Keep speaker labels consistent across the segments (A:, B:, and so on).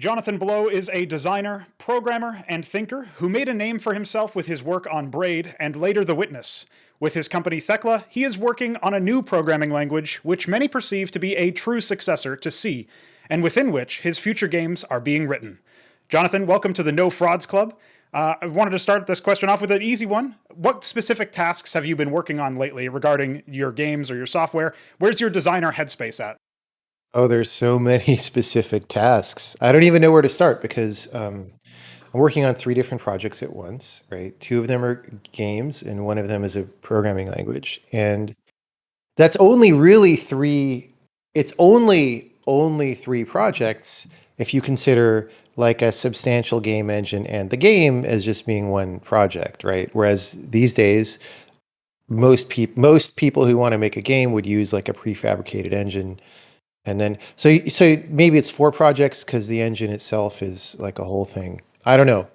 A: Jonathan Blow is a designer, programmer, and thinker who made a name for himself with his work on Braid and later The Witness. With his company Thekla, he is working on a new programming language which many perceive to be a true successor to C, and within which his future games are being written. Jonathan, welcome to the No Frauds Club. I wanted to start this question off with an easy one. What specific tasks have you been working on lately regarding your games or your software? Where's your designer headspace at?
B: Oh, there's so many specific tasks. I don't even know where to start because I'm working on three different projects at once, right? Two of them are games, and one of them is a programming language. And that's only really three. It's only three projects if you consider like a substantial game engine and the game as just being one project, right? Whereas these days, most people who want to make a game would use like a prefabricated engine and then, so maybe it's four projects because the engine itself is like a whole thing. I don't know.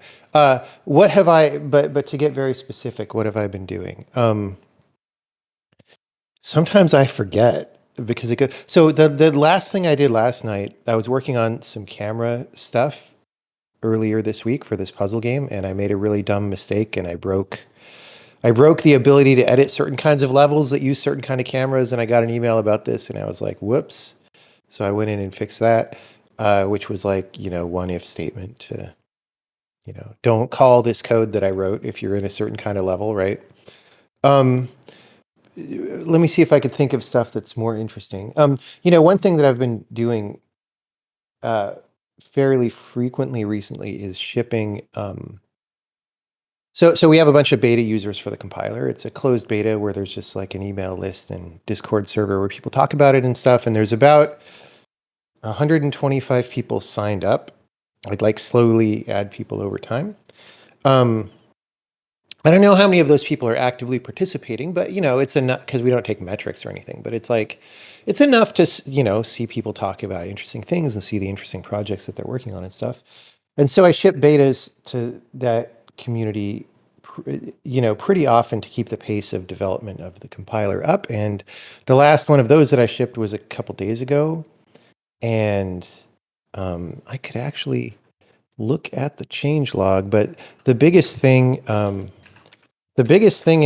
B: What have I? But to get very specific, what have I been doing? Sometimes I forget because it goes. So the last thing I did last night, I was working on some camera stuff earlier this week for this puzzle game, and I made a really dumb mistake, and I broke the ability to edit certain kinds of levels that use certain kind of cameras, and I got an email about this, and I was like, whoops. So I went in and fixed that, which was like, one if statement to, don't call this code that I wrote if you're in a certain kind of level, right? Um, Let me see if I could think of stuff that's more interesting. One thing that I've been doing uh, fairly frequently recently is shipping. So we have a bunch of beta users for the compiler. It's a closed beta where there's just like an email list and Discord server where people talk about it and stuff. And there's about 125 people signed up. I'd like slowly add people over time. Um, I don't know how many of those people are actively participating, but it's enough because we don't take metrics or anything. But it's enough to see people talk about interesting things and see the interesting projects that they're working on and stuff. And so I ship betas to that community, pretty often to keep the pace of development of the compiler up. And the last one of those that I shipped was a couple days ago. And I could actually look at the change log, but the biggest thing, in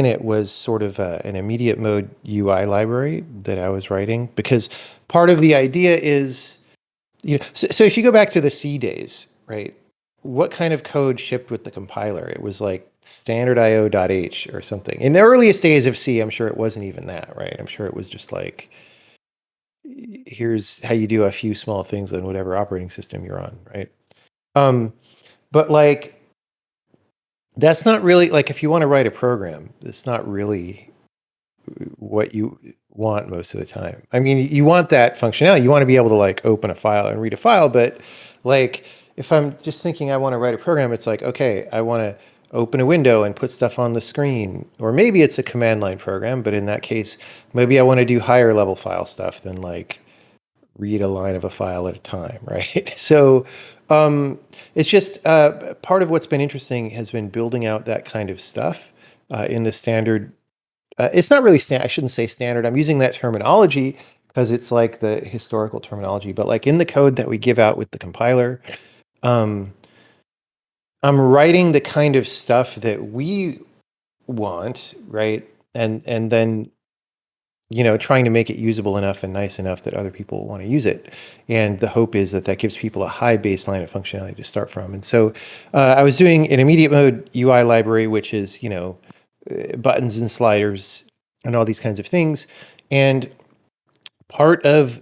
B: it was sort of an immediate mode UI library that I was writing because part of the idea is, so if you go back to the C days, right? What kind of code shipped with the compiler? It was like standard.io.h or something. In the earliest days of C, I'm sure it wasn't even that, right? I'm sure it was just like, here's how you do a few small things on whatever operating system you're on, right? Um, but like, that's not really like if you want to write a program, it's not really what you want most of the time. I mean, you want that functionality. You want to be able to like open a file and read a file, but like if I'm just thinking I want to write a program, it's like, okay, I want to open a window and put stuff on the screen. Or maybe it's a command line program, but in that case, maybe I want to do higher level file stuff than like read a line of a file at a time, right? So it's just part of what's been interesting has been building out that kind of stuff in the standard. It's not really I shouldn't say standard. I'm using that terminology because it's like the historical terminology, but like in the code that we give out with the compiler, um, I'm writing the kind of stuff that we want, right? And then trying to make it usable enough and nice enough that other people want to use it. And the hope is that that gives people a high baseline of functionality to start from. And so I was doing an immediate mode UI library, which is, buttons and sliders and all these kinds of things. And part of,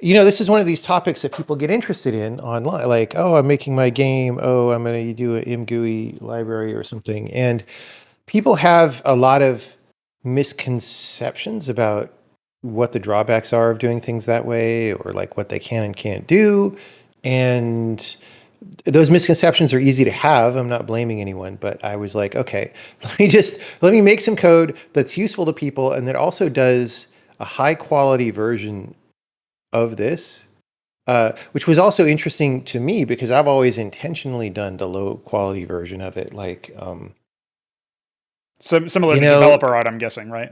B: this is one of these topics that people get interested in online, like, oh, I'm making my game. Oh, I'm going to do an ImGUI library or something. And people have a lot of misconceptions about what the drawbacks are of doing things that way or like what they can and can't do. And those misconceptions are easy to have. I'm not blaming anyone, but I was like, okay, let me make some code that's useful to people and that also does a high quality version of this, which was also interesting to me because I've always intentionally done the low quality version of it. Like,
A: Similar
B: you
A: to
B: know,
A: developer art, I'm guessing, right?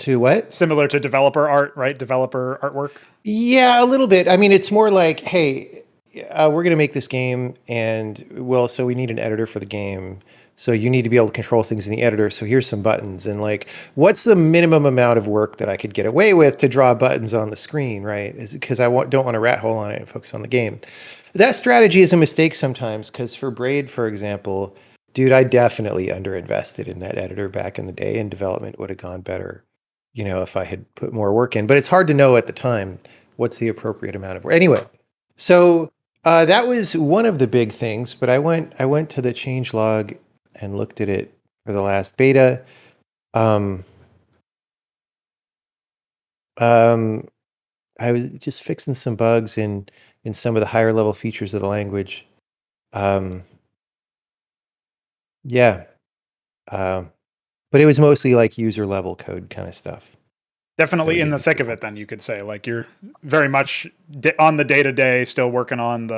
B: to what?
A: Similar to developer art, right? Developer artwork.
B: Yeah, a little bit. I mean, it's more like, hey, we're going to make this game, and well, so we need an editor for the game. So you need to be able to control things in the editor. So here's some buttons, and like, what's the minimum amount of work that I could get away with to draw buttons on the screen, right? Is because don't want to rat hole on it and focus on the game. That strategy is a mistake sometimes because for Braid, for example, dude, I definitely underinvested in that editor back in the day, and development would have gone better, if I had put more work in. But it's hard to know at the time what's the appropriate amount of work. Anyway, so that was one of the big things. But I went to the changelog and looked at it for the last beta. Um, um, I was just fixing some bugs in some of the higher level features of the language. Um, yeah, um, but it was mostly like user level code kind of stuff that we
A: Definitely in the
B: needed to
A: thick
B: do.
A: of it, then you could say like you're very much on the day to day, still working on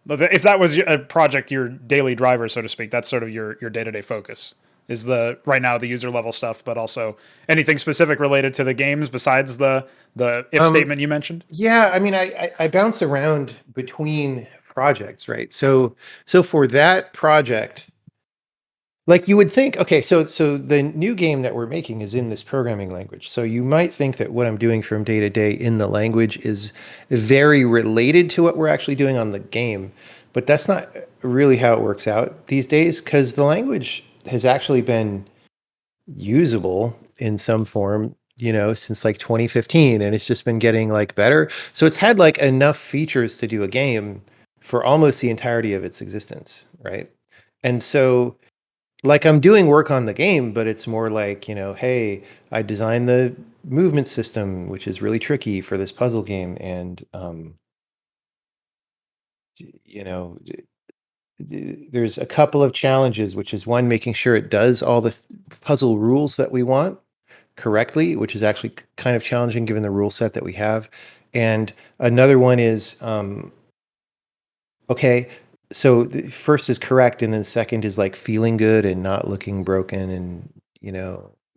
A: if that was a project, your daily driver, so to speak, that's sort of your day to day focus. Is the right now the user level stuff, but also anything specific related to the games besides the if
B: Um,
A: statement you mentioned?
B: yeah, I mean, I bounce around between projects, right? So for that project, like you would think, okay, so the new game that we're making is in this programming language. So you might think that what I'm doing from day to day in the language is very related to what we're actually doing on the game, but that's not really how it works out these days because the language has actually been usable in some form, since like 2015, and it's just been getting like better. So it's had like enough features to do a game for almost the entirety of its existence, right? And so like I'm doing work on the game, but it's more like, hey, I designed the movement system, which is really tricky for this puzzle game. And, you know, there's a couple of challenges, which is one, making sure it does all the puzzle rules that we want correctly, which is actually kind of challenging given the rule set that we have. And another one is, okay, so the first is correct, and then second is like feeling good and not looking broken, and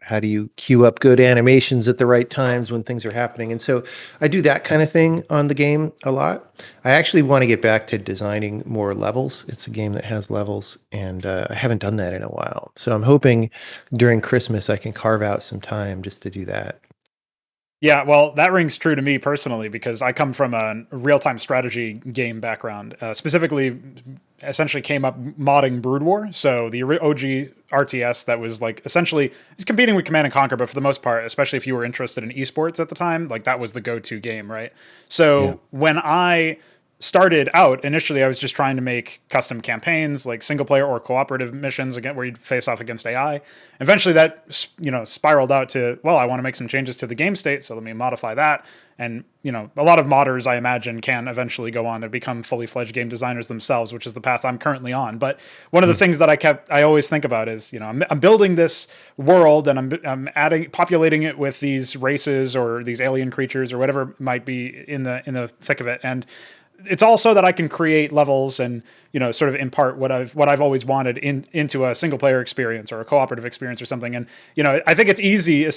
B: how do you queue up good animations at the right times when things are happening? And so I do that kind of thing on the game a lot. I actually want to get back to designing more levels. It's a game that has levels, and I haven't done that in a while. So I'm hoping during Christmas I can carve out some time just to do that.
A: Yeah, well, that rings true to me personally because I come from a real-time strategy game background. Specifically, essentially came up modding Brood War. So the OG RTS that was like essentially is competing with Command and Conquer, but for the most part, especially if you were interested in esports at the time, like that was the go-to game, right?
B: Yeah.
A: So when I started out initially, I was just trying to make custom campaigns, like single player or cooperative missions, again where you'd face off against AI. Eventually, that spiraled out to, well, I want to make some changes to the game state, so let me modify that. And a lot of modders, I imagine, can eventually go on to become fully fledged game designers themselves, which is the path I'm currently on. But one of the
B: Mm.
A: things that I always think about is, I'm building this world and I'm populating it with these races or these alien creatures or whatever might be in the thick of it, and it's also that I can create levels and sort of impart what I've always wanted into a single player experience or a cooperative experience or something. And I think it's easy,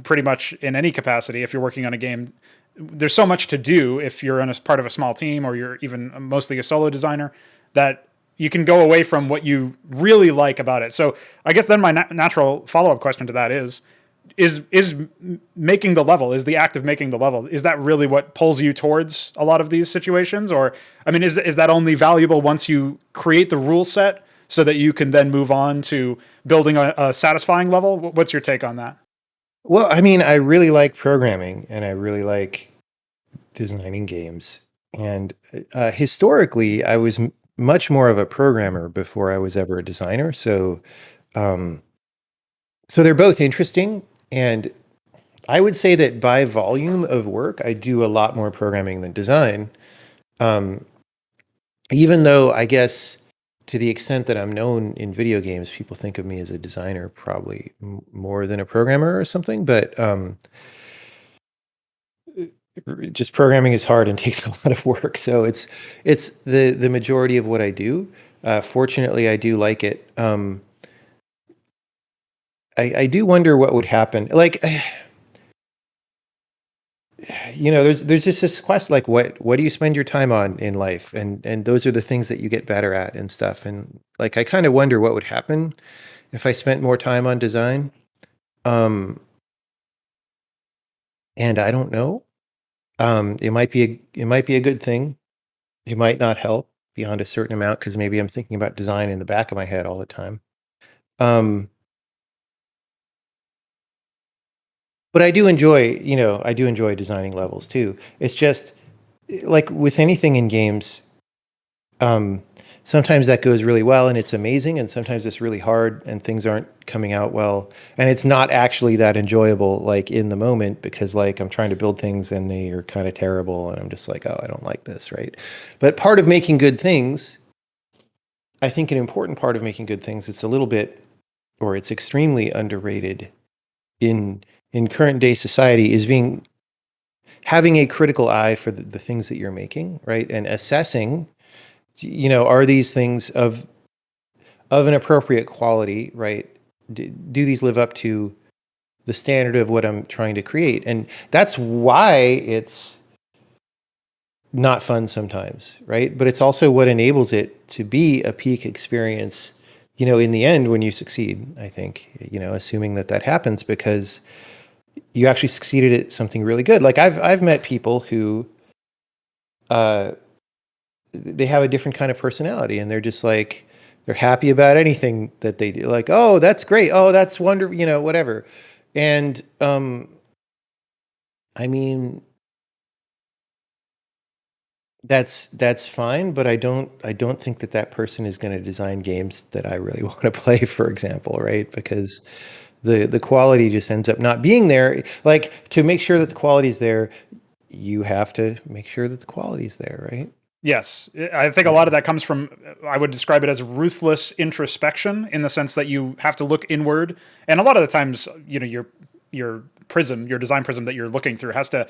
A: pretty much in any capacity. If you're working on a game, there's so much to do if you're in a part of a small team or you're even mostly a solo designer that you can go away from what you really like about it. So I guess then my natural follow up question to that is making the level, is the act of making the level, is that really what pulls you towards a lot of these situations? Or I mean, is that only valuable once you create the rule set so that you can then move on to building a satisfying level? What's your take on that?
B: Well, I mean, I really like programming and I really like designing games. And historically, I was much more of a programmer before I was ever a designer. Um, so they're both interesting. And I would say that by volume of work, I do a lot more programming than design. Um, Even though I guess to the extent that I'm known in video games, people think of me as a designer probably more than a programmer or something. But just programming is hard and takes a lot of work. So it's the majority of what I do. Fortunately, I do like it. I do wonder what would happen. Like there's just this quest, like what do you spend your time on in life, and those are the things that you get better at and stuff. And like I kind of wonder what would happen if I spent more time on design. Um, and I don't know. It might be a good thing. It might not help beyond a certain amount because maybe I'm thinking about design in the back of my head all the time. Um, but I do enjoy designing levels too. It's just like with anything in games, um, sometimes that goes really well and it's amazing, and sometimes it's really hard and things aren't coming out well, and it's not actually that enjoyable like in the moment because like I'm trying to build things and they are kind of terrible and I'm just like, oh, I don't like this, right? But part of making good things, I think an important part of making good things, it's a little bit, or it's extremely underrated in current day society, is being having a critical eye for the things that you're making, right? And assessing, are these things of an appropriate quality, right? Do these live up to the standard of what I'm trying to create? And that's why it's not fun sometimes, right? But it's also what enables it to be a peak experience, in the end when you succeed, I think, assuming that that happens because you actually succeeded at something really good. Like I've met people who uh they have a different kind of personality and they're just like they're happy about anything that they do. Like, oh, that's great. Oh, that's wonderful, whatever. And I mean, that's fine, but I don't think that that person is going to design games that I really want to play, for example, right? Because the quality just ends up not being there. Like to make sure that the quality is there, you have to make sure that the quality is there, right?
A: Yes, I think a lot of that comes from, I would describe it as ruthless introspection in the sense that you have to look inward. And a lot of the times, your prism, your design prism that you're looking through has to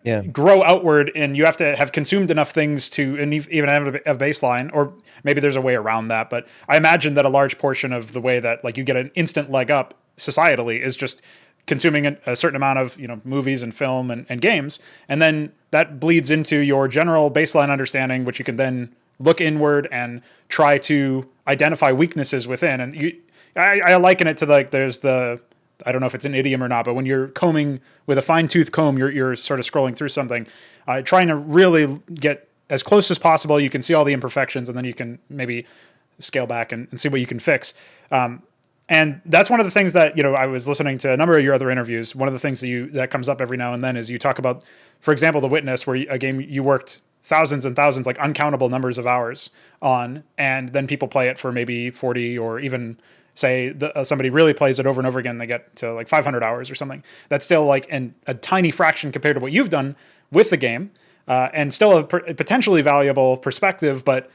B: Yeah.
A: grow outward, and you have to have consumed enough things to and even have a baseline, or maybe there's a way around that. But I imagine that a large portion of the way that like you get an instant leg up societally is just consuming a certain amount of movies and film and games, and then that bleeds into your general baseline understanding, which you can then look inward and try to identify weaknesses within. And I liken it to like there's the I don't know if it's an idiom or not, but when you're combing with a fine tooth comb, you're sort of scrolling through something, trying to really get as close as possible. You can see all the imperfections, and then you can maybe scale back and see what you can fix. And that's one of the things that I was listening to a number of your other interviews. One of the things that comes up every now and then is you talk about, for example, The Witness, where a game you worked thousands and thousands, like uncountable numbers of hours on, and then people play it for maybe 40 or even say somebody really plays it over and over again, they get to like 500 hours or something. That's still like a tiny fraction compared to what you've done with the game, and still a potentially valuable perspective, but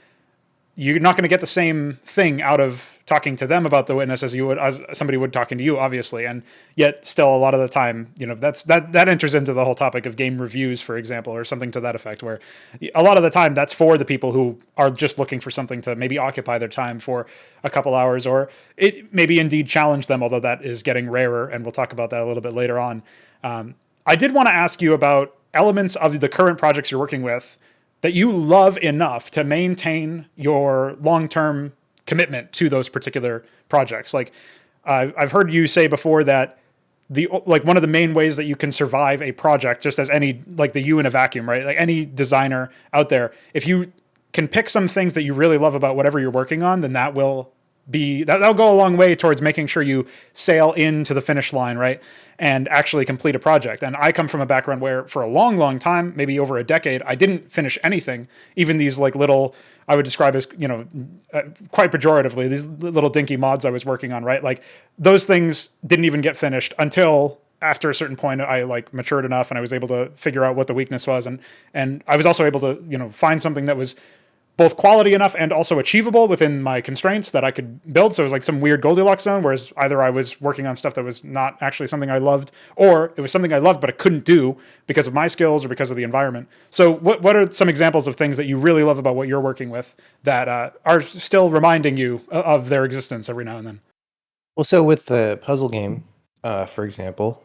A: you're not going to get the same thing out of talking to them about The Witness as you would as somebody would talking to you, obviously. And yet still a lot of the time, that enters into the whole topic of game reviews, for example, or something to that effect, where a lot of the time that's for the people who are just looking for something to maybe occupy their time for a couple hours, or it maybe indeed challenge them, although that is getting rarer, and we'll talk about that a little bit later on. I did want to ask you about elements of the current projects you're working with that you love enough to maintain your long-term commitment to those particular projects. Like I've heard you say before that one of the main ways that you can survive a project, just as any like the you in a vacuum, right? Like any designer out there, if you can pick some things that you really love about whatever you're working on, then that'll go a long way towards making sure you sail into the finish line, right? And actually complete a project. And I come from a background where for a long, long time, maybe over a decade, I didn't finish anything. Even these like little, I would describe as, quite pejoratively, these little dinky mods I was working on, right? Like those things didn't even get finished until after a certain point I like matured enough and I was able to figure out what the weakness was. And I was also able to, find something that was both quality enough and also achievable within my constraints that I could build. So it was like some weird Goldilocks zone, whereas either I was working on stuff that was not actually something I loved, or it was something I loved but I couldn't do because of my skills or because of the environment. So what are some examples of things that you really love about what you're working with that are still reminding you of their existence every now and then?
B: Well, so with the puzzle game, for example,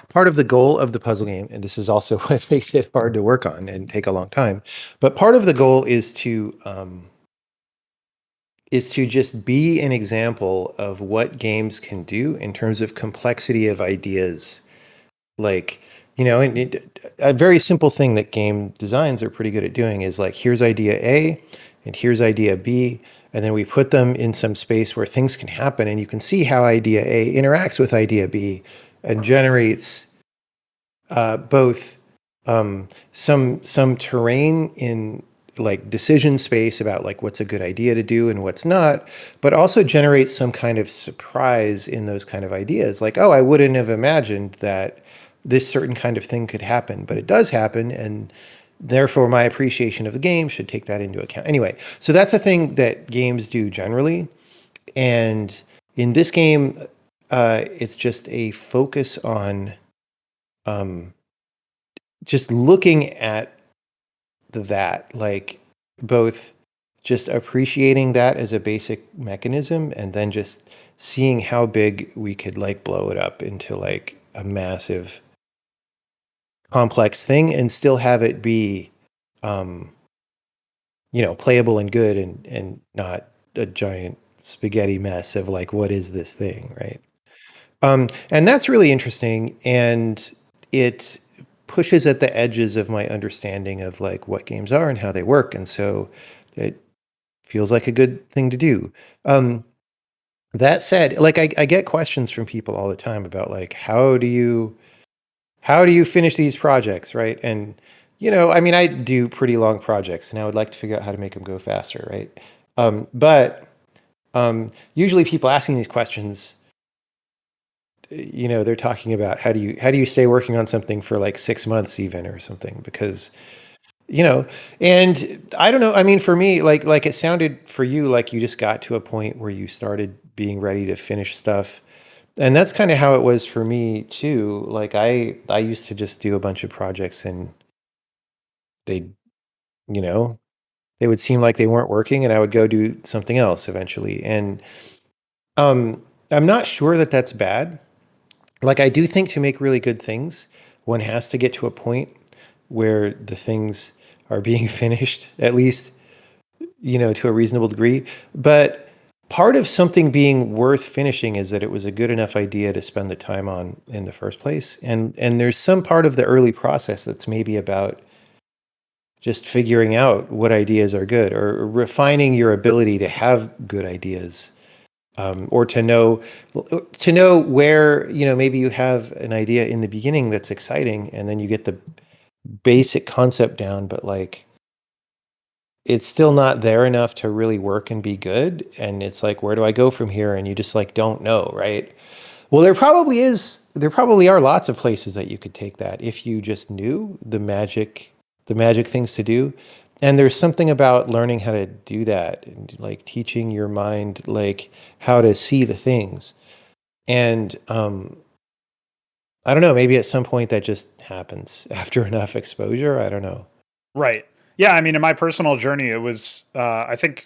B: part of the goal of the puzzle game, and this is also what makes it hard to work on and take a long time, but part of the goal is to just be an example of what games can do in terms of complexity of ideas. Like, and a very simple thing that game designs are pretty good at doing is like, here's idea A and here's idea B. And then we put them in some space where things can happen. And you can see how idea A interacts with idea B and generates both some terrain in like decision space about like what's a good idea to do and what's not, but also generates some kind of surprise in those kind of ideas. Like, oh, I wouldn't have imagined that this certain kind of thing could happen, but it does happen, and therefore my appreciation of the game should take that into account. Anyway, so that's a thing that games do generally, and in this game, it's just a focus on um, just looking at that, like both just appreciating that as a basic mechanism and then just seeing how big we could like blow it up into like a massive complex thing and still have it be um playable and good and not a giant spaghetti mess of like what is this thing, right? And that's really interesting, and it pushes at the edges of my understanding of like what games are and how they work, and so it feels like a good thing to do. Um, that said, like I get questions from people all the time about like how do you finish these projects, right? And I mean, I do pretty long projects, and I would like to figure out how to make them go faster, right? But usually, people asking these questions, they're talking about how do you stay working on something for like 6 months even or something, because you know and I don't know, I mean, for me, like it sounded for you like you just got to a point where you started being ready to finish stuff, and that's kind of how it was for me too. Like I used to just do a bunch of projects, and they you know they would seem like they weren't working, and I would go do something else eventually. And I'm not sure that that's bad. Like, I do think to make really good things, one has to get to a point where the things are being finished, at least, to a reasonable degree. But part of something being worth finishing is that it was a good enough idea to spend the time on in the first place. And there's some part of the early process that's maybe about just figuring out what ideas are good, or refining your ability to have good ideas, or to know where maybe you have an idea in the beginning that's exciting, and then you get the basic concept down, but like it's still not there enough to really work and be good, and it's like, where do I go from here? And you just like don't know, right? Well, there probably are lots of places that you could take that if you just knew the magic things to do. And there's something about learning how to do that, and like teaching your mind like how to see the things. And I don't know, maybe at some point that just happens after enough exposure. I don't know.
A: Right. Yeah. I mean, in my personal journey, it was, I think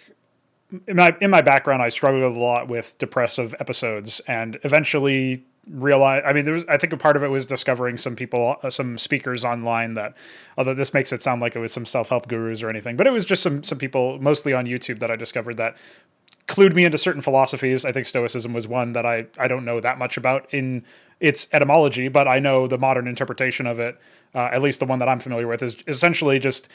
A: in my background, I struggled a lot with depressive episodes, and eventually realized. I mean, I think a part of it was discovering some people, some speakers online that, although this makes it sound like it was some self help gurus or anything, but it was just some people, mostly on YouTube, that I discovered that clued me into certain philosophies. I think Stoicism was one that I don't know that much about in its etymology, but I know the modern interpretation of it. At least the one that I'm familiar with is essentially just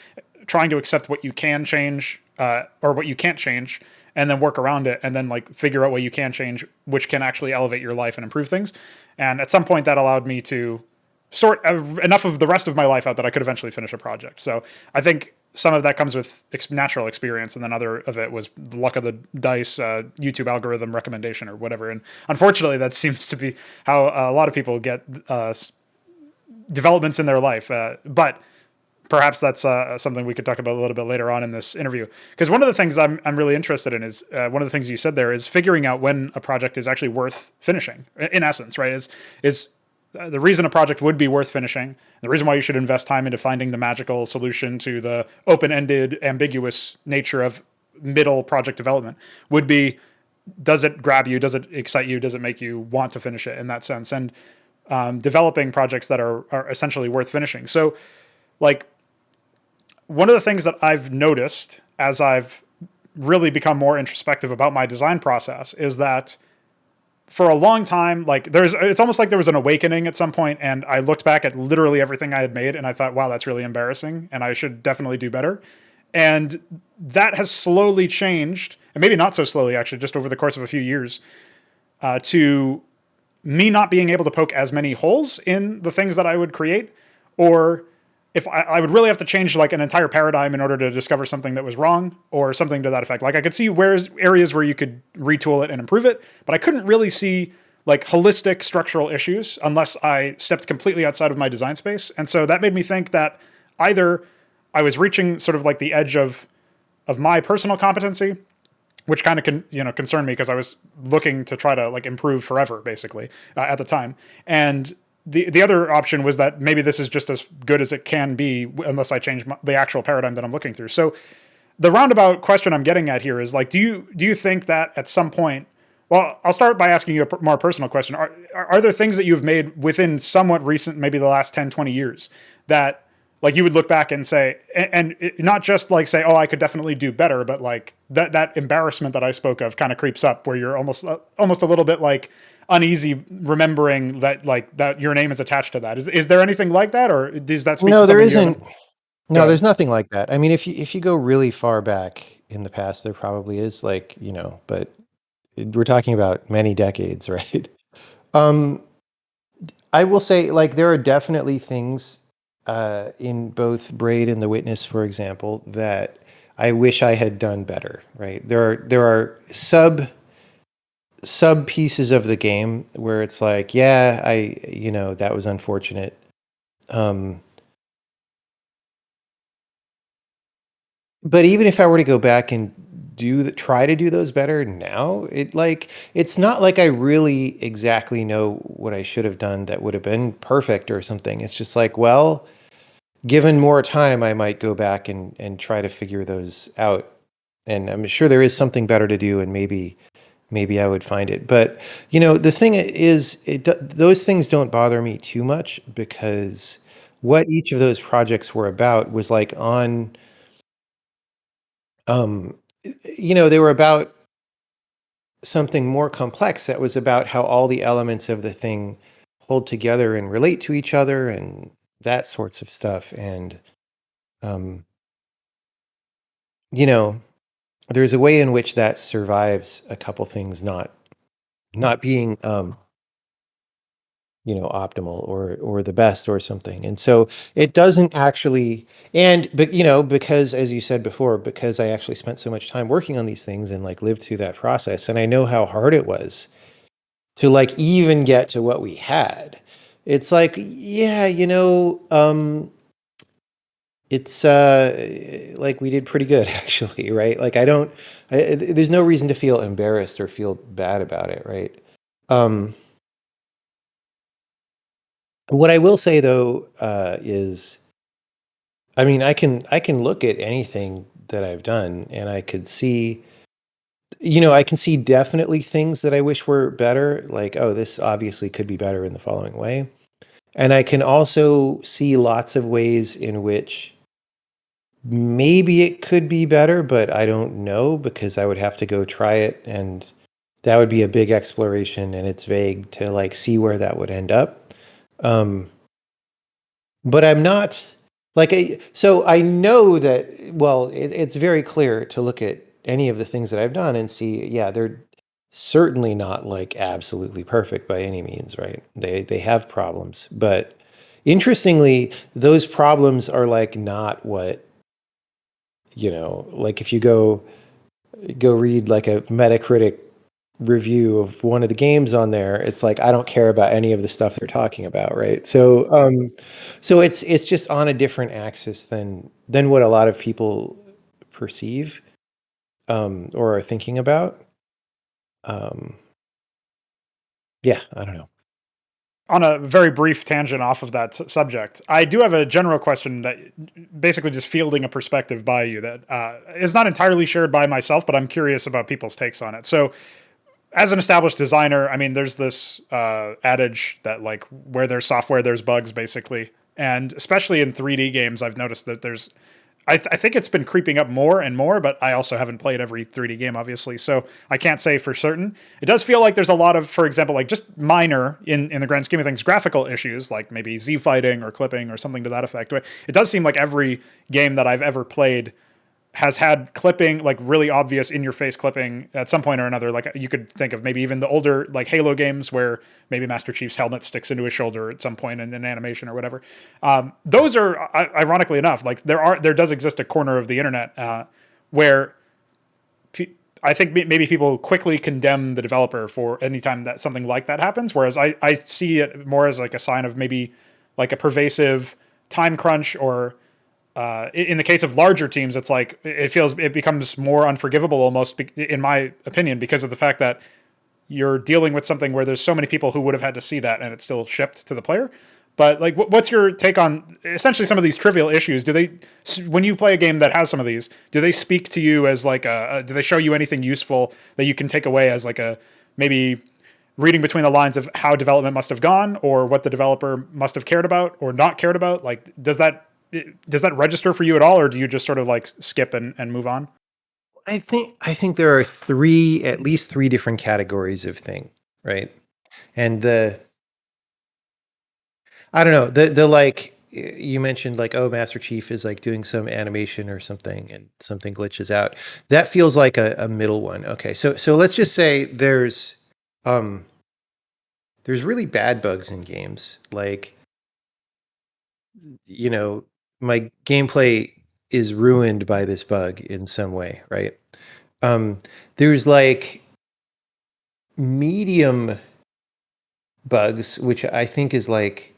A: trying to accept what you can change, or what you can't change, and then work around it, and then like figure out what you can change, which can actually elevate your life and improve things. And at some point, that allowed me to sort enough of the rest of my life out that I could eventually finish a project. So I think some of that comes with natural experience, and then other of it was luck of the dice, YouTube algorithm recommendation or whatever. And unfortunately, that seems to be how a lot of people get developments in their life. But perhaps that's something we could talk about a little bit later on in this interview. Because one of the things I'm really interested in is, one of the things you said there is figuring out when a project is actually worth finishing. In essence, right? Is the reason a project would be worth finishing, the reason why you should invest time into finding the magical solution to the open-ended, ambiguous nature of middle project development would be, does it grab you? Does it excite you? Does it make you want to finish it in that sense? And developing projects that are essentially worth finishing. So, like, one of the things that I've noticed as I've really become more introspective about my design process is that for a long time, like it's almost like there was an awakening at some point, and I looked back at literally everything I had made, and I thought, wow, that's really embarrassing, and I should definitely do better. And that has slowly changed, and maybe not so slowly, actually, just over the course of a few years, to me not being able to poke as many holes in the things that I would create, or if I would really have to change like an entire paradigm in order to discover something that was wrong or something to that effect. Like I could see areas where you could retool it and improve it, but I couldn't really see like holistic structural issues unless I stepped completely outside of my design space. And so that made me think that either I was reaching sort of like the edge of my personal competency, which kind of concerned me because I was looking to try to like improve forever, basically, at the time. And the other option was that maybe this is just as good as it can be unless I change the actual paradigm that I'm looking through. So the roundabout question I'm getting at here is like, do you think that at some point? Well, I'll start by asking you a more personal question. Are there things that you've made within somewhat recent, maybe the last 10, 20 years that like you would look back and say, and not just like say, oh, I could definitely do better, but like that embarrassment that I spoke of kind of creeps up where you're almost a little bit like uneasy remembering that like that your name is attached to that. Is there anything like that, or does that speak to
B: No, there
A: something you
B: isn't.
A: haven't?
B: No, there's nothing like that. I mean, if you go really far back in the past, there probably is, like, but we're talking about many decades, right? Um, I will say, like, there are definitely things in both Braid and The Witness, for example, that I wish I had done better, right? There are sub pieces of the game where it's like, yeah, that was unfortunate. Um, but even if I were to go back and try to do those better now, it's not like I really exactly know what I should have done that would have been perfect or something. It's just like, well, given more time, I might go back and try to figure those out. And I'm sure there is something better to do, and maybe I would find it. But the thing is, those things don't bother me too much because what each of those projects were about was like on, um, they were about something more complex that was about how all the elements of the thing hold together and relate to each other and that sorts of stuff. And um, you know, there's a way in which that survives a couple things not being optimal or the best or something. And so it doesn't actually, but because, as you said before, because I actually spent so much time working on these things and like lived through that process, and I know how hard it was to like even get to what we had. It's like, yeah, it's like we did pretty good actually, right? Like there's no reason to feel embarrassed or feel bad about it, right? Um, what I will say though is, I mean, I can look at anything that I've done and I could see, I can see definitely things that I wish were better. Like, oh, this obviously could be better in the following way. And I can also see lots of ways in which maybe it could be better, but I don't know because I would have to go try it, and that would be a big exploration, and it's vague to like see where that would end up. Um, but I'm not like so I know that, well, it's very clear to look at any of the things that I've done and see, yeah, they're certainly not like absolutely perfect by any means, right? They have problems, but interestingly, those problems are like not what, like if you go read like a Metacritic review of one of the games on there, it's like I don't care about any of the stuff they're talking about, right? So it's just on a different axis than what a lot of people perceive, or are thinking about. Um, yeah, I don't know.
A: On a very brief tangent off of that subject, I do have a general question that basically just fielding a perspective by you that is not entirely shared by myself, but I'm curious about people's takes on it. So as an established designer, I mean, there's this adage that like where there's software, there's bugs, basically. And especially in 3D games, I've noticed that there's I think it's been creeping up more and more, but I also haven't played every 3D game, obviously, so I can't say for certain. It does feel like there's a lot of, for example, like just minor in the grand scheme of things, graphical issues, like maybe Z fighting or clipping or something to that effect. But it does seem like every game that I've ever played has had clipping, like really obvious in your face clipping at some point or another. Like you could think of maybe even the older like Halo games where maybe Master Chief's helmet sticks into his shoulder at some point in an animation or whatever. Those are ironically enough, like there does exist a corner of the internet where I think maybe people quickly condemn the developer for any time that something like that happens. Whereas I see it more as like a sign of maybe like a pervasive time crunch, or in the case of larger teams, it's like it becomes more unforgivable almost, in my opinion, because of the fact that you're dealing with something where there's so many people who would have had to see that and it's still shipped to the player. But like, what's your take on essentially some of these trivial issues? Do they, when you play a game that has some of these, do they speak to you as like do they show you anything useful that you can take away as like a maybe reading between the lines of how development must have gone or what the developer must have cared about or not cared about? Like, does that register for you at all, or do you just sort of like skip and move on?
B: I think there are three, at least three different categories of thing, right? And I don't know, the like you mentioned like, oh, Master Chief is like doing some animation or something and something glitches out. That feels like a middle one. Okay, so let's just say um there's really bad bugs in games. Like, you know, my gameplay is ruined by this bug in some way, right? Um, there's like medium bugs, which I think is like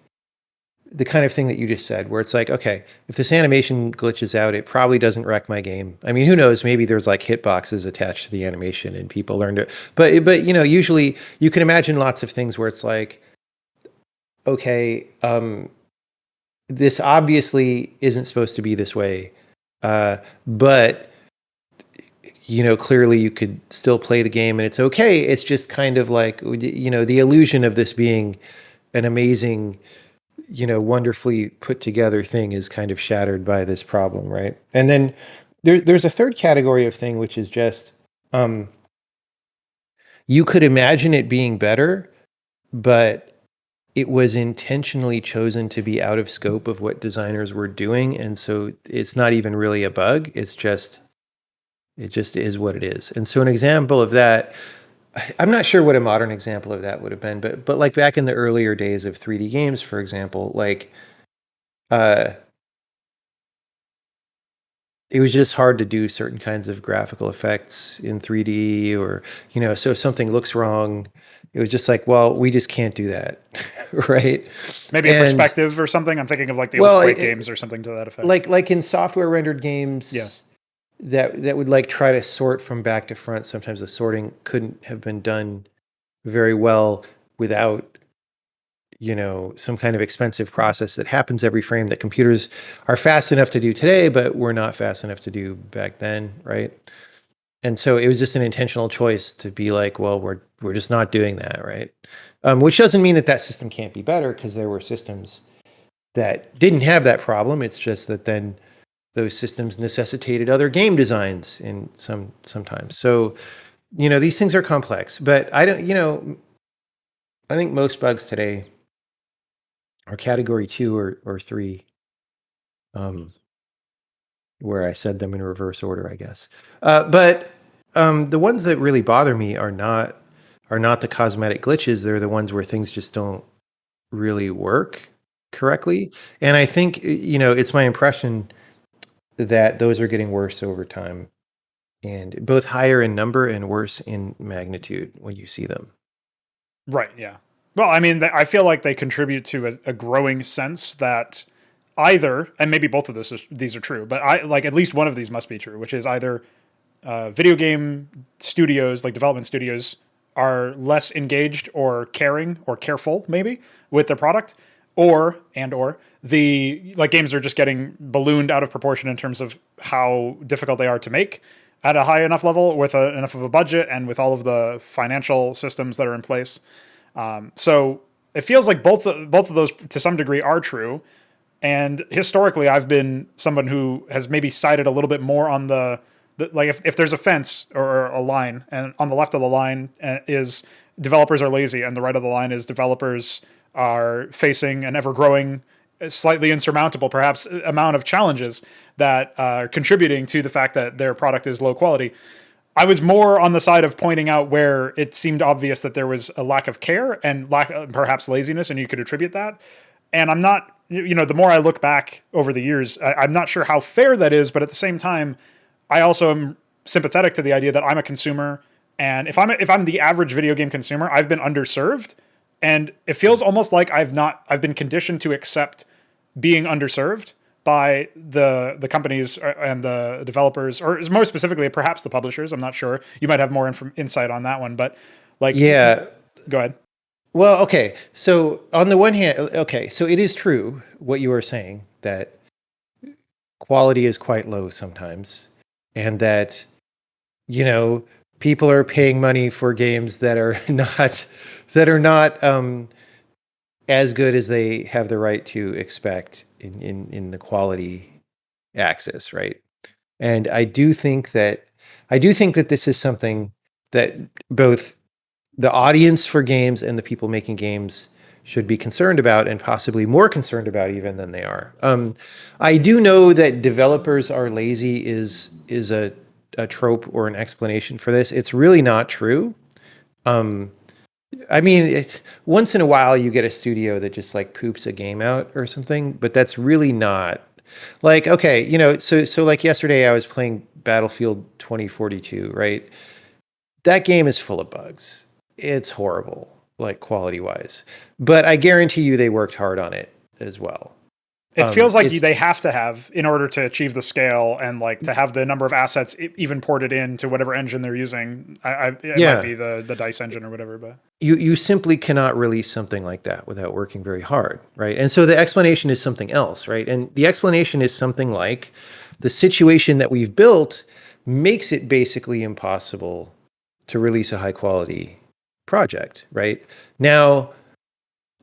B: the kind of thing that you just said, where it's like, okay, if this animation glitches out, it probably doesn't wreck my game. I mean, who knows? Maybe there's like hitboxes attached to the animation and people learn to, but usually you can imagine lots of things where it's like, okay, this obviously isn't supposed to be this way, but clearly you could still play the game and it's okay. It's just kind of like, the illusion of this being an amazing, wonderfully put together thing is kind of shattered by this problem, right? And then there's a third category of thing, which is just um, you could imagine it being better, but it was intentionally chosen to be out of scope of what designers were doing, and so it's not even really a bug. It just is what it is. And so an example of that, I'm not sure what a modern example of that would have been, but like back in the earlier days of 3D games, for example, like uh, it was just hard to do certain kinds of graphical effects in 3D, or so if something looks wrong, it was just like, well, we just can't do that, right?
A: Maybe a
B: And
A: perspective or something. I'm thinking of like the old
B: well,
A: Quake games or something to that effect.
B: like in software rendered
A: Yeah.
B: games that would like try to sort from back to front, sometimes the sorting couldn't have been done very well without some kind of expensive process that happens every frame that computers are fast enough to do today, but were not fast enough to do back then, right? And so it was just an intentional choice to be like, well, we're just not doing that, right? Which doesn't mean that system can't be better, because there were systems that didn't have that problem. It's just that then those systems necessitated other game designs in sometimes. So these things are complex, but I don't. I think most bugs today are category 2 or 3, um, where I said them in reverse order, I guess. But the ones that really bother me are not the cosmetic glitches. They're the ones where things just don't really work correctly. And I think it's my impression that those are getting worse over time, and both higher in number and worse in magnitude when you see them.
A: Right. Yeah. Well, I mean, I feel like they contribute to a growing sense that either, and maybe both of these are true, but I like at least one of these must be true, which is either video game studios, like development studios, are less engaged or caring or careful, maybe, with their product, or the like games are just getting ballooned out of proportion in terms of how difficult they are to make. at a high enough level with enough of a budget and with all of the financial systems that are in place. So it feels like both of those to some degree are true. And historically, I've been someone who has maybe sided a little bit more on like if there's a fence or a line, and on the left of the line is developers are lazy, and the right of the line is developers are facing an ever growing, slightly insurmountable, perhaps, amount of challenges that are contributing to the fact that their product is low quality. I was more on the side of pointing out where it seemed obvious that there was a lack of care and lack, perhaps laziness, and you could attribute that. And I'm not, the more I look back over the years, I'm not sure how fair that is, but at the same time, I also am sympathetic to the idea that I'm a consumer, and if I'm the average video game consumer, I've been underserved, and it feels almost like I've been conditioned to accept being underserved by the companies and the developers, or more specifically, perhaps the publishers. I'm not sure. You might have more insight on that one, but like,
B: Yeah.
A: go ahead.
B: Well, okay. So on the one hand, okay, so it is true what you are saying that quality is quite low sometimes, and that, you know, people are paying money for games that are not as good as they have the right to expect in the quality axis, right? And I do think that this is something that both the audience for games and the people making games should be concerned about, and possibly more concerned about even than they are. I do know that developers are lazy is a trope or an explanation for this. It's really not true. Um, I mean, it's once in a while you get a studio that just like poops a game out or something, but that's really not like, okay, so like yesterday I was playing Battlefield 2042, right? That game is full of bugs. It's horrible, like quality wise. But I guarantee you they worked hard on it as well.
A: It feels like
B: It's
A: they have to have in order to achieve the scale and like to have the number of assets even ported into whatever engine they're using. It might
B: Yeah,
A: be the Dice engine or whatever, but
B: you simply cannot release something like that without working very hard, right? And so the explanation is something else, right? And the explanation is something like the situation that we've built makes it basically impossible to release a high quality project, right? Now,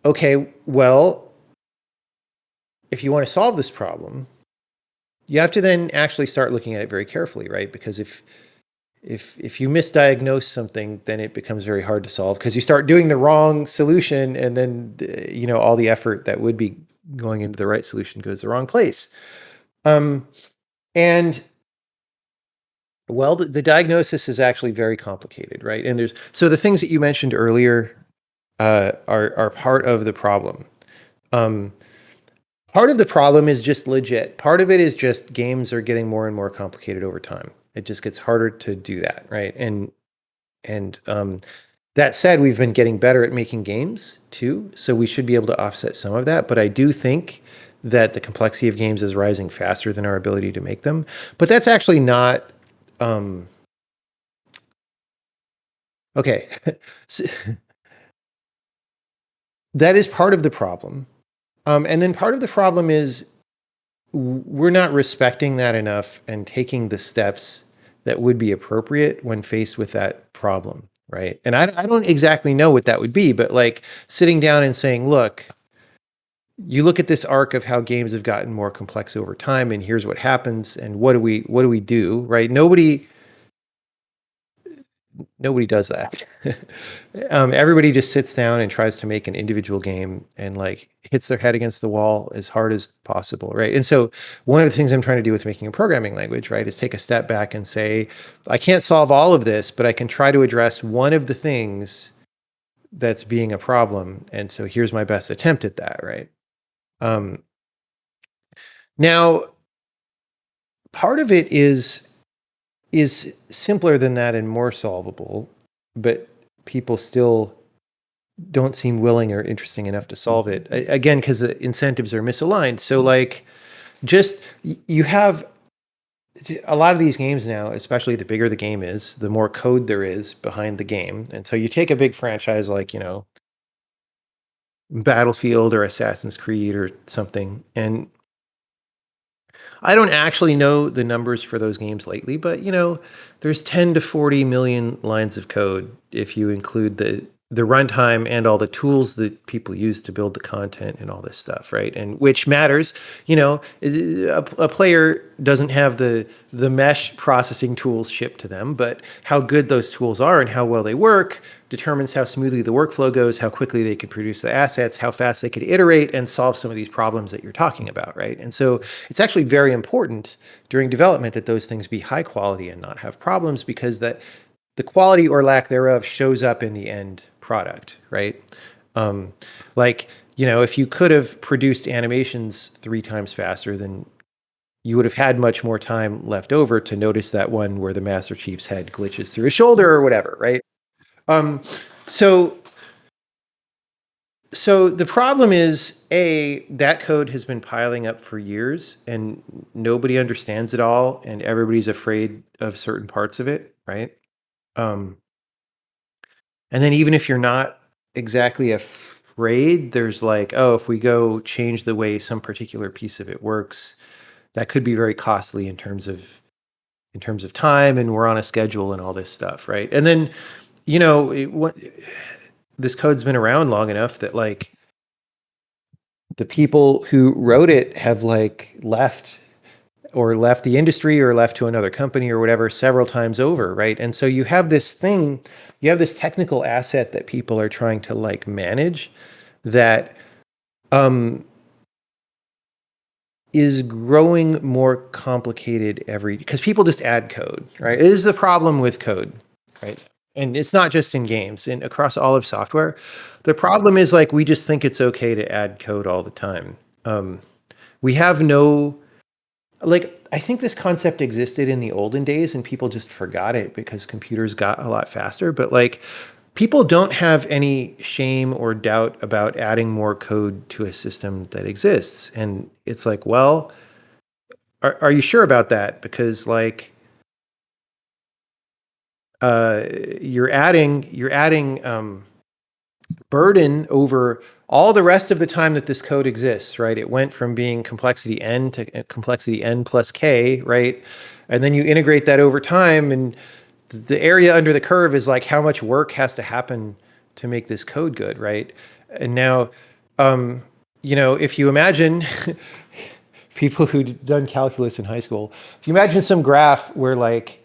B: okay, well, if you want to solve this problem, you have to then actually start looking at it very carefully, right? Because if you misdiagnose something, then it becomes very hard to solve because you start doing the wrong solution, and then all the effort that would be going into the right solution goes the wrong place. And well, the diagnosis is actually very complicated, right? And so the things that you mentioned earlier are part of the problem. Um, Part of the problem is just legit. Part of it is just games are getting more and more complicated over time. It just gets harder to do that, right? And that said, we've been getting better at making games too, so we should be able to offset some of that. But I do think that the complexity of games is rising faster than our ability to make them. But that's actually not um, okay. So that is part of the problem. And then part of the problem is we're not respecting that enough and taking the steps that would be appropriate when faced with that problem, right? And I don't exactly know what that would be, but like sitting down and saying, look, you look at this arc of how games have gotten more complex over time, and here's what happens, and what do we do, right? Nobody does that. Everybody just sits down and tries to make an individual game and like hits their head against the wall as hard as possible, right? And so one of the things I'm trying to do with making a programming language, right, is take a step back and say, I can't solve all of this, but I can try to address one of the things that's being a problem. And so here's my best attempt at that, right? Um, Now, part of it is simpler than that and more solvable, but people still don't seem willing or interesting enough to solve it. Again, because the incentives are misaligned. So like just you have a lot of these games now, especially the bigger the game is, the more code there is behind the game. And so you take a big franchise like, Battlefield or Assassin's Creed or something, and I don't actually know the numbers for those games lately, but there's 10 to 40 million lines of code if you include the runtime and all the tools that people use to build the content and all this stuff, right? And which matters. A player doesn't have the mesh processing tools shipped to them, but how good those tools are and how well they work determines how smoothly the workflow goes, how quickly they can produce the assets, how fast they could iterate and solve some of these problems that you're talking about, right? And so it's actually very important during development that those things be high quality and not have problems, because that the quality or lack thereof shows up in the end product, right? Um, like, if you could have produced animations 3 times faster, then you would have had much more time left over to notice that one where the Master Chief's head glitches through his shoulder or whatever, right? Um, so so the problem is, that code has been piling up for years and nobody understands it all and everybody's afraid of certain parts of it, right? Um, and then even if you're not exactly afraid, there's like, oh, if we go change the way some particular piece of it works, that could be very costly in terms of time, and we're on a schedule and all this stuff, right? And then, this code's been around long enough that like the people who wrote it have like left the industry or left to another company or whatever several times over, right? And so you have this technical asset that people are trying to like manage that um is growing more complicated because people just add code, right? It is the problem with code, right? And it's not just in games and across all of software. The problem is like we just think it's okay to add code all the time. Um, we have no like I think this concept existed in the olden days and people just forgot it because computers got a lot faster. But like people don't have any shame or doubt about adding more code to a system that exists. And it's like, well, are you sure about that? Because like uh, you're adding burden over all the rest of the time that this code exists, right? It went from being complexity n to complexity n plus k, right? And then you integrate that over time, and the area under the curve is like how much work has to happen to make this code good, right? And now, um, if you imagine people who'd done calculus in high school, if you imagine some graph where like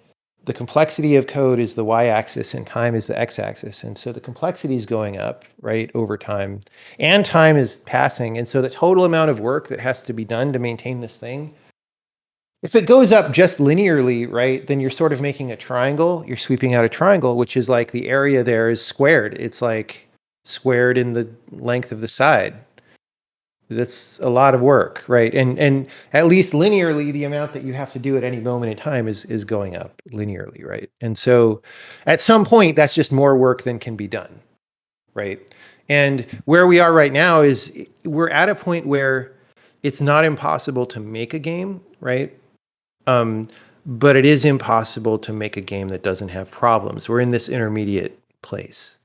B: the complexity of code is the y-axis and time is the x-axis, and so the complexity is going up, right, over time, and time is passing, and so the total amount of work that has to be done to maintain this thing, if it goes up just linearly, right, then you're sort of making a triangle. You're sweeping out a triangle, which is like the area there is squared. It's like squared in the length of the side. That's a lot of work, right? And at least linearly, the amount that you have to do at any moment in time is going up linearly, right? And so at some point, that's just more work than can be done, right? And where we are right now is we're at a point where it's not impossible to make a game, right? Um, but it is impossible to make a game that doesn't have problems. We're in this intermediate place.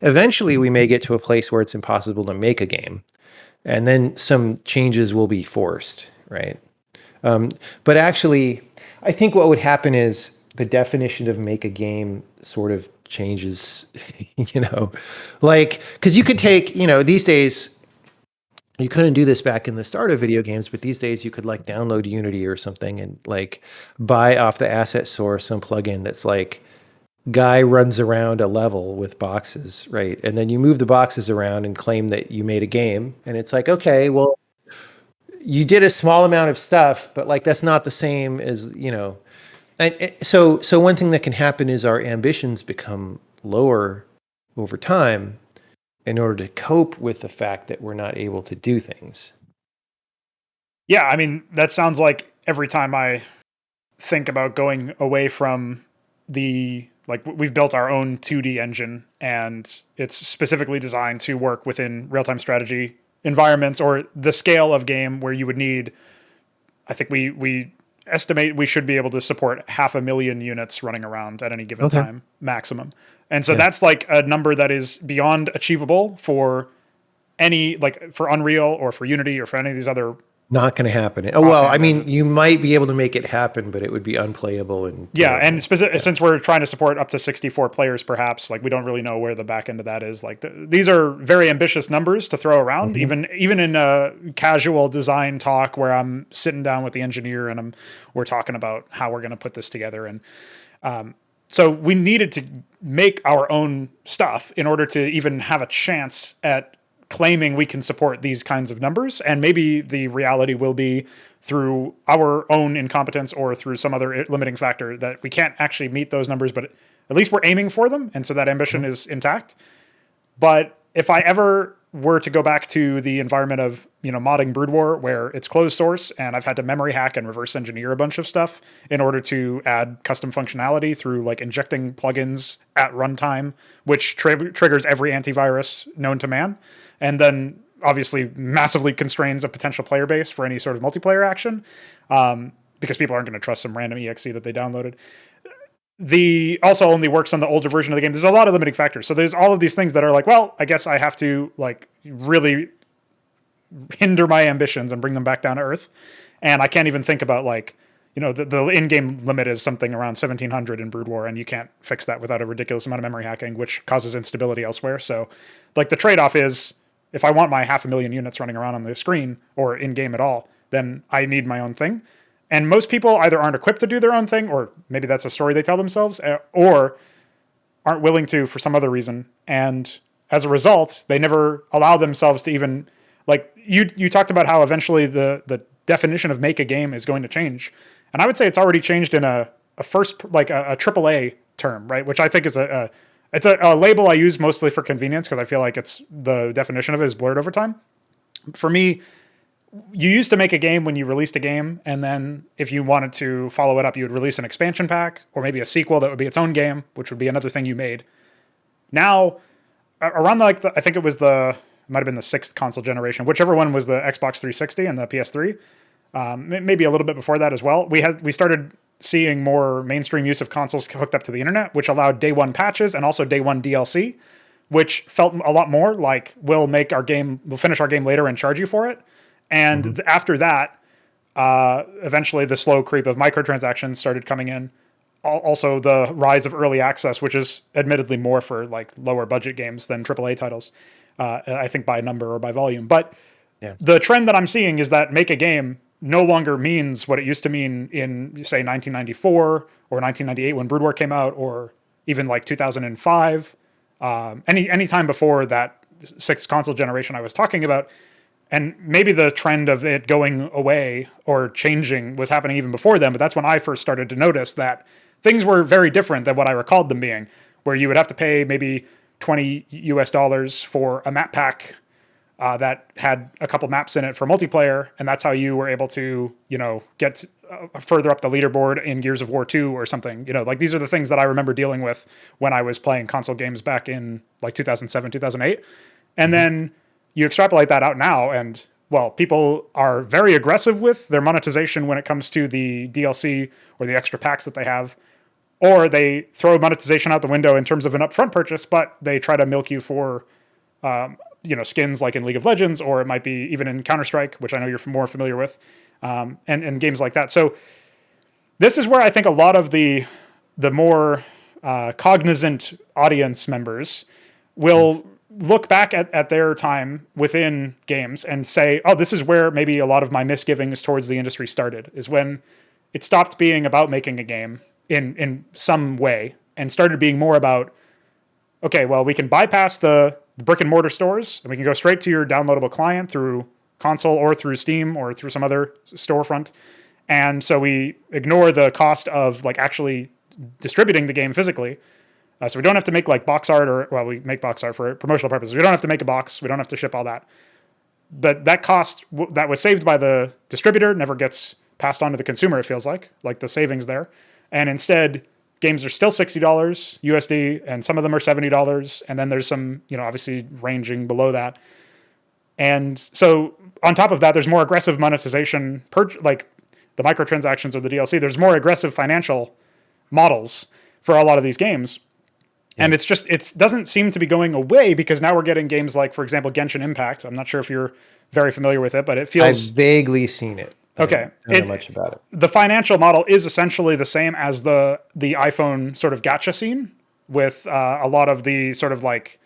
B: Eventually, we may get to a place where it's impossible to make a game, and then some changes will be forced, right? Um, but actually, I think what would happen is the definition of make a game sort of changes, you know, like, because you could take, these days, you couldn't do this back in the start of video games, but these days you could like download Unity or something and like buy off the asset source some plugin that's like guy runs around a level with boxes, right? And then you move the boxes around and claim that you made a game. And it's like, okay, well, you did a small amount of stuff, but like that's not the same as, so one thing that can happen is our ambitions become lower over time in order to cope with the fact that we're not able to do things.
A: Yeah, I mean, that sounds like every time I think about going away from we've built our own 2D engine and it's specifically designed to work within real-time strategy environments or the scale of game where you would need, I think we estimate we should be able to support 500,000 units running around at any given
B: Okay.
A: time maximum. And so
B: Yeah.
A: that's like a number that is beyond achievable for any, like for Unreal or for Unity or for any of these other
B: Not going to happen. Oh, well, I
A: offhand.
B: mean, you might be able to make it happen, but it would be unplayable and
A: Yeah,
B: terrible.
A: and since we're trying to support up to 64 players, perhaps, like, we don't really know where the back end of that is. Like, these are very ambitious numbers to throw around, even in a casual design talk where I'm sitting down with the engineer and we're talking about how we're going to put this together. And so we needed to make our own stuff in order to even have a chance at claiming we can support these kinds of numbers. And maybe the reality will be through our own incompetence or through some other limiting factor that we can't actually meet those numbers, but at least we're aiming for them. And so that ambition is intact. But if I ever were to go back to the environment of, modding Brood War, where it's closed source and I've had to memory hack and reverse engineer a bunch of stuff in order to add custom functionality through like injecting plugins at runtime, which triggers every antivirus known to man, and then obviously massively constrains a potential player base for any sort of multiplayer action, because people aren't going to trust some random exe that they downloaded. The also only works on the older version of the game. There's a lot of limiting factors. So there's all of these things that are like, well, I guess I have to like really hinder my ambitions and bring them back down to earth. And I can't even think about like, the in-game limit is something around 1700 in Brood War, and you can't fix that without a ridiculous amount of memory hacking, which causes instability elsewhere. So like the trade-off is, if I want my 500,000 units running around on the screen or in-game at all, then I need my own thing. And most people either aren't equipped to do their own thing, or maybe that's a story they tell themselves, or aren't willing to for some other reason. And as a result, they never allow themselves to even, like, you talked about how eventually the definition of make a game is going to change. And I would say it's already changed in a first, like a AAA term, right? Which I think is it's a label I use mostly for convenience, because I feel like it's the definition of it is blurred over time. For me, you used to make a game when you released a game, and then if you wanted to follow it up, you would release an expansion pack or maybe a sequel that would be its own game, which would be another thing you made. Now, around I think it might have been the 6th console generation, whichever one was the Xbox 360 and the PS3, maybe a little bit before that as well. We started seeing more mainstream use of consoles hooked up to the internet, which allowed day one patches and also day one DLC, which felt a lot more like we'll finish our game later and charge you for it. And after that, eventually the slow creep of microtransactions started coming in. Also the rise of early access, which is admittedly more for like lower budget games than AAA titles, I think by number or by volume. But the trend that I'm seeing is that make a game no longer means what it used to mean in, say, 1994 or 1998 when Brood War came out, or even like 2005, any time before that 6th console generation I was talking about. And maybe the trend of it going away or changing was happening even before then, but that's when I first started to notice that things were very different than what I recalled them being, where you would have to pay maybe $20 for a map pack that had a couple maps in it for multiplayer, and that's how you were able to, get further up the leaderboard in Gears of War 2 or something. Like, these are the things that I remember dealing with when I was playing console games back in like 2007, 2008. And then you extrapolate that out now, and, well, people are very aggressive with their monetization when it comes to the DLC or the extra packs that they have, or they throw monetization out the window in terms of an upfront purchase, but they try to milk you for, skins like in League of Legends, or it might be even in Counter-Strike, which I know you're more familiar with, and games like that. So this is where I think a lot of the more cognizant audience members will look back at their time within games and say, oh, this is where maybe a lot of my misgivings towards the industry started, is when it stopped being about making a game in some way and started being more about, okay, well, we can bypass the brick and mortar stores and we can go straight to your downloadable client through console or through Steam or through some other storefront. And so we ignore the cost of like actually distributing the game physically. So we don't have to make like box art, we make box art for promotional purposes. We don't have to make a box. We don't have to ship all that. But that cost that was saved by the distributor never gets passed on to the consumer, it feels like the savings there. And instead, games are still $60 USD, and some of them are $70. And then there's some, obviously ranging below that. And so on top of that, there's more aggressive monetization, like the microtransactions or the DLC. There's more aggressive financial models for a lot of these games. And
B: Yeah.
A: it doesn't seem to be going away because now we're getting games like, for example, Genshin Impact. I'm not sure if you're very familiar with it, but it
B: I've
A: feels
B: vaguely seen it. I
A: okay.
B: don't know much about it.
A: The financial model is essentially the same as the iPhone sort of gacha scene, with a lot of the sort of like,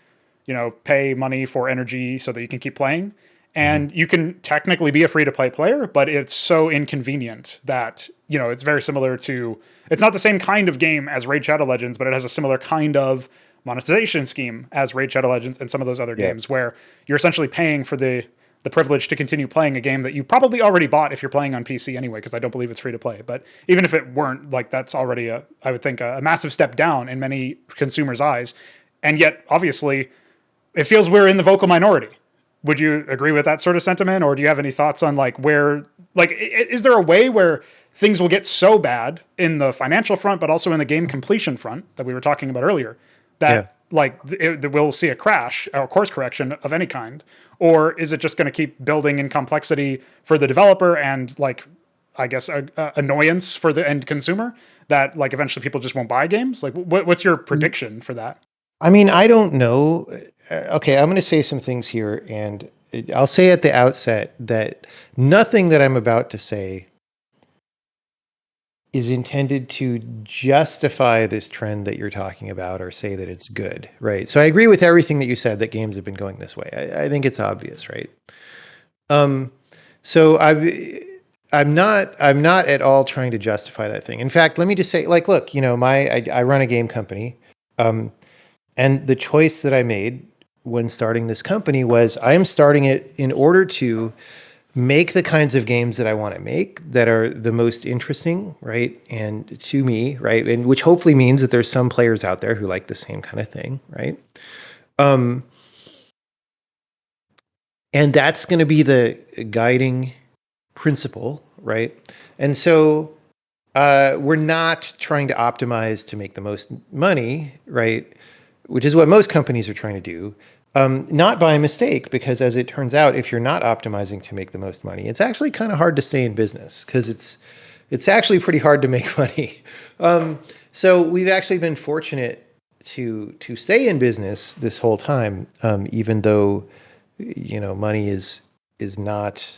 A: pay money for energy so that you can keep playing.
B: Hmm.
A: And you can technically be a free to play player, but it's so inconvenient that, it's very similar to, it's not the same kind of game as Raid Shadow Legends, but it has a similar kind of monetization scheme as Raid Shadow Legends and some of those other
B: Yeah.
A: games where you're essentially paying for the privilege to continue playing a game that you probably already bought if you're playing on PC anyway, because I don't believe it's free to play. But even if it weren't, like, that's already I would think a massive step down in many consumers' eyes. And yet, obviously, it feels we're in the vocal minority. Would you agree with that sort of sentiment, or do you have any thoughts on like where, like, is there a way where things will get so bad in the financial front, but also in the game completion front that we were talking about earlier,
B: Yeah.
A: that like we'll see a crash or course correction of any kind, or is it just going to keep building in complexity for the developer and like, I guess, annoyance for the end consumer that like eventually people just won't buy games? Like, what's your prediction for that?
B: I mean, I don't know. Okay, I'm going to say some things here, and I'll say at the outset that nothing that I'm about to say is intended to justify this trend that you're talking about or say that it's good, right? So I agree with everything that you said that games have been going this way. I think it's obvious, right? Um, so I'm not at all trying to justify that thing. In fact, let me just say, like, look, I run a game company. Um, And the choice that I made when starting this company was I'm starting it in order to make the kinds of games that I want to make that are the most interesting, right? And to me, right? And which hopefully means that there's some players out there who like the same kind of thing, right? Um, and that's going to be the guiding principle, right? And so we're not trying to optimize to make the most money, right? Which is what most companies are trying to do. Not by mistake, because as it turns out, if you're not optimizing to make the most money, it's actually kind of hard to stay in business because it's actually pretty hard to make money. So we've actually been fortunate to stay in business this whole time, even though money is not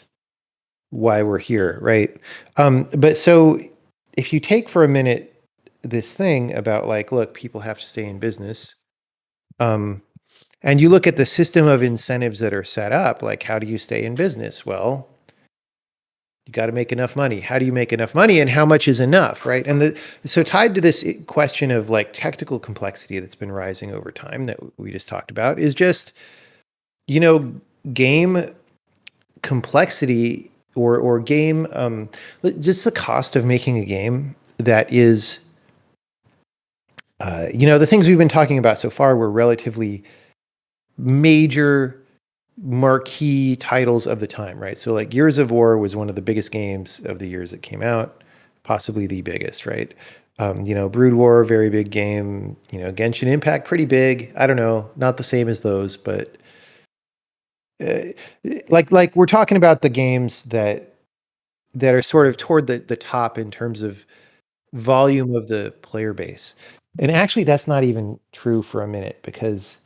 B: why we're here, right? But so if you take for a minute this thing about like, look, people have to stay in business, um, and you look at the system of incentives that are set up, like how do you stay in business? Well, you got to make enough money. How do you make enough money, and how much is enough, right? And so tied to this question of like technical complexity that's been rising over time that we just talked about is just you know game complexity or game just the cost of making a game that is the things we've been talking about so far were relatively major marquee titles of the time, right? So like Gears of War was one of the biggest games of the years it came out, possibly the biggest, right? Brood War, very big game. Genshin Impact, pretty big. I don't know, not the same as those, but uh, like we're talking about the games that are sort of toward the top in terms of volume of the player base. And actually, that's not even true for a minute because,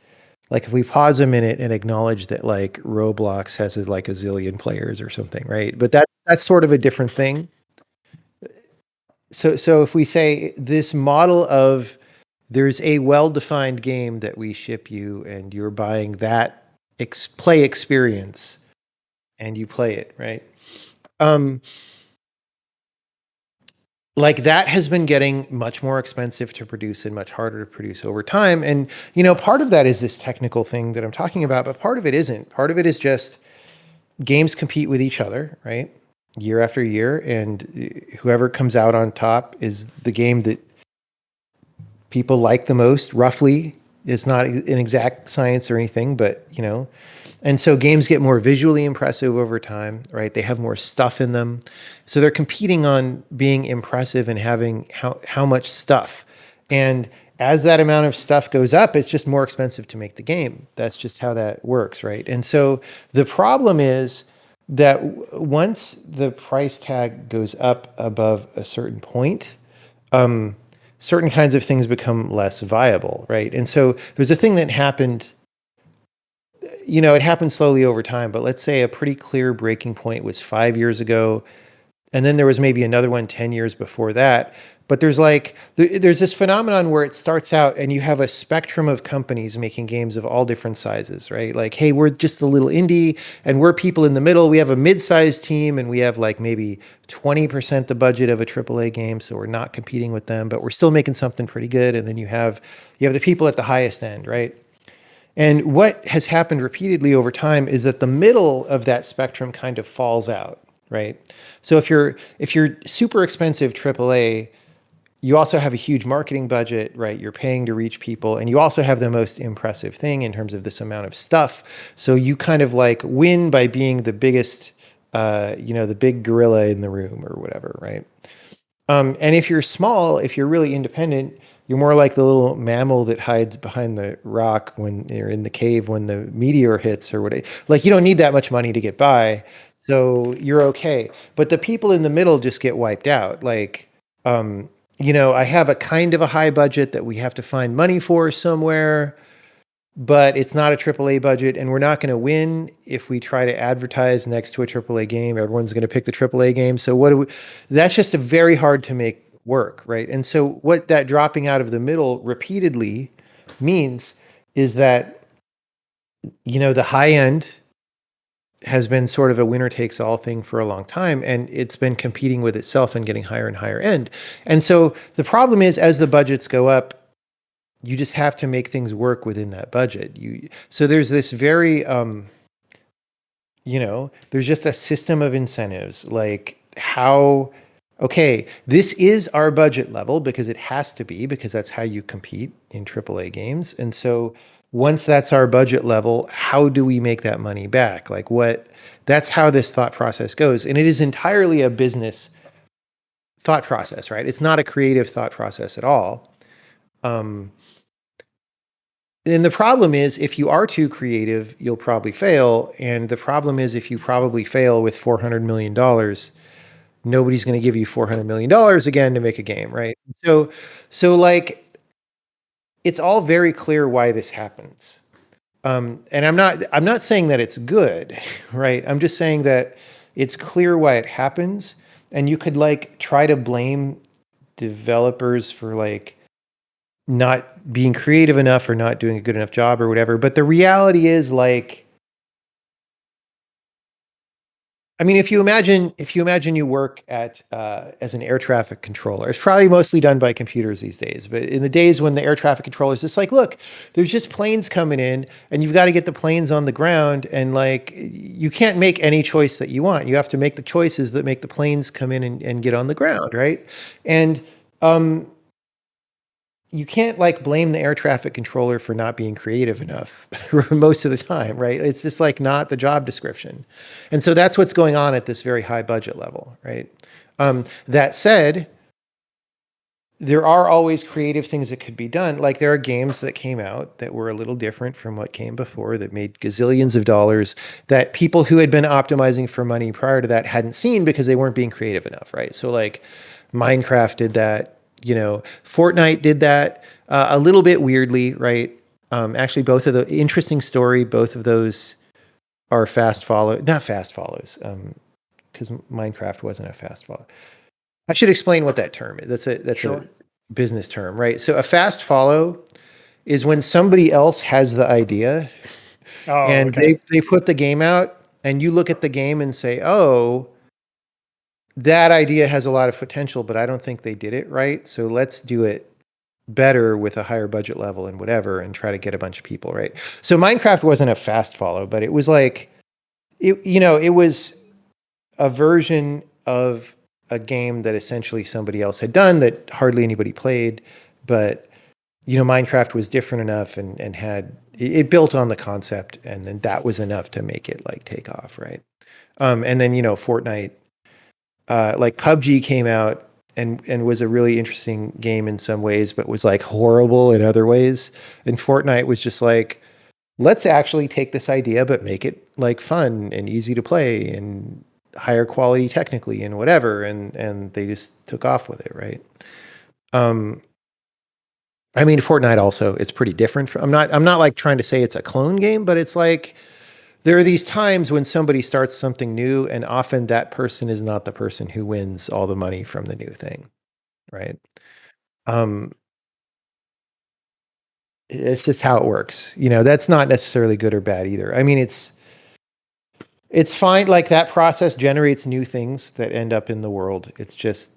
B: like, if we pause a minute and acknowledge that, like, Roblox has like a zillion players or something, right? But that's sort of a different thing. So if we say this model of there's a well-defined game that we ship you and you're buying that play experience and you play it, right? Um, like that has been getting much more expensive to produce and much harder to produce over time. And, part of that is this technical thing that I'm talking about, but part of it isn't. Part of it is just games compete with each other, right? Year after year. And whoever comes out on top is the game that people like the most, roughly. It's not an exact science or anything, but, and so games get more visually impressive over time, right? They have more stuff in them. So they're competing on being impressive and having how much stuff. And as that amount of stuff goes up, it's just more expensive to make the game. That's just how that works, right? And so the problem is that once the price tag goes up above a certain point, um, certain kinds of things become less viable, right? And so there's a thing that happened, it happened slowly over time, but let's say a pretty clear breaking point was 5 years ago. And then there was maybe another one 10 years before that. But there's this phenomenon where it starts out and you have a spectrum of companies making games of all different sizes, right? Like, hey, we're just a little indie and we're people in the middle. We have a mid-sized team and we have like maybe 20% the budget of a AAA game. So we're not competing with them, but we're still making something pretty good. And then you have the people at the highest end, right? And what has happened repeatedly over time is that the middle of that spectrum kind of falls out, right? So if you're super expensive AAA, you also have a huge marketing budget, right? You're paying to reach people, and you also have the most impressive thing in terms of this amount of stuff. So you kind of like win by being the biggest, the big gorilla in the room or whatever, right? And if you're small, if you're really independent, you're more like the little mammal that hides behind the rock when you're in the cave when the meteor hits or whatever. Like you don't need that much money to get by, so you're okay. But the people in the middle just get wiped out. Like, I have a kind of a high budget that we have to find money for somewhere, but it's not a AAA budget, and we're not going to win if we try to advertise next to a AAA game. Everyone's going to pick the AAA game. So that's just a very hard to make work, right? And so what that dropping out of the middle repeatedly means is that, the high end has been sort of a winner takes all thing for a long time, and it's been competing with itself and getting higher and higher end. And so the problem is, as the budgets go up, you just have to make things work within that budget. So there's this very there's just a system of incentives, like how, okay, this is our budget level because it has to be, because that's how you compete in AAA games. And so once that's our budget level, how do we make that money back? That's how this thought process goes. And it is entirely a business thought process, right? It's not a creative thought process at all. And the problem is, if you are too creative, you'll probably fail. And the problem is, if you probably fail with $400 million, nobody's going to give you $400 million again to make a game, right? So like, it's all very clear why this happens. And I'm not saying that it's good, right? I'm just saying that it's clear why it happens, and you could like try to blame developers for like not being creative enough or not doing a good enough job or whatever. But the reality is, like, I mean, if you imagine you work at as an air traffic controller, it's probably mostly done by computers these days. But in the days when the air traffic controller is just like, look, there's just planes coming in, and you've got to get the planes on the ground, and like you can't make any choice that you want. You have to make the choices that make the planes come in and get on the ground, right? And um, you can't like blame the air traffic controller for not being creative enough most of the time, right? It's just like not the job description. And so that's what's going on at this very high budget level, right? That said, there are always creative things that could be done. Like there are games that came out that were a little different from what came before, that made gazillions of dollars, that people who had been optimizing for money prior to that hadn't seen because they weren't being creative enough, right? So like Minecraft did that, Fortnite did that a little bit weirdly, right? Actually, both of the interesting story, both of those are not fast follows, because Minecraft wasn't a fast follow. I should explain what that term is. That's a
A: Sure.
B: business term, right? So a fast follow is when somebody else has the idea
A: Oh,
B: and
A: okay.
B: they put the game out, and you look at the game and say, "Oh, that idea has a lot of potential, but I don't think they did it right. So let's do it better with a higher budget level and whatever, and try to get a bunch of people," right? So Minecraft wasn't a fast follow, but it was like it was a version of a game that essentially somebody else had done that hardly anybody played. But Minecraft was different enough, and had it built on the concept, and then that was enough to make it like take off, right? And then Fortnite, like PUBG came out and was a really interesting game in some ways, but was like horrible in other ways. And Fortnite was just like, let's actually take this idea but make it like fun and easy to play and higher quality technically and whatever. And they just took off with it, right? I mean, Fortnite also, it's pretty different. I'm not like trying to say it's a clone game, but it's like there are these times when somebody starts something new, and often that person is not the person who wins all the money from the new thing, right? Um, it's just how it works. That's not necessarily good or bad either. I mean, it's fine. Like that process generates new things that end up in the world. It's just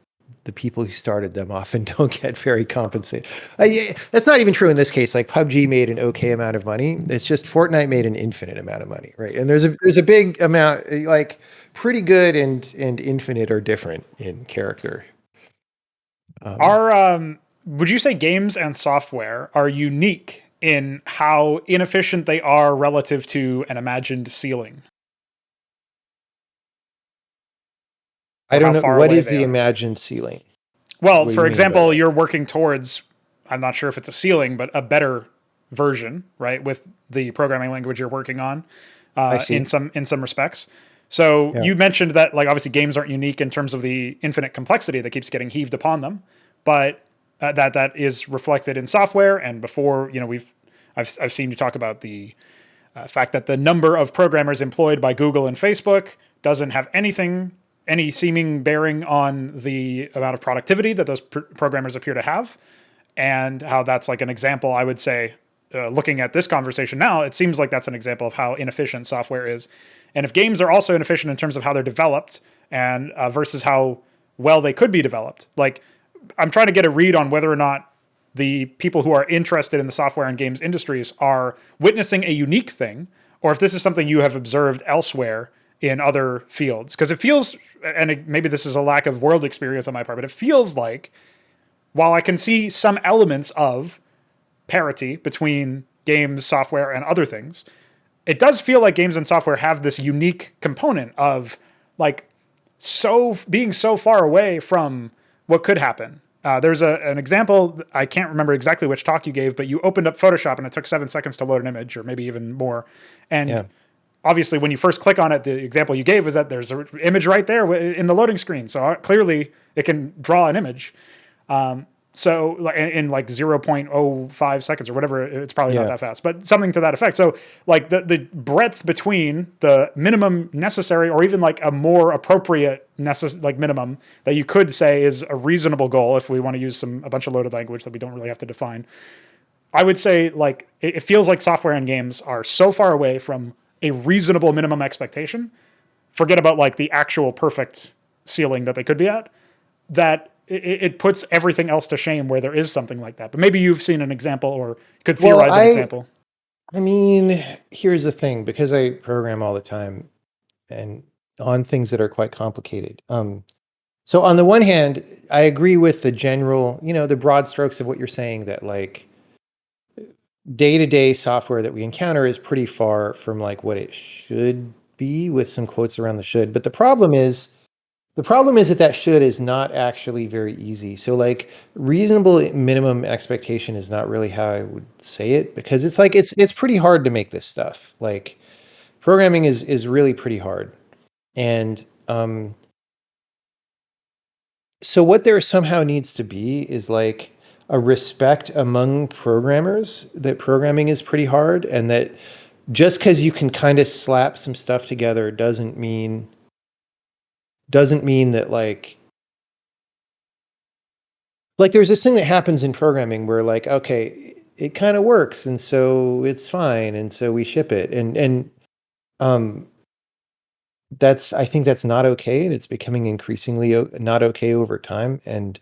B: the people who started them often don't get very compensated. Yeah, that's not even true in this case. Like PUBG made an okay amount of money. It's just Fortnite made an infinite amount of money, right? And there's a big amount. Like pretty good and infinite are different in character. Um,
A: Are would you say games and software are unique in how inefficient they are relative to an imagined ceiling,
B: I
A: or
B: don't
A: how
B: know
A: far
B: what
A: away
B: is
A: they
B: the
A: are?
B: imagined ceiling.
A: Well,
B: What do you
A: for
B: mean by
A: example,
B: that?
A: you're working towards, I'm not sure if it's a ceiling, but a better version, right, with the programming language you're working on,
B: I
A: in
B: see.
A: some respects. So
B: Yeah.
A: you mentioned that, like, obviously games aren't unique in terms of the infinite complexity that keeps getting heaved upon them, but that is reflected in software. And before, I've seen you talk about the fact that the number of programmers employed by Google and Facebook doesn't have any seeming bearing on the amount of productivity that those programmers appear to have, and how that's like an example. I would say, looking at this conversation now, it seems like that's an example of how inefficient software is. And if games are also inefficient in terms of how they're developed and versus how well they could be developed, like I'm trying to get a read on whether or not the people who are interested in the software and games industries are witnessing a unique thing, or if this is something you have observed elsewhere in other fields. Because it feels, and maybe this is a lack of world experience on my part, but it feels like while I can see some elements of parity between games, software, and other things, it does feel like games and software have this unique component of like being so far away from what could happen. There's an example. I can't remember exactly which talk you gave, but you opened up Photoshop and it took 7 seconds to load an image, or maybe even more. And
B: Yeah.
A: obviously, when you first click on it, the example you gave is that there's an image right there in the loading screen. So clearly, it can draw an image. So like in like 0.05 seconds or whatever, it's probably not
B: Yeah.
A: that fast, but something to that effect. So like the breadth between the minimum necessary or even like a more appropriate like minimum that you could say is a reasonable goal if we want to use a bunch of loaded language that we don't really have to define. I would say like it feels like software and games are so far away from a reasonable minimum expectation. Forget about like the actual perfect ceiling that they could be at, that it puts everything else to shame where there is something like that. But maybe you've seen an example or could
B: Well,
A: theorize an example.
B: I mean, here's the thing, because I program all the time and on things that are quite complicated. So on the one hand, I agree with the general, the broad strokes of what you're saying, that like day-to-day software that we encounter is pretty far from like what it should be, with some quotes around the should. But the problem is that should is not actually very easy. So like reasonable minimum expectation is not really how I would say it, because it's like it's pretty hard to make this stuff. Like programming is really pretty hard. And so what there somehow needs to be is like a respect among programmers that programming is pretty hard, and that just because you can kind of slap some stuff together doesn't mean that like there's this thing that happens in programming where like, okay, it kind of works and so it's fine and so we ship it, and um I think that's not okay, and it's becoming increasingly not okay over time. And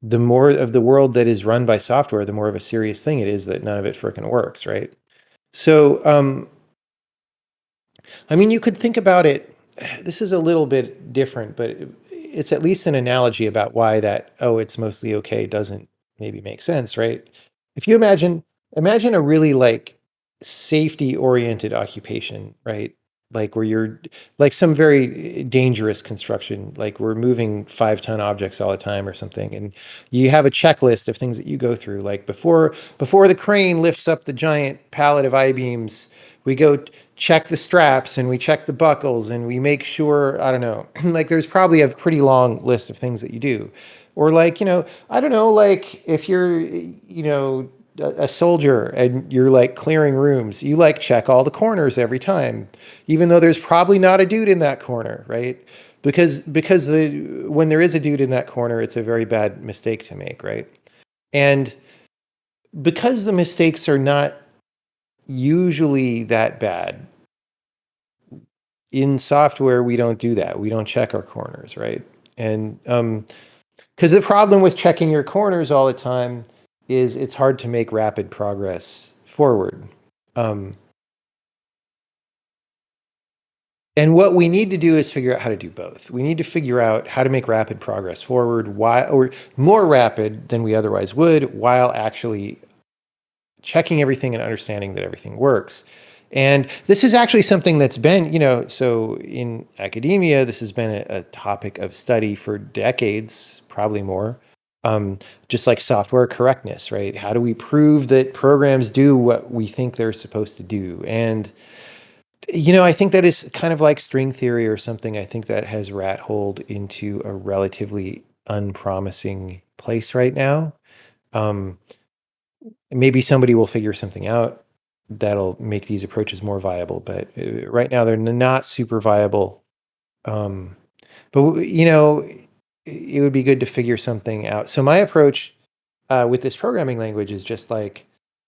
B: the more of the world that is run by software, the more of a serious thing it is that none of it freaking works, right? So I mean, you could think about it. This is a little bit different, but it's at least an analogy about why that, oh, it's mostly okay, doesn't maybe make sense, right? If you imagine a really like safety oriented occupation, right? Like where you're like some very dangerous construction, like we're moving 5-ton objects all the time or something. And you have a checklist of things that you go through. Like before the crane lifts up the giant pallet of I-beams, we go check the straps and we check the buckles and we make sure, I don't know, like there's probably a pretty long list of things that you do. Or like, I don't know, like if you're you know, a soldier and you're like clearing rooms, you like check all the corners every time, even though there's probably not a dude in that corner, right? Because when there is a dude in that corner, it's a very bad mistake to make, right? And because the mistakes are not usually that bad, in software we don't do that. We don't check our corners, right? And because the problem with checking your corners all the time is it's hard to make rapid progress forward. Um, and what we need to do is figure out how to do both. We need to figure out how to make rapid progress forward, or more rapid than we otherwise would, while actually checking everything and understanding that everything works. And this is actually something that's been, so in academia, this has been a topic of study for decades, probably more. Just like software correctness, right? How do we prove that programs do what we think they're supposed to do? And, I think that is kind of like string theory or something. I think that has rat holed into a relatively unpromising place right now. Um, Maybe somebody will figure something out that'll make these approaches more viable, but right now they're not super viable. Um, but it would be good to figure something out. So my approach with this programming language is just like,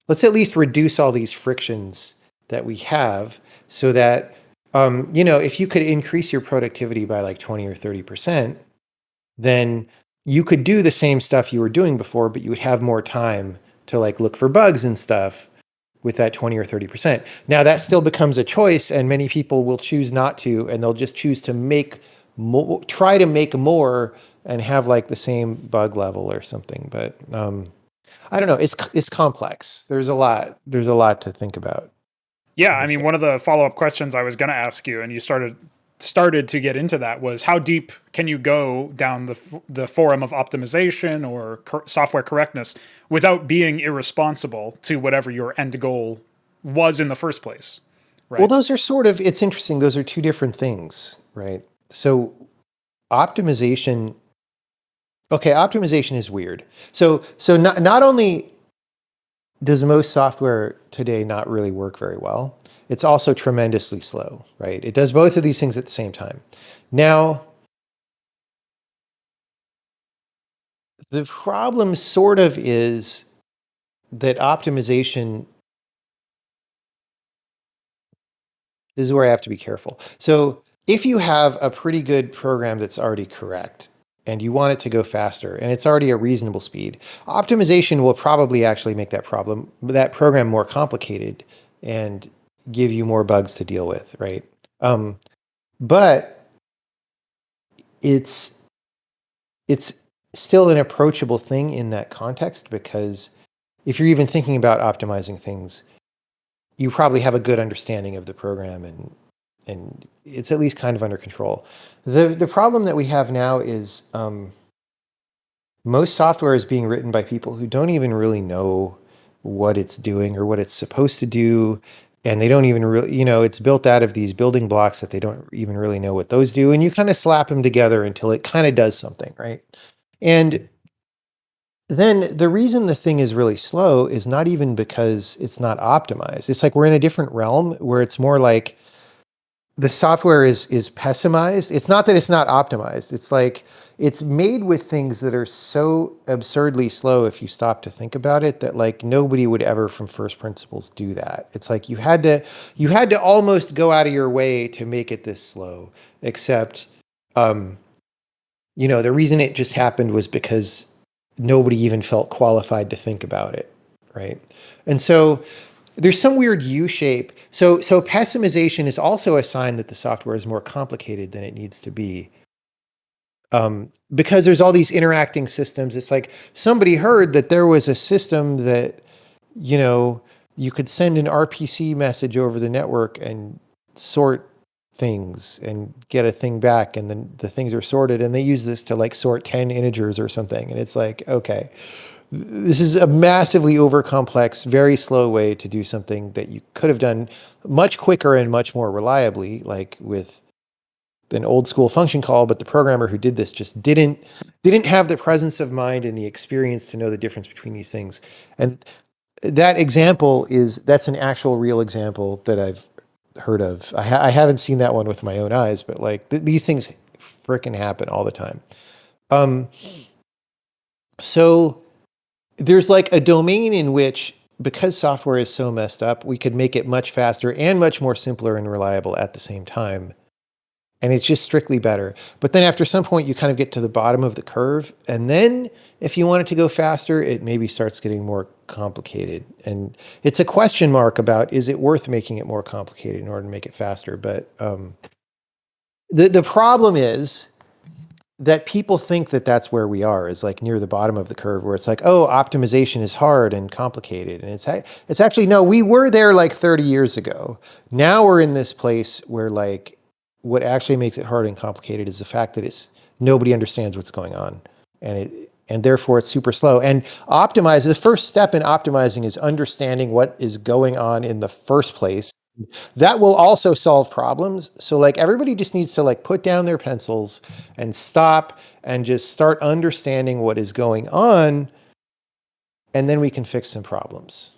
B: let's at least reduce all these frictions that we have, so that if you could increase your productivity by like 20 or 30%, then you could do the same stuff you were doing before, but you would have more time to like look for bugs and stuff with that 20 or 30%. Now that still becomes a choice, and many people will choose not to, and they'll just choose to make more, try to make more and have like the same bug level or something. But I don't know. It's complex. There's a lot to think about
A: Yeah,
B: in
A: I
B: this
A: mean,
B: area.
A: one of the follow-up questions I was going to ask you, and you started to get into that, was how deep can you go down the forum of optimization or software correctness without being irresponsible to whatever your end goal was in the first place,
B: Well,
A: right?
B: those are sort of, it's interesting. Those are two different things, right? So optimization, okay, optimization is weird. So not only does most software today not really work very well, it's also tremendously slow, right? It does both of these things at the same time. Now, the problem sort of is that optimization, this is where I have to be careful. So if you have a pretty good program that's already correct and you want it to go faster and it's already a reasonable speed, optimization will probably actually make that program more complicated and give you more bugs to deal with, right? Um, but it's it's still an approachable thing in that context, because if you're even thinking about optimizing things, you probably have a good understanding of the program, and it's at least kind of under control. The problem that we have now is most software is being written by people who don't even really know what it's doing or what it's supposed to do. And they don't even really, it's built out of these building blocks that they don't even really know what those do. And you kind of slap them together until it kind of does something, right? And then the reason the thing is really slow is not even because it's not optimized. It's like we're in a different realm where it's more like the software is pessimized. It's not that it's not optimized. It's like it's made with things that are so absurdly slow if you stop to think about it, that like nobody would ever from first principles do that. It's like you had to almost go out of your way to make it this slow, except um the reason it just happened was because nobody even felt qualified to think about it, right? And so there's some weird U shape. So pessimization is also a sign that the software is more complicated than it needs to be. Because there's all these interacting systems. It's like somebody heard that there was a system that, you know, you could send an RPC message over the network and sort things and get a thing back, and then the things are sorted, and they use this to like sort 10 integers or something. And it's like, okay, this is a massively over complex, very slow way to do something that you could have done much quicker and much more reliably, like with an old school function call, but the programmer who did this just didn't have the presence of mind and the experience to know the difference between these things. And that example that's an actual real example that I've heard of. I haven't seen that one with my own eyes, but like these things frickin' happen all the time. Um, so there's like a domain in which, because software is so messed up, we could make it much faster and much more simpler and reliable at the same time. And it's just strictly better. But then after some point, you kind of get to the bottom of the curve. And then if you want it to go faster, it maybe starts getting more complicated. And it's a question mark about, is it worth making it more complicated in order to make it faster? But the problem is that people think that that's where we are, is like near the bottom of the curve, where it's like, oh, optimization is hard and complicated. And it's actually, no, we were there like 30 years ago. Now we're in this place where like, what actually makes it hard and complicated is the fact that nobody understands what's going on, and therefore it's super slow. And the first step in optimizing is understanding what is going on in the first place. That will also solve problems. So like everybody just needs to like put down their pencils and stop and just start understanding what is going on, and then we can fix some problems.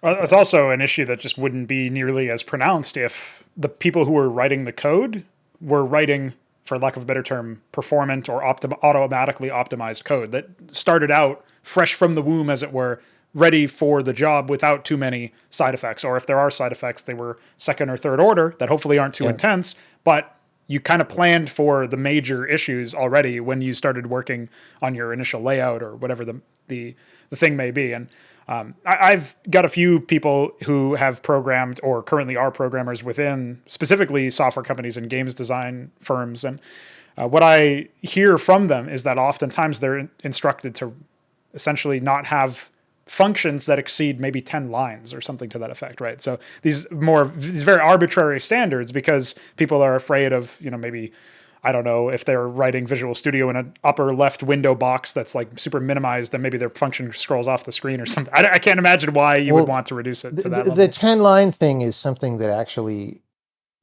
A: It's also an issue that just wouldn't be nearly as pronounced if the people who were writing the code were writing, for lack of a better term, performant or automatically optimized code that started out fresh from the womb, as it were, ready for the job without too many side effects. Or if there are side effects, they were second or third order that hopefully aren't too intense, but you kind of planned for the major issues already when you started working on your initial layout or whatever the thing may be. And I've got a few people who have programmed or currently are programmers within specifically software companies and games design firms. And what I hear from them is that oftentimes they're instructed to essentially not have functions that exceed maybe 10 lines or something to that effect, right? So these very arbitrary standards, because people are afraid of, maybe, I don't know, if they're writing Visual Studio in an upper left window box that's like super minimized, then maybe their function scrolls off the screen or something. I can't imagine why you would want to reduce it to that level.
B: The 10-line thing is something that actually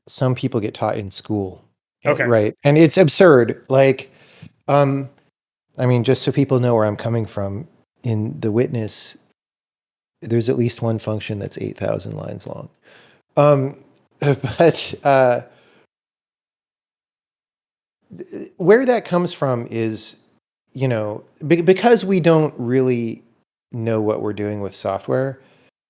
B: some people get taught in school.
A: Okay.
B: Right. And it's absurd. Like, I mean, just so people know where I'm coming from, in the witness, there's at least one function that's 8,000 lines long. But where that comes from is, because we don't really know what we're doing with software,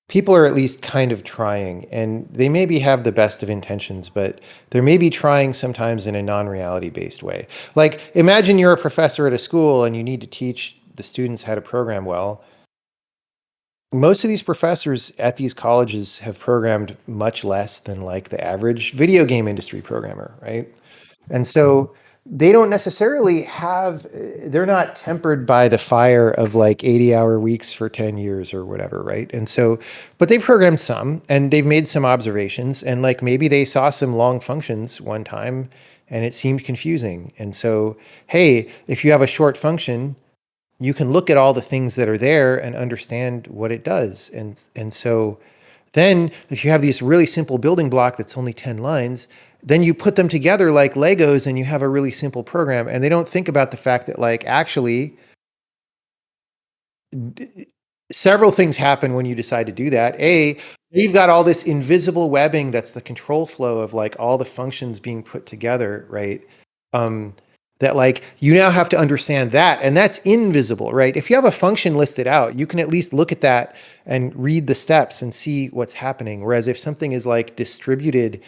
B: people are at least kind of trying, and they maybe have the best of intentions, but they're maybe trying sometimes in a non-reality based way. Like, imagine you're a professor at a school and you need to teach the students how to program well. Most of these professors at these colleges have programmed much less than like the average video game industry programmer, right? And so they don't necessarily they're not tempered by the fire of like 80-hour weeks for 10 years or whatever, right? And so, but they've programmed some and they've made some observations, and like maybe they saw some long functions one time and it seemed confusing. And so, hey, if you have a short function, you can look at all the things that are there and understand what it does. And so then if you have this really simple building block that's only 10 lines, then you put them together like Legos and you have a really simple program. And they don't think about the fact that like actually several things happen when you decide to do that. You've got all this invisible webbing that's the control flow of like all the functions being put together, right? That like you now have to understand that, and that's invisible, right? If you have a function listed out, you can at least look at that and read the steps and see what's happening. Whereas if something is like distributed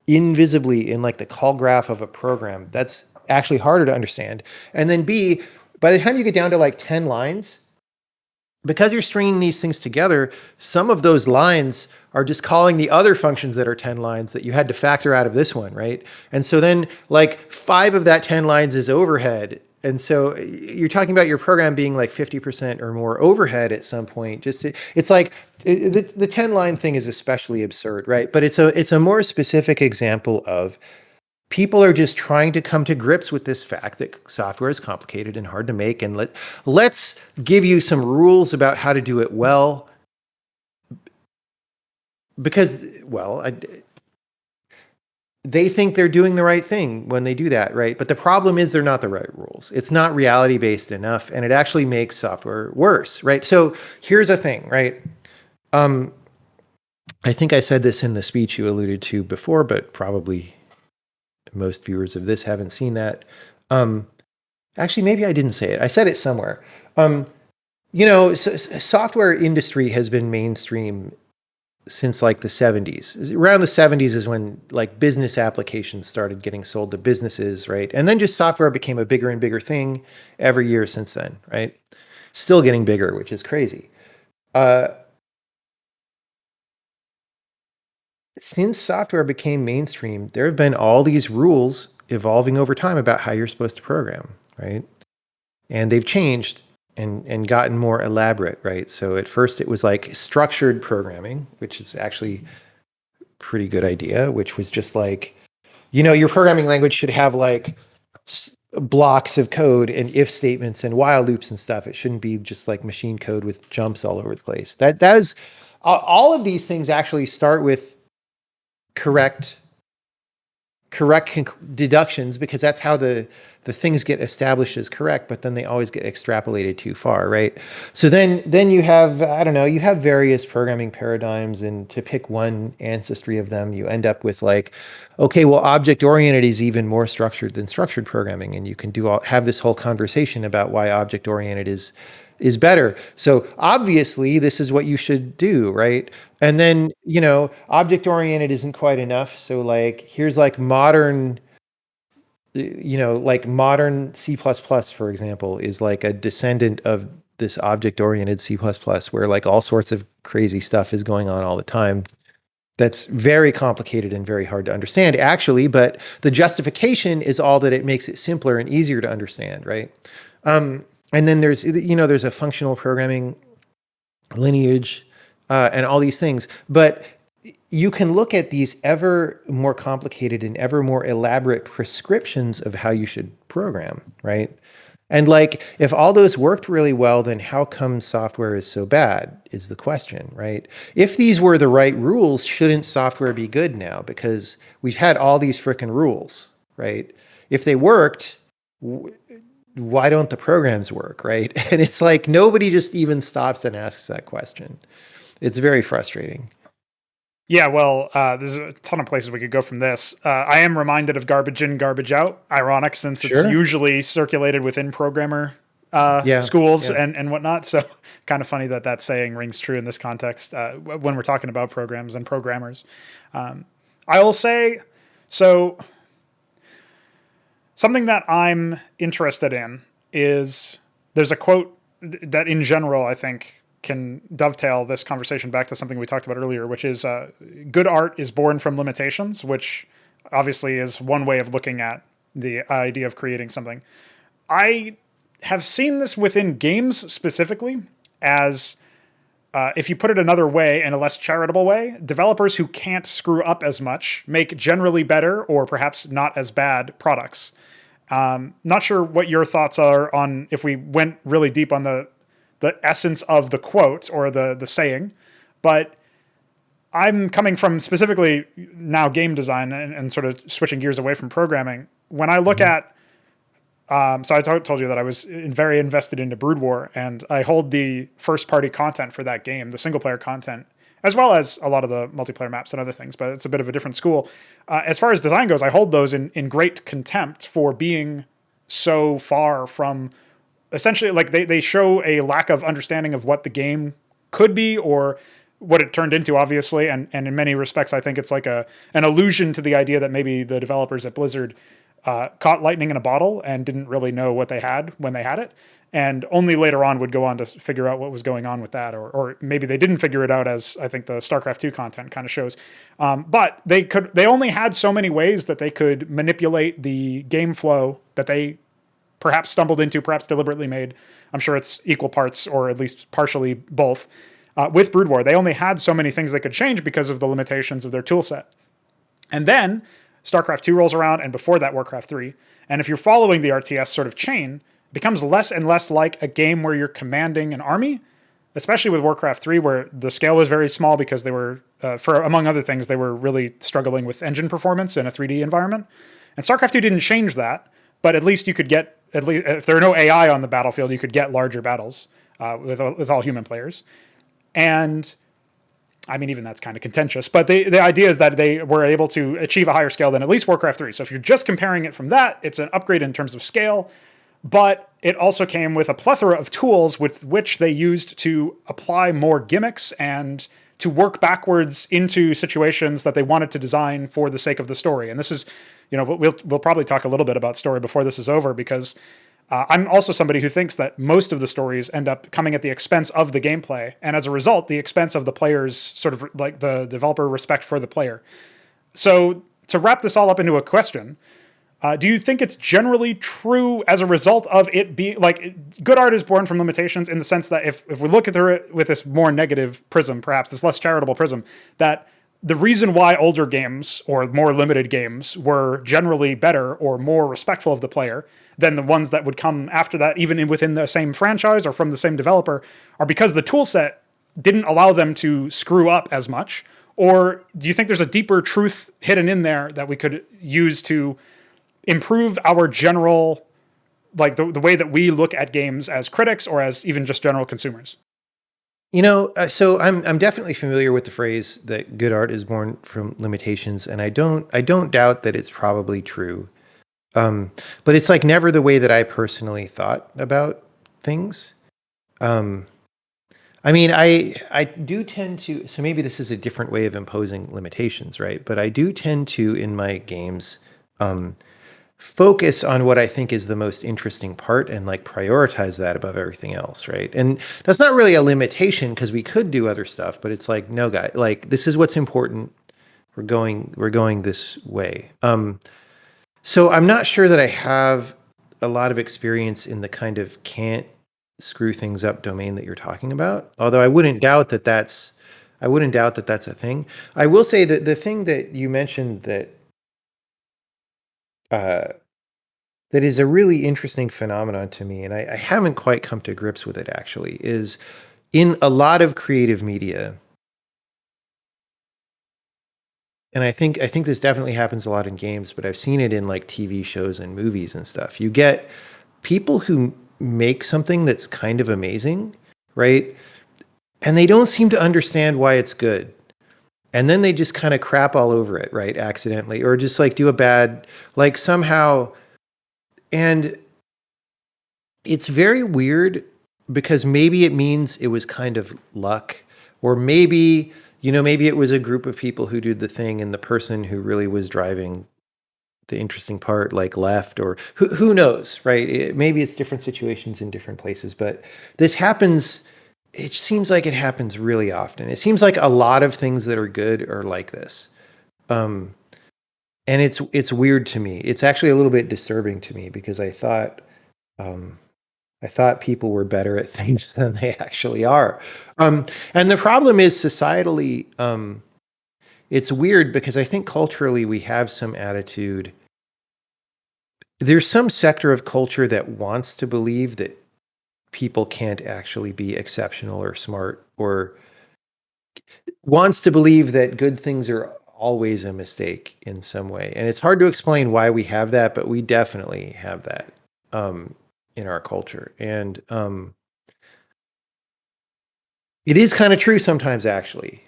B: invisibly in like the call graph of a program, that's actually harder to understand. And then B, by the time you get down to like 10 lines, because you're stringing these things together, some of those lines are just calling the other functions that are 10 lines that you had to factor out of this one, right? And so then like 5 of that 10 lines is overhead. And so you're talking about your program being like 50% or more overhead at some point. It's like the 10-line thing is especially absurd, right? But it's a more specific example of people are just trying to come to grips with this fact that software is complicated and hard to make, and let's give you some rules about how to do it well. Because, well, they think they're doing the right thing when they do that, right? But the problem is they're not the right rules. It's not reality based enough, and it actually makes software worse, right? So here's a thing, right? Um, I think I said this in the speech you alluded to before, but probably most viewers of this haven't seen that. Um, Actually, maybe I didn't say it. I said it somewhere. Um, software industry has been mainstream since like the 70s. Around the 70s is when like business applications started getting sold to businesses, right? And then just software became a bigger and bigger thing every year since then, right? Still getting bigger, which is crazy. Uh, since software became mainstream, there have been all these rules evolving over time about how you're supposed to program, right? And they've changed and gotten more elaborate, right? So at first it was like structured programming, which is actually a pretty good idea, which was just like, your programming language should have like blocks of code and if statements and while loops and stuff. It shouldn't be just like machine code with jumps all over the place. That is all of these things actually start with correct deductions, because that's how the things get established as correct, but then they always get extrapolated too far, right? So then you have, I don't know, you have various programming paradigms, and to pick one ancestry of them, you end up with like, okay, well, object oriented is even more structured than structured programming, and you can have this whole conversation about why object oriented is better. So obviously this is what you should do, right? And then, object oriented isn't quite enough. So like here's like modern, like modern C++, for example, is like a descendant of this object oriented C++, where like all sorts of crazy stuff is going on all the time. That's very complicated and very hard to understand, actually, but the justification is all that it makes it simpler and easier to understand, right? And then there's a functional programming lineage, and all these things. But you can look at these ever more complicated and ever more elaborate prescriptions of how you should program, right? And like, if all those worked really well, then how come software is so bad is the question, right? If these were the right rules, shouldn't software be good now? Because we've had all these frickin' rules, right? If they worked, why don't the programs work, right? And it's like nobody just even stops and asks that question. It's very frustrating.
A: Yeah, well, there's a ton of places we could go from this. I am reminded of garbage in, garbage out. Ironic, since it's
B: Sure.
A: usually circulated within programmer
B: Yeah.
A: schools
B: Yeah.
A: and whatnot. So, kind of funny that saying rings true in this context when we're talking about programs and programmers. I will say, so something that I'm interested in is there's a quote that, in general, I think can dovetail this conversation back to something we talked about earlier, which is good art is born from limitations, which obviously is one way of looking at the idea of creating something. I have seen this within games specifically as if you put it another way, in a less charitable way, developers who can't screw up as much make generally better or perhaps not as bad products. Not sure what your thoughts are on if we went really deep on the essence of the quote or the saying, but I'm coming from specifically now game design and sort of switching gears away from programming. When I look
B: Mhm.
A: at, so I told you that I was very invested into Brood War, and I hold the first party content for that game, the single player content, as well as a lot of the multiplayer maps and other things, but it's a bit of a different school. As far as design goes, I hold those in great contempt for being so far from essentially, like, they show a lack of understanding of what the game could be or what it turned into, obviously, and in many respects I think it's like an allusion to the idea that maybe the developers at Blizzard caught lightning in a bottle and didn't really know what they had when they had it, and only later on would go on to figure out what was going on with that, or maybe they didn't figure it out, as I think the StarCraft 2 content kind of shows. But they only had so many ways that they could manipulate the game flow that they perhaps stumbled into, perhaps deliberately made. I'm sure it's equal parts, or at least partially both. With Brood War, they only had so many things they could change because of the limitations of their tool set. And then StarCraft 2 rolls around, and before that, Warcraft 3. And if you're following the RTS sort of chain, it becomes less and less like a game where you're commanding an army especially with Warcraft 3, where the scale was very small because they were, for among other things, they were really struggling with engine performance in a 3D environment. And StarCraft 2 didn't change that, but at least you could get, at least if there are no AI on the battlefield, you could get larger battles with all human players. And I mean, even that's kind of contentious, but the idea is that they were able to achieve a higher scale than at least Warcraft 3. So if you're just comparing it from that, it's an upgrade in terms of scale, but it also came with a plethora of tools with which they used to apply more gimmicks and to work backwards into situations that they wanted to design for the sake of the story. And this is, we'll probably talk a little bit about story before this is over, because I'm also somebody who thinks that most of the stories end up coming at the expense of the gameplay, and as a result, the expense of the player's sort of like the developer respect for the player. So to wrap this all up into a question, do you think it's generally true as a result of it being like good art is born from limitations, in the sense that if we look at it with this more negative prism, perhaps this less charitable prism, that the reason why older games or more limited games were generally better or more respectful of the player than the ones that would come after that, even within the same franchise or from the same developer, are because the tool set didn't allow them to screw up as much? Or do you think there's a deeper truth hidden in there that we could use to improve our general, like the way that we look at games as critics or as even just general consumers?
B: So I'm definitely familiar with the phrase that good art is born from limitations, and I don't doubt that it's probably true. But it's like never the way that I personally thought about things. Um, I mean, I do tend to, so maybe this is a different way of imposing limitations, right? But I do tend to, in my games, um, focus on what I think is the most interesting part and like prioritize that above everything else, right? And that's not really a limitation because we could do other stuff, but it's like, no, guy, like this is what's important. We're going this way. So I'm not sure that I have a lot of experience in the kind of can't screw things up domain that you're talking about. Although I wouldn't doubt that that's a thing. I will say that the thing that you mentioned uh, that is a really interesting phenomenon to me, and I haven't quite come to grips with it actually, is in a lot of creative media, and I think this definitely happens a lot in games, but I've seen it in like TV shows and movies and stuff. You get people who make something that's kind of amazing, right? And they don't seem to understand why it's good. And then they just kind of crap all over it, right? Accidentally, or just like do a bad, like somehow. And it's very weird because maybe it means it was kind of luck, or maybe it was a group of people who did the thing and the person who really was driving the interesting part like left, or who knows, right? Maybe it's different situations in different places, but this happens. It seems like it happens really often. It seems like a lot of things that are good are like this. Um, and it's weird to me. It's actually a little bit disturbing to me because um, I thought people were better at things than they actually are. And the problem is societally, it's weird because I think culturally we have some attitude. There's some sector of culture that wants to believe that people can't actually be exceptional or smart, or wants to believe that good things are always a mistake in some way. And it's hard to explain why we have that, but we definitely have that in our culture. And it is kind of true sometimes, actually.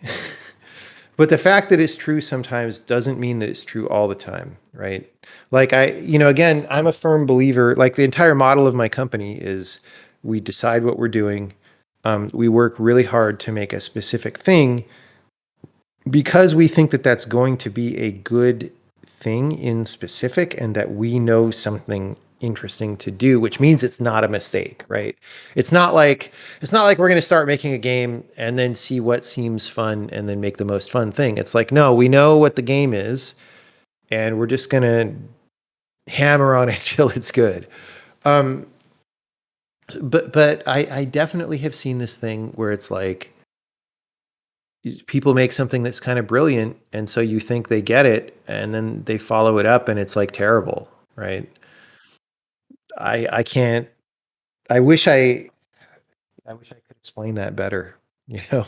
B: But the fact that it's true sometimes doesn't mean that it's true all the time, right? Like again, I'm a firm believer, like the entire model of my company is we decide what we're doing. We work really hard to make a specific thing because we think that that's going to be a good thing in specific and that we know something interesting to do, which means it's not a mistake, right? It's not like we're going to start making a game and then see what seems fun and then make the most fun thing. It's like, no, we know what the game is and we're just going to hammer on it till it's good. Um, but I definitely have seen this thing where it's like people make something that's kind of brilliant, and so you think they get it, and then they follow it up, and it's like terrible, right? I can't. I wish I. I wish I could explain that better, you know?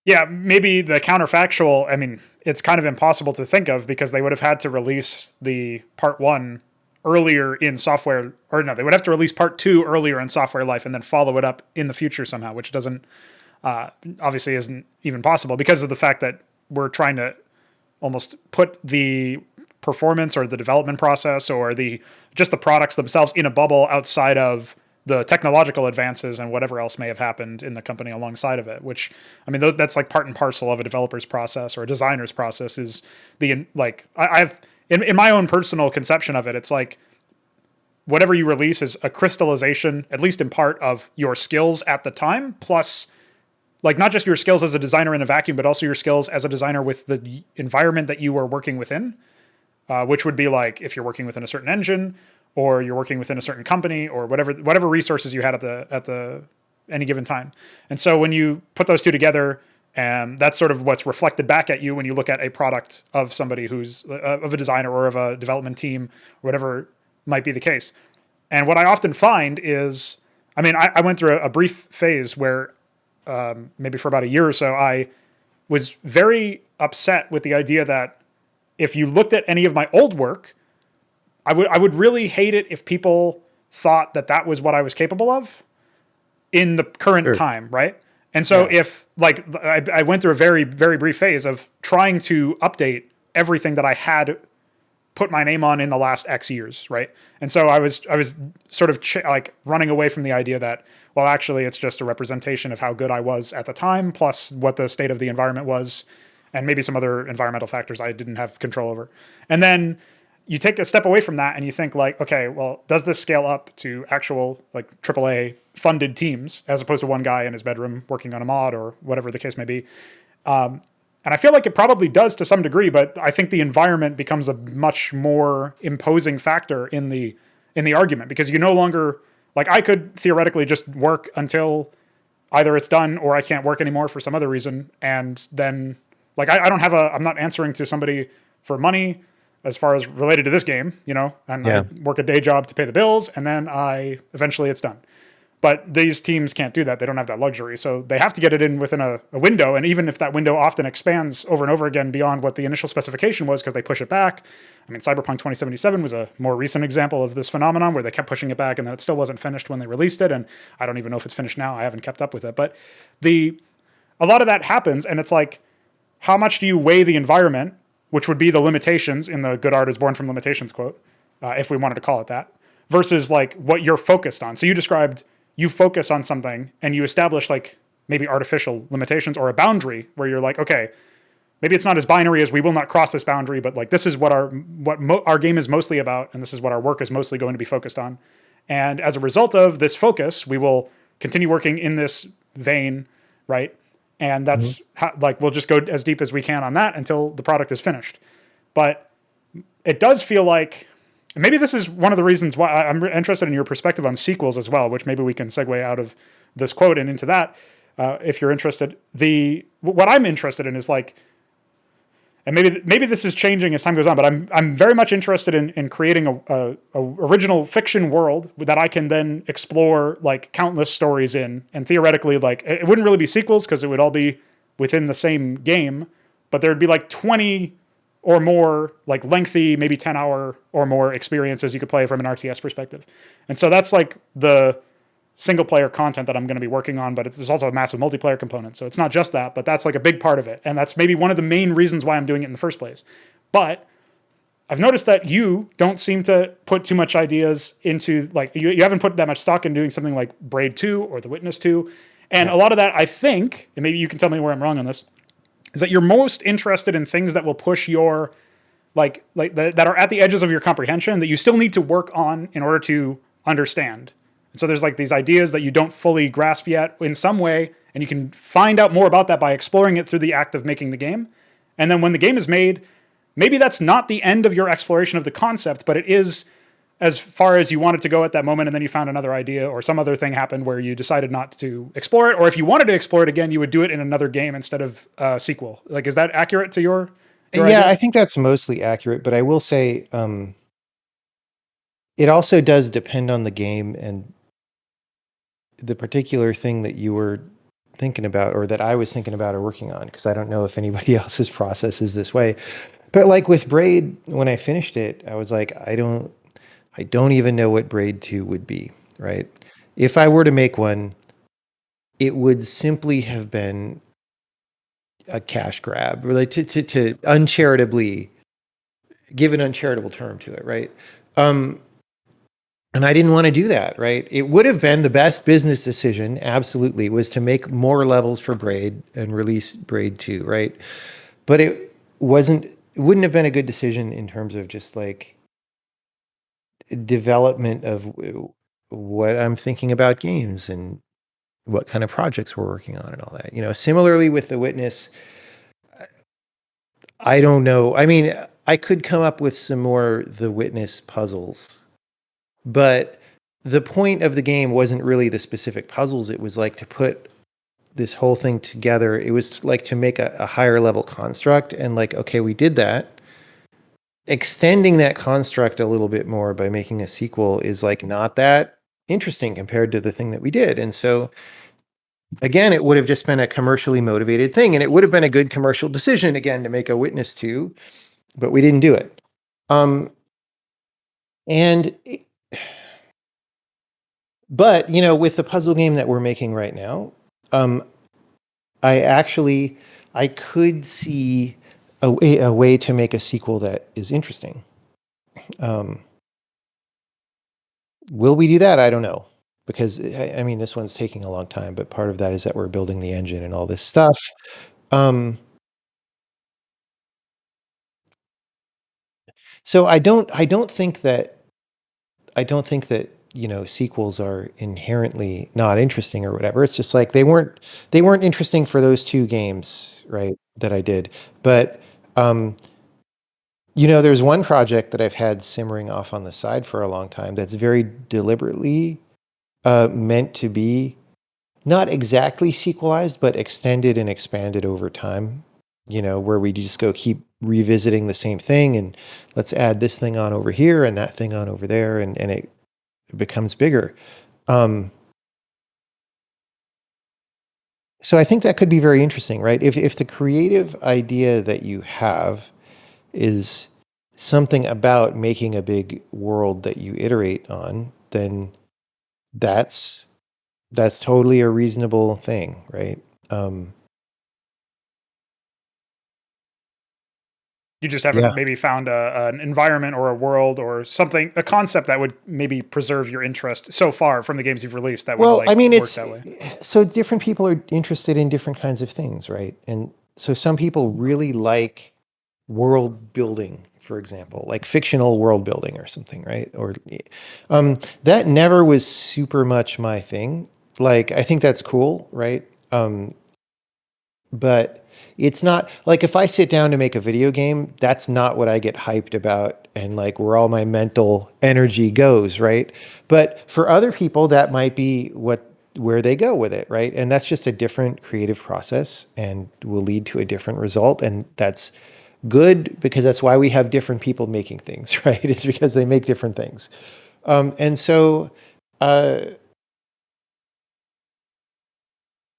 A: Yeah, maybe the counterfactual, I mean, it's kind of impossible to think of because they would have had to release the part 1 earlier in software, or no, they would have to release part 2 earlier in software life and then follow it up in the future somehow, which doesn't obviously isn't even possible because of the fact that we're trying to almost put the performance or the development process or just the products themselves in a bubble outside of the technological advances and whatever else may have happened in the company alongside of it, which, I mean, that's like part and parcel of a developer's process or a designer's process is I've in my own personal conception of it, it's like whatever you release is a crystallization, at least in part, of your skills at the time, plus like not just your skills as a designer in a vacuum, but also your skills as a designer with the environment that you are working within, which would be like if you're working within a certain engine or you're working within a certain company or whatever resources you had at the any given time. And so when you put those two together, that's sort of what's reflected back at you when you look at a product of somebody who's of a designer or of a development team, whatever might be the case. And what I often find is, I mean, I went through a brief phase where maybe for about a year or so, I was very upset with the idea that if you looked at any of my old work, I would really hate it if people thought that that was what I was capable of in the current time, right? And so if like I went through a very, very brief phase of trying to update everything that I had put my name on in the last X years, right? And so I was sort of like running away from the idea that, well, actually it's just a representation of how good I was at the time, plus what the state of the environment was, and maybe some other environmental factors I didn't have control over. And then you take a step away from that and you think like, okay, well, does this scale up to actual like AAA funded teams as opposed to one guy in his bedroom working on a mod or whatever the case may be? And I feel like it probably does to some degree, but I think the environment becomes a much more imposing factor in the argument because you no longer, like, I could theoretically just work until either it's done or I can't work anymore for some other reason. And then like, I'm not answering to somebody for money as far as related to this game, you know, and I work a day job to pay the bills and then eventually it's done. But these teams can't do that. They don't have that luxury. So they have to get it in within a window. And even if that window often expands over and over again beyond what the initial specification was because they push it back. I mean, Cyberpunk 2077 was a more recent example of this phenomenon where they kept pushing it back and then it still wasn't finished when they released it. And I don't even know if it's finished now. I haven't kept up with it. But a lot of that happens. And it's like, how much do you weigh the environment, which would be the limitations in the good art is born from limitations quote, if we wanted to call it that, versus like what you're focused on. So you described you focus on something and you establish like maybe artificial limitations or a boundary where you're like, okay, maybe it's not as binary as we will not cross this boundary, but like this is what our game is mostly about. And this is what our work is mostly going to be focused on. And as a result of this focus, we will continue working in this vein. Right. And that's how, like, we'll just go as deep as we can on that until the product is finished. But it does feel like, maybe this is one of the reasons why I'm interested in your perspective on sequels as well, which maybe we can segue out of this quote and into that if you're interested. What I'm interested in is like, and maybe this is changing as time goes on, but I'm very much interested in creating a original fiction world that I can then explore like countless stories in, and theoretically like it wouldn't really be sequels because it would all be within the same game, but there'd be like 20 or more like lengthy, maybe 10-hour or more experiences you could play from an RTS perspective. And so that's like the single player content that I'm going to be working on, but there's also a massive multiplayer component. So it's not just that, but that's like a big part of it. And that's maybe one of the main reasons why I'm doing it in the first place. But I've noticed that you don't seem to put too much ideas into like, you haven't put that much stock in doing something like Braid 2 or The Witness 2. And a lot of that, I think, and maybe you can tell me where I'm wrong on this, is that you're most interested in things that will push your that are at the edges of your comprehension that you still need to work on in order to understand. And so there's like these ideas that you don't fully grasp yet in some way, and you can find out more about that by exploring it through the act of making the game. And then when the game is made, maybe that's not the end of your exploration of the concept, but it is as far as you wanted to go at that moment, and then you found another idea or some other thing happened where you decided not to explore it, or if you wanted to explore it again, you would do it in another game instead of a sequel. Like, is that accurate to your
B: Yeah,
A: idea?
B: I think that's mostly accurate, but I will say it also does depend on the game, and the particular thing that you were thinking about, or that I was thinking about or working on, because I don't know if anybody else's process is this way. But like with Braid, when I finished it, I was like, I don't even know what Braid 2 would be, right? If I were to make one, it would simply have been a cash grab, or like to uncharitably give an uncharitable term to it, right? Um, and I didn't want to do that, right? It would have been the best business decision, absolutely, was to make more levels for Braid and release Braid 2, right? But it wouldn't have been a good decision in terms of just like development of what I'm thinking about games and what kind of projects we're working on and all that. Similarly with The Witness, I don't know. I mean, I could come up with some more The Witness puzzles, but the point of the game wasn't really the specific puzzles. It was like to put this whole thing together. It was like to make a higher level construct, and like, okay, we did that. Extending that construct a little bit more by making a sequel is like not that interesting compared to the thing that we did. And so again, it would have just been a commercially motivated thing, and it would have been a good commercial decision again to make a Witness 2, but we didn't do it. And but with the puzzle game that we're making right now, um, I could see a way to make a sequel that is interesting. Um, will we do that? I don't know, because I mean, this one's taking a long time, but part of that is that we're building the engine and all this stuff. So I don't think that sequels are inherently not interesting or whatever. It's just like they weren't interesting for those two games, right? That I did, but um, there's one project that I've had simmering off on the side for a long time that's very deliberately meant to be not exactly sequelized, but extended and expanded over time. Where we just go keep revisiting the same thing, and let's add this thing on over here and that thing on over there, and it becomes bigger. Um, so I think that could be very interesting, right? If the creative idea that you have is something about making a big world that you iterate on, then that's that's totally a reasonable thing, right? Um,
A: You just
B: yeah.
A: haven't maybe found an environment or a world or something, a concept that would maybe preserve your interest so far from the games you've released that would
B: Well, I
A: like
B: mean,
A: work
B: it's
A: that way.
B: so different people are interested in different kinds of things, right? And so some people really like world building, for example, like fictional world building or something, right? Or that never was super much my thing. Like, I think that's cool, right? But it's not like if I sit down to make a video game, that's not what I get hyped about and like where all my mental energy goes, right? But for other people, that might be where they go with it, right? And that's just a different creative process and will lead to a different result. And that's good because that's why we have different people making things, right? It's because they make different things. And so, uh,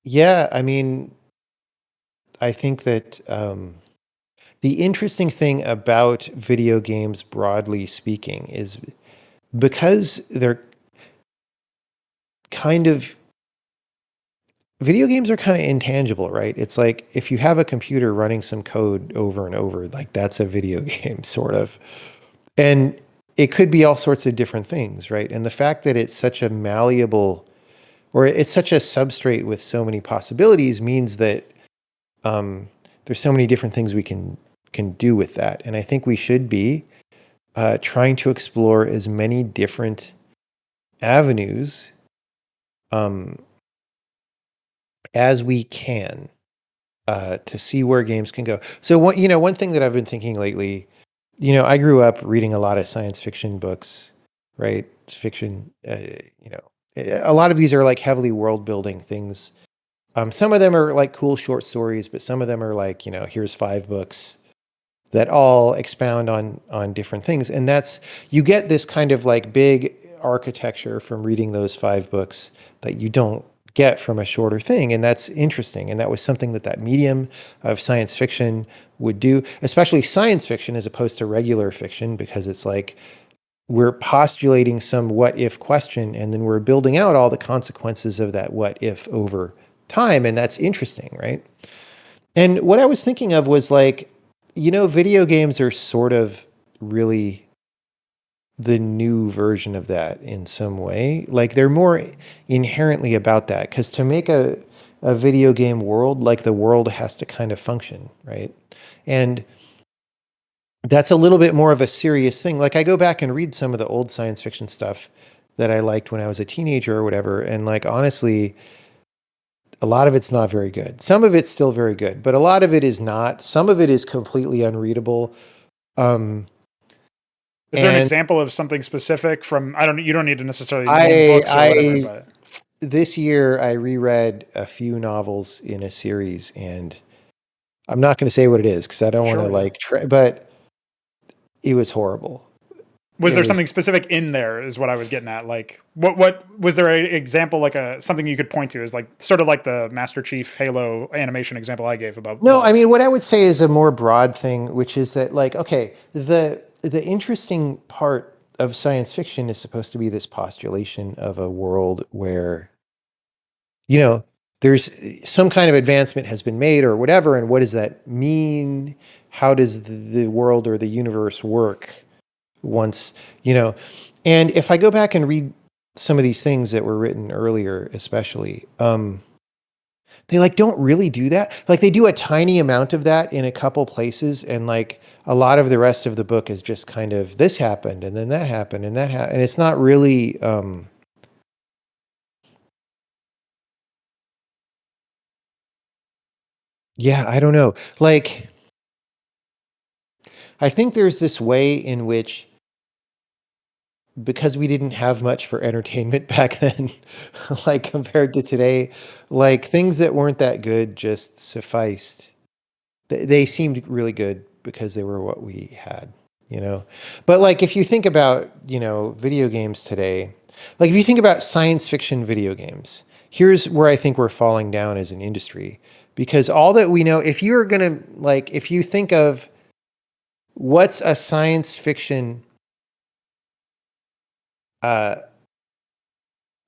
B: yeah, I mean, I think that the interesting thing about video games, broadly speaking, is because they're kind of video games are kind of intangible, right? It's like if you have a computer running some code over and over, like that's a video game, sort of. And it could be all sorts of different things, right? And the fact that it's such a malleable, or it's such a substrate with so many possibilities means that there's so many different things we can do with that. And I think we should be trying to explore as many different avenues um, as we can to see where games can go. So one thing that I've been thinking lately, I grew up reading a lot of science fiction books, right? It's fiction, a lot of these are like heavily world building things. Some of them are like cool short stories, but some of them are like, here's 5 books that all expound on different things. And that's, you get this kind of like big architecture from reading those 5 books that you don't get from a shorter thing. And that's interesting. And that was something that that medium of science fiction would do, especially science fiction as opposed to regular fiction, because it's like we're postulating some what if question and then we're building out all the consequences of that what if over time. And that's interesting, right? And what I was thinking of was like, video games are sort of really the new version of that in some way. Like they're more inherently about that, because to make a video game world, like the world has to kind of function, right? And that's a little bit more of a serious thing. Like I go back and read some of the old science fiction stuff that I liked when I was a teenager or whatever. And like, honestly, a lot of it's not very good. Some of it's still very good, but a lot of it is not. Some of it is completely unreadable. Um,
A: Is there an
B: and
A: example of something specific from, you don't need to necessarily name
B: I,
A: books or whatever,
B: I,
A: but
B: this year I reread a few novels in a series, and I'm not going to say what it is because I don't want to
A: sure, yeah.
B: like, but it was horrible.
A: Was
B: It
A: there
B: was
A: something specific in there is what I was getting at. Like what was there an example, like something you could point to is like sort of like the Master Chief Halo animation example I gave about
B: No, I
A: bugs.
B: mean, what I would say is a more broad thing, which is that like, okay, the interesting part of science fiction is supposed to be this postulation of a world where, you know, there's some kind of advancement has been made or whatever, and what does that mean? How does the world or the universe work once, you know? And if I go back and read some of these things that were written earlier, especially, they like don't really do that. Like they do a tiny amount of that in a couple places, and like a lot of the rest of the book is just kind of this happened and then that happened and that happened, and it's not really. Yeah, I don't know. Like I think there's this way in which, because we didn't have much for entertainment back then, like compared to today, like things that weren't that good just sufficed. They seemed really good because they were what we had, you know? But like if you think about, video games today, like if you think about science fiction video games, here's where I think we're falling down as an industry. Because all that we know, if you're going to, like, if you think of what's a science fiction, uh,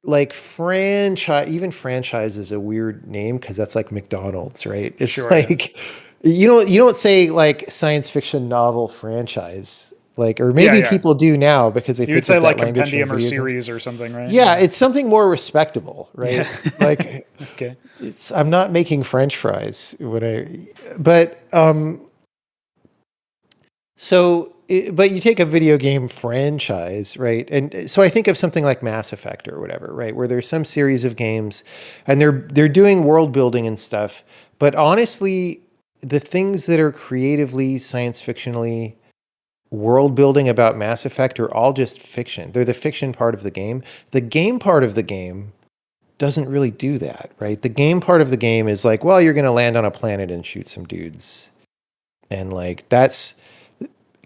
B: like franchise, even franchise is a weird name because that's like McDonald's, right? It's
A: Sure, yeah.
B: like you don't say like science fiction novel franchise, like, or
A: Yeah,
B: maybe
A: yeah.
B: people do now because they
A: You would
B: picked
A: say
B: up that
A: like
B: language from
A: compendium or
B: video games.
A: series or something, right?
B: Yeah,
A: Yeah.
B: it's something more respectable,
A: Yeah.
B: right? Like
A: Okay.
B: it's I'm not making French fries when but but you take a video game franchise, right? And so I think of something like Mass Effect or whatever, right? Where there's some series of games and they're doing world building and stuff. But honestly, the things that are creatively, science fictionally world building about Mass Effect are all just fiction. They're the fiction part of the game. The game part of the game doesn't really do that, right? The game part of the game is like, well, you're going to land on a planet and shoot some dudes. And like that's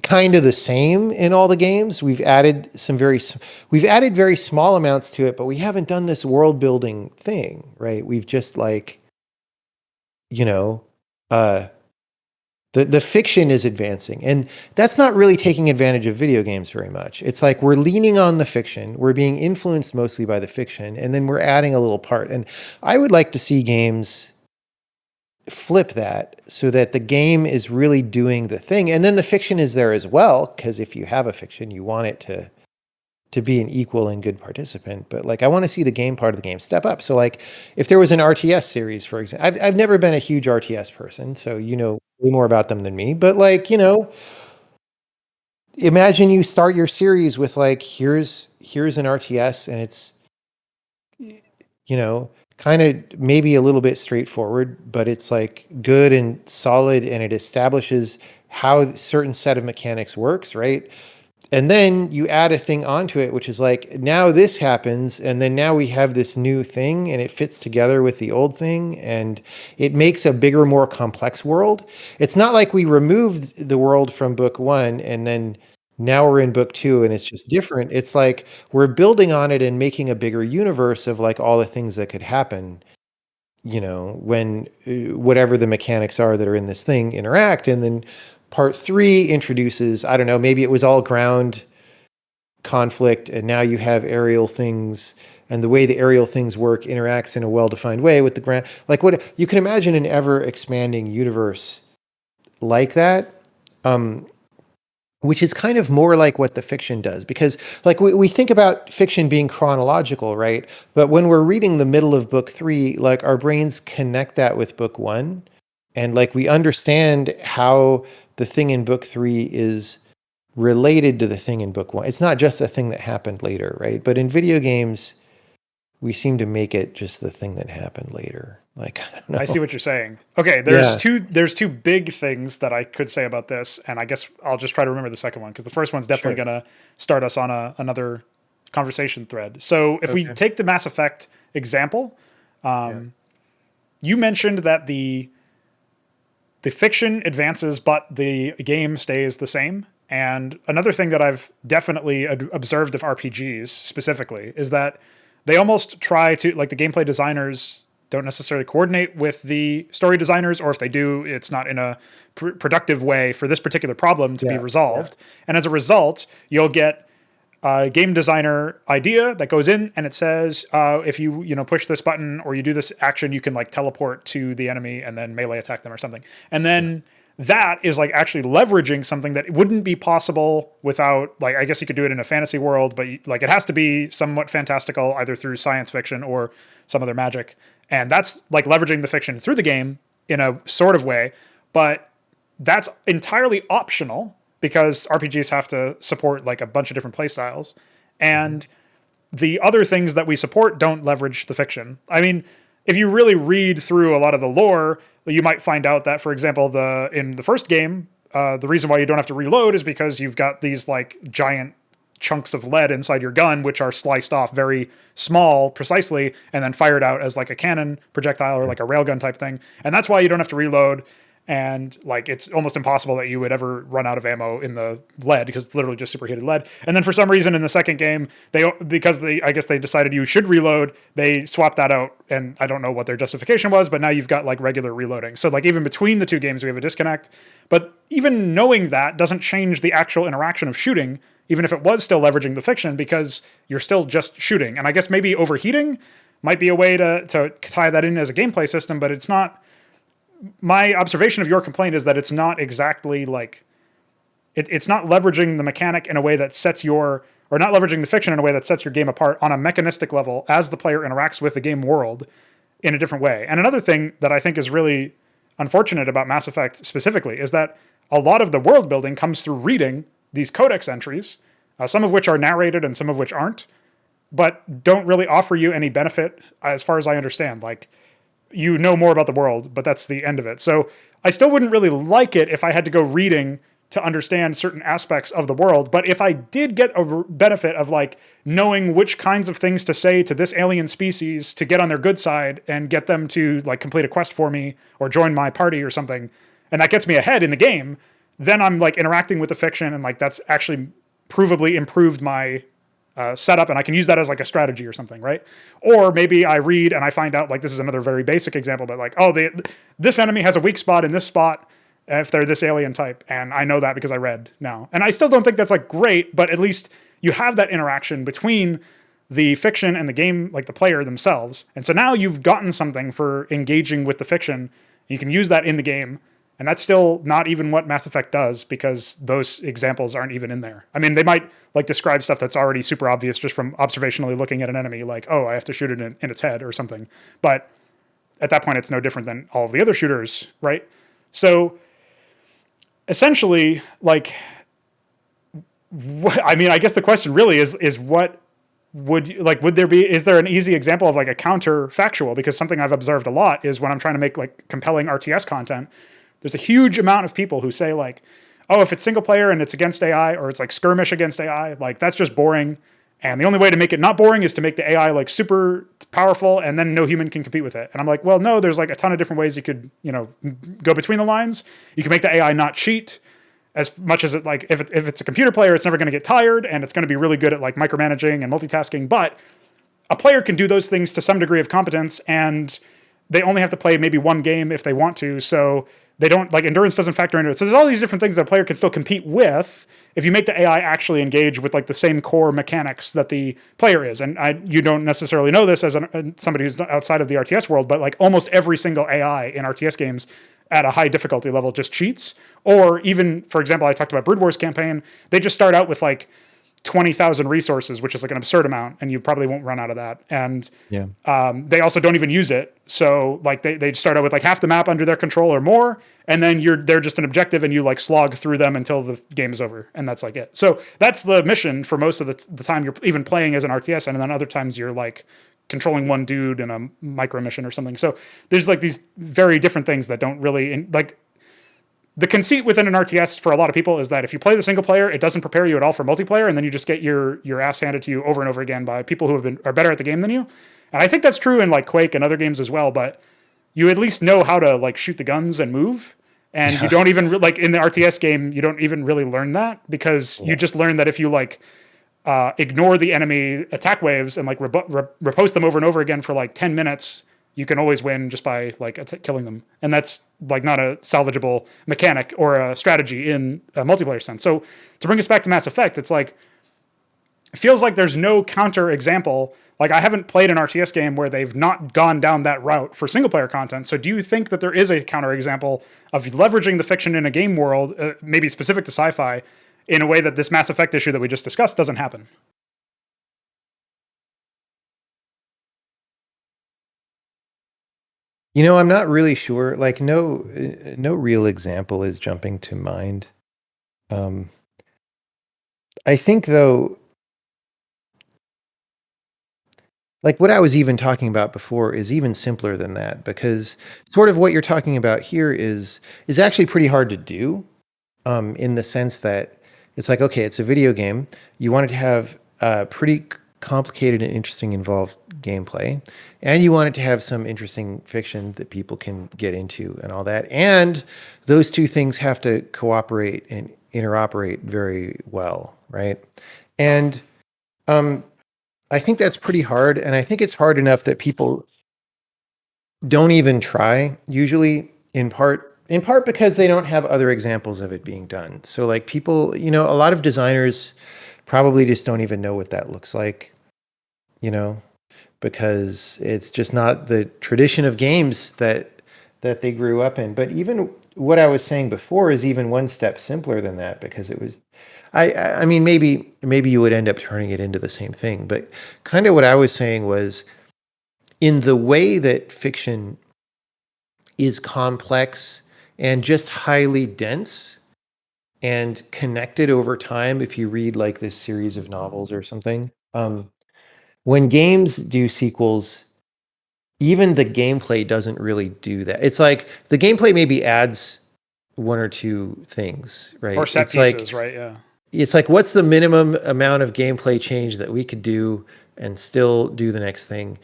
B: kind of the same in all the games. We've added very small amounts to it, but we haven't done this world building thing, right? We've just like, you know, uh the fiction is advancing, and that's not really taking advantage of video games very much. It's like we're leaning on the fiction, we're being influenced mostly by the fiction, and then we're adding a little part. And I would like to see games flip that so that the game is really doing the thing, and then the fiction is there as well, because if you have a fiction you want it to be an equal and good participant. But like I want to see the game part of the game step up. So like if there was an RTS series, for example, I've never been a huge RTS person, so you know way more about them than me, but like, imagine you start your series with like here's an RTS, and it's, kind of maybe a little bit straightforward, but it's like good and solid, and it establishes how a certain set of mechanics works, right? And then you add a thing onto it, which is like, now this happens, and then now we have this new thing, and it fits together with the old thing, and it makes a bigger, more complex world. It's not like we removed the world from book one and then Now we're in book 2 and it's just different. It's like we're building on it and making a bigger universe of like all the things that could happen, when whatever the mechanics are that are in this thing interact. And then part 3 introduces, I don't know, maybe it was all ground conflict and now you have aerial things, and the way the aerial things work interacts in a well-defined way with the ground. Like, what you can imagine an ever expanding universe like that. Which is kind of more like what the fiction does, because like we think about fiction being chronological, right? But when we're reading the middle of book 3, like our brains connect that with book 1, and like we understand how the thing in book 3 is related to the thing in book 1. It's not just a thing that happened later, right? But in video games, we seem to make it just the thing that happened later. Like, I don't
A: I see
B: know.
A: what you're saying. Okay, there's
B: Yeah,
A: two big things that I could say about this, and I guess I'll just try to remember the second one because the first one's definitely
B: sure.
A: going to start us on another conversation thread. So if we
B: Okay.
A: take the Mass Effect example,
B: Yeah.
A: you mentioned that the fiction advances, but the game stays the same. And another thing that I've definitely observed of RPGs specifically is that they almost try to, like, the gameplay designers don't necessarily coordinate with the story designers, or if they do, it's not in a productive way for this particular problem to be
B: Yeah. Yeah.
A: resolved. And as a result, you'll get a game designer idea that goes in and it says, if you push this button or you do this action, you can like teleport to the enemy and then melee attack them or something. And
B: Yeah.
A: then that is like actually leveraging something that wouldn't be possible without, like, I guess you could do it in a fantasy world, but like it has to be somewhat fantastical either through science fiction or some other magic. And that's like leveraging the fiction through the game in a sort of way, but that's entirely optional because RPGs have to support like a bunch of different playstyles.
B: Mhm.
A: And the other things that we support don't leverage the fiction. I mean, if you really read through a lot of the lore, you might find out that, for example, in the first game, the reason why you don't have to reload is because you've got these like giant chunks of lead inside your gun, which are sliced off very small, precisely, and then fired out as like a cannon projectile or like a railgun type thing. And that's why you don't have to reload. And like it's almost impossible that you would ever run out of ammo in the lead because it's literally just superheated lead. And then for some reason in the second game, I guess they decided you should reload, they swapped that out, and I don't know what their justification was, but now you've got like regular reloading. So like even between the two games we have a disconnect. But even knowing that doesn't change the actual interaction of shooting, even if it was still leveraging the fiction, because you're still just shooting. And I guess maybe overheating might be a way to tie that in as a gameplay system, but it's not. My observation of your complaint is that it's not exactly like it's not leveraging the mechanic in a way that sets your, or not leveraging the fiction in a way that sets your game apart on a mechanistic level as the player interacts with the game world in a different way. And another thing that I think is really unfortunate about Mass Effect specifically is that a lot of the world building comes through reading these codex entries, some of which are narrated and some of which aren't, but don't really offer you any benefit as far as I understand. Like, you know more about the world, but that's the end of it. So I still wouldn't really like it if I had to go reading to understand certain aspects of the world. But if I did get a benefit of like knowing which kinds of things to say to this alien species to get on their good side and get them to like complete a quest for me or join my party or something, and that gets me ahead in the game, then I'm like interacting with the fiction and like that's actually provably improved my setup, and I can use that as like a strategy or something, right? Or maybe I read and I find out, like, this is another very basic example, but like, oh, this enemy has a weak spot in this spot if they're this alien type, and I know that because I read now. And I still don't think that's like great, but at least you have that interaction between the fiction and the game, like the player themselves. And so now you've gotten something for engaging with the fiction. You can use that in the game. And that's still not even what Mass Effect does because those examples aren't even in there. I mean, they might like describe stuff that's already super obvious just from observationally looking at an enemy, like, oh, I have to shoot it in its head or something. But at that point, it's no different than all of the other shooters, right? So essentially, like, I mean, I guess the question really is what would there be, is there an easy example of like a counterfactual? Because something I've observed a lot is when I'm trying to make like compelling RTS content, there's a huge amount of people who say like, oh, if it's single player and it's against AI or it's like skirmish against AI, like that's just boring. And the only way to make it not boring is to make the AI like super powerful and then no human can compete with it. And I'm like, well, no, there's like a ton of different ways you could, go between the lines. You can make the AI not cheat. as much as it like if it's a computer player, it's never going to get tired and it's going to be really good at like micromanaging and multitasking. But a player can do those things to some degree of competence, and they only have to play maybe one game if they want to. So they don't like endurance doesn't factor into it. So there's all these different things that a player can still compete with if you make the AI actually engage with like the same core mechanics that the player is. And you don't necessarily know this as somebody who's outside of the RTS world, but like almost every single AI in RTS games at a high difficulty level just cheats. Or even, for example, I talked about Brood Wars campaign. They just start out with like 20,000 resources, which is like an absurd amount, and you probably won't run out of that. And
B: Yeah.
A: they also don't even use it. So like they start out with like half the map under their control or more, and then they're just an objective, and you like slog through them until the game is over, and that's like it. So that's the mission for most of the time you're even playing as an RTS, and then other times you're like controlling one dude in a micro mission or something. So there's like these very different things that don't really like. The conceit within an RTS for a lot of people is that if you play the single player, it doesn't prepare you at all for multiplayer, and then you just get your ass handed to you over and over again by people who are better at the game than you. And I think that's true in like Quake and other games as well. But you at least know how to like shoot the guns and move, and you don't even like in the RTS game you don't even really learn that because you just learn that if you like ignore the enemy attack waves and like repost them over and over again for like 10 minutes, you can always win just by like killing them. And that's like not a salvageable mechanic or a strategy in a multiplayer sense. So to bring us back to Mass Effect, it's like, it feels like there's no counter example. Like I haven't played an RTS game where they've not gone down that route for single player content. So do you think that there is a counter example of leveraging the fiction in a game world, maybe specific to sci-fi, in a way that this Mass Effect issue that we just discussed doesn't happen?
B: I'm not really sure. Like, no real example is jumping to mind. Um, I think though, like what I was even talking about before is even simpler than that because sort of what you're talking about here is actually pretty hard to do, in the sense that it's like, okay, it's a video game. You want it to have pretty complicated and interesting involved gameplay, and you want it to have some interesting fiction that people can get into and all that. And those two things have to cooperate and interoperate very well, right? And I think that's pretty hard, and I think it's hard enough that people don't even try usually, in part because they don't have other examples of it being done. So like people, a lot of designers probably just don't even know what that looks like, you know, because it's just not the tradition of games that they grew up in. But even what I was saying before is even one step simpler than that because it was I mean maybe you would end up turning it into the same thing, but kind of what I was saying was in the way that fiction is complex and just highly dense and connected over time if you read like this series of novels or something. When games do sequels, even the gameplay doesn't really do that. It's like the gameplay maybe adds one or two things, right?
A: Or set pieces, right? Yeah.
B: It's like what's the minimum amount of gameplay change that we could do and still do the next thing?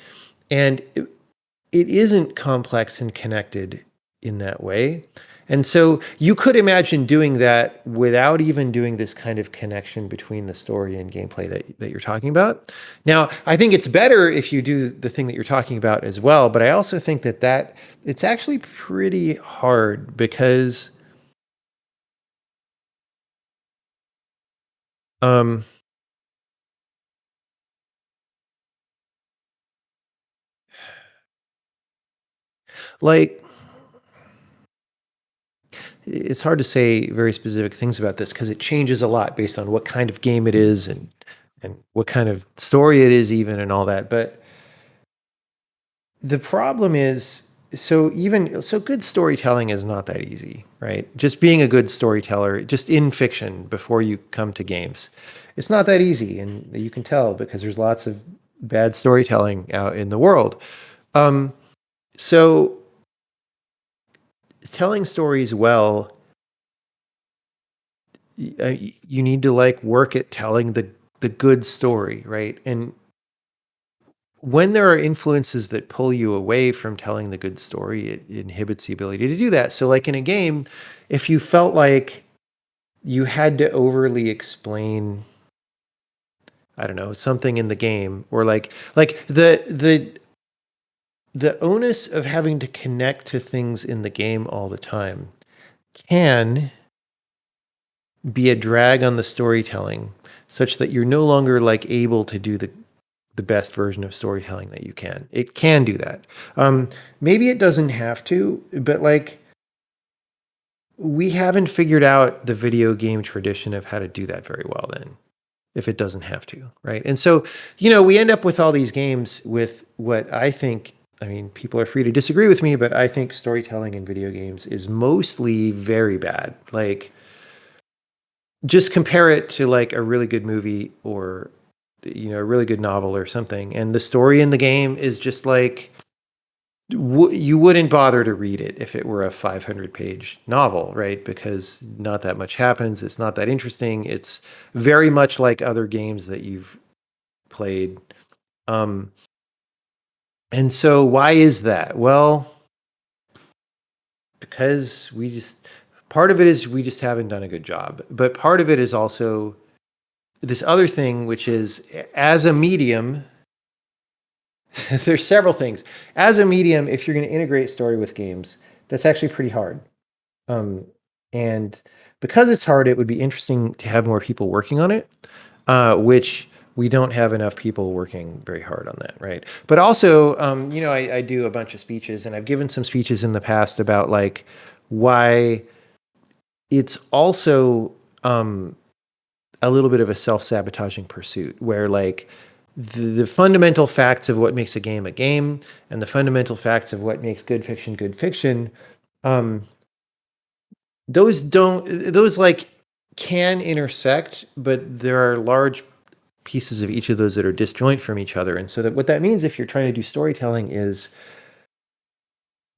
B: And it isn't complex and connected in that way. And so you could imagine doing that without even doing this kind of connection between the story and gameplay that you're talking about. Now, I think it's better if you do the thing that you're talking about as well, but I also think that it's actually pretty hard because um like it's hard to say very specific things about this because it changes a lot based on what kind of game it is and what kind of story it is even and all that. But the problem is so good storytelling is not that easy, right? Just being a good storyteller, just in fiction before you come to games, it's not that easy, and you can tell because there's lots of bad storytelling out in the world. So telling stories well, you need to like work at telling the good story, right? And when there are influences that pull you away from telling the good story, it inhibits the ability to do that. So like in a game, if you felt like you had to overly explain, I don't know, something in the game, or like the onus of having to connect to things in the game all the time can be a drag on the storytelling, such that you're no longer like able to do the best version of storytelling that you can. It can do that. Maybe it doesn't have to, but like we haven't figured out the video game tradition of how to do that very well then, if it doesn't have to, right? And so, we end up with all these games with what I think, I mean, people are free to disagree with me, but I think storytelling in video games is mostly very bad. Like, just compare it to like a really good movie, or a really good novel or something, and the story in the game is just like you wouldn't bother to read it if it were a 500-page novel, right? Because not that much happens. It's not that interesting. It's very much like other games that you've played. Um, and so why is that? Well, because part of it is we just haven't done a good job. But part of it is also this other thing, which is as a medium, there's several things. As a medium, if you're going to integrate story with games, that's actually pretty hard. And because it's hard, it would be interesting to have more people working on it, which we don't have enough people working very hard on that, right? But also, I do a bunch of speeches, and I've given some speeches in the past about like why it's also a little bit of a self-sabotaging pursuit, where like the fundamental facts of what makes a game, and the fundamental facts of what makes good fiction, um, those like can intersect, but there are large pieces of each of those that are disjoint from each other. And so that what that means, if you're trying to do storytelling, is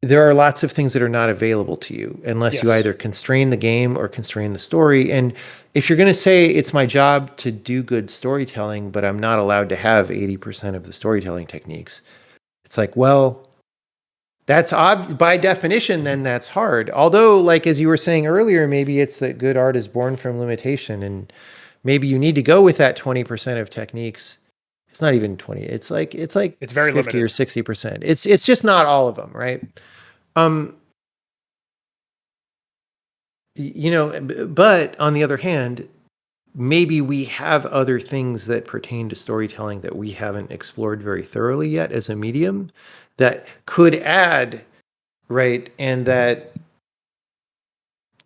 B: there are lots of things that are not available to you unless you
A: Yes.
B: either constrain the game or constrain the story. And if you're going to say it's my job to do good storytelling, but I'm not allowed to have 80% of the storytelling techniques, it's like, well, that's by definition, then that's hard. Although, like, as you were saying earlier, maybe it's that good art is born from limitation, and maybe you need to go with that 20% of techniques. It's not even 20. It's like
A: It's very
B: 50 or
A: limited.
B: 60%. It's just not all of them, right? Um, but on the other hand, maybe we have other things that pertain to storytelling that we haven't explored very thoroughly yet as a medium that could add, right? And that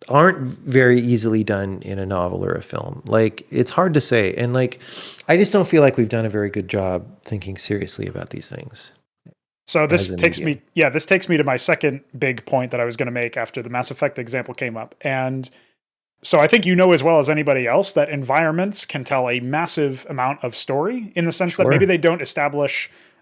B: aren't very easily done in a novel or a film. Like, it's hard to say. And like, I just don't feel like we've done a very good job thinking seriously about these things
A: So
B: as a medium.
A: this takes me to my second big point that I was going to make after the Mass Effect example came up. And so I think you know as well as anybody else that environments can tell a massive amount of story, in the sense that maybe
B: Sure.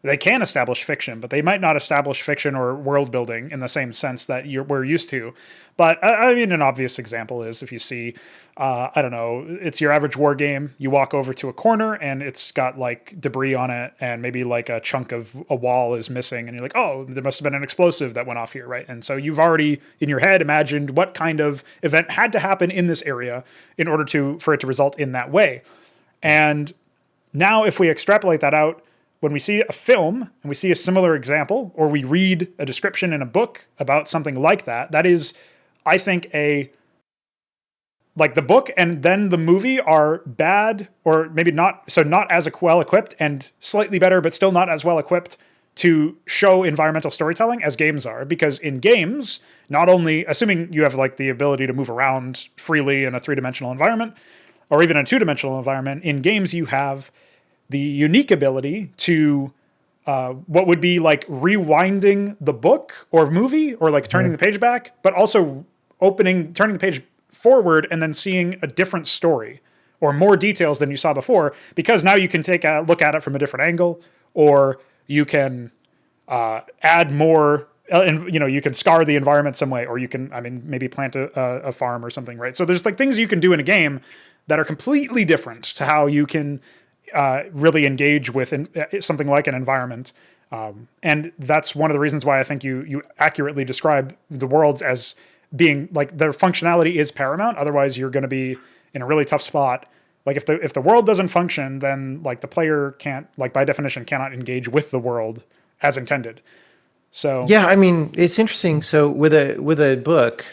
A: they can establish fiction, but they might not establish fiction or world building in the same sense that we're used to. But I mean, an obvious example is if you see, I don't know, it's your average war game. You walk over to a corner and it's got like debris on it, and maybe like a chunk of a wall is missing, and you're like, oh, there must have been an explosive that went off here, right? And so you've already in your head imagined what kind of event had to happen in this area in order for it to result in that way. And now, if we extrapolate that out, when we see a film and we see a similar example, or we read a description in a book about something like that, that is, I think, like the book and then the movie are bad, or maybe not as well equipped, and slightly better, but still not as well equipped to show environmental storytelling as games are. Because in games, not only, assuming you have like the ability to move around freely in a three-dimensional environment, or even a two-dimensional environment, in games you have the unique ability to what would be like rewinding the book or movie, or like turning
B: Mhm.
A: the page back, but also turning the page forward and then seeing a different story or more details than you saw before, because now you can take a look at it from a different angle, or you can add more. And you can scar the environment some way, or you can, I mean, maybe plant a farm or something, right? So there's like things you can do in a game that are completely different to how you can really engage with something like an environment. And that's one of the reasons why I think you accurately describe the worlds as being like their functionality is paramount. Otherwise, you're going to be in a really tough spot. Like if the world doesn't function, then like the player can't, like by definition, cannot engage with the world as intended. So
B: Yeah, I mean, it's interesting. So with a book,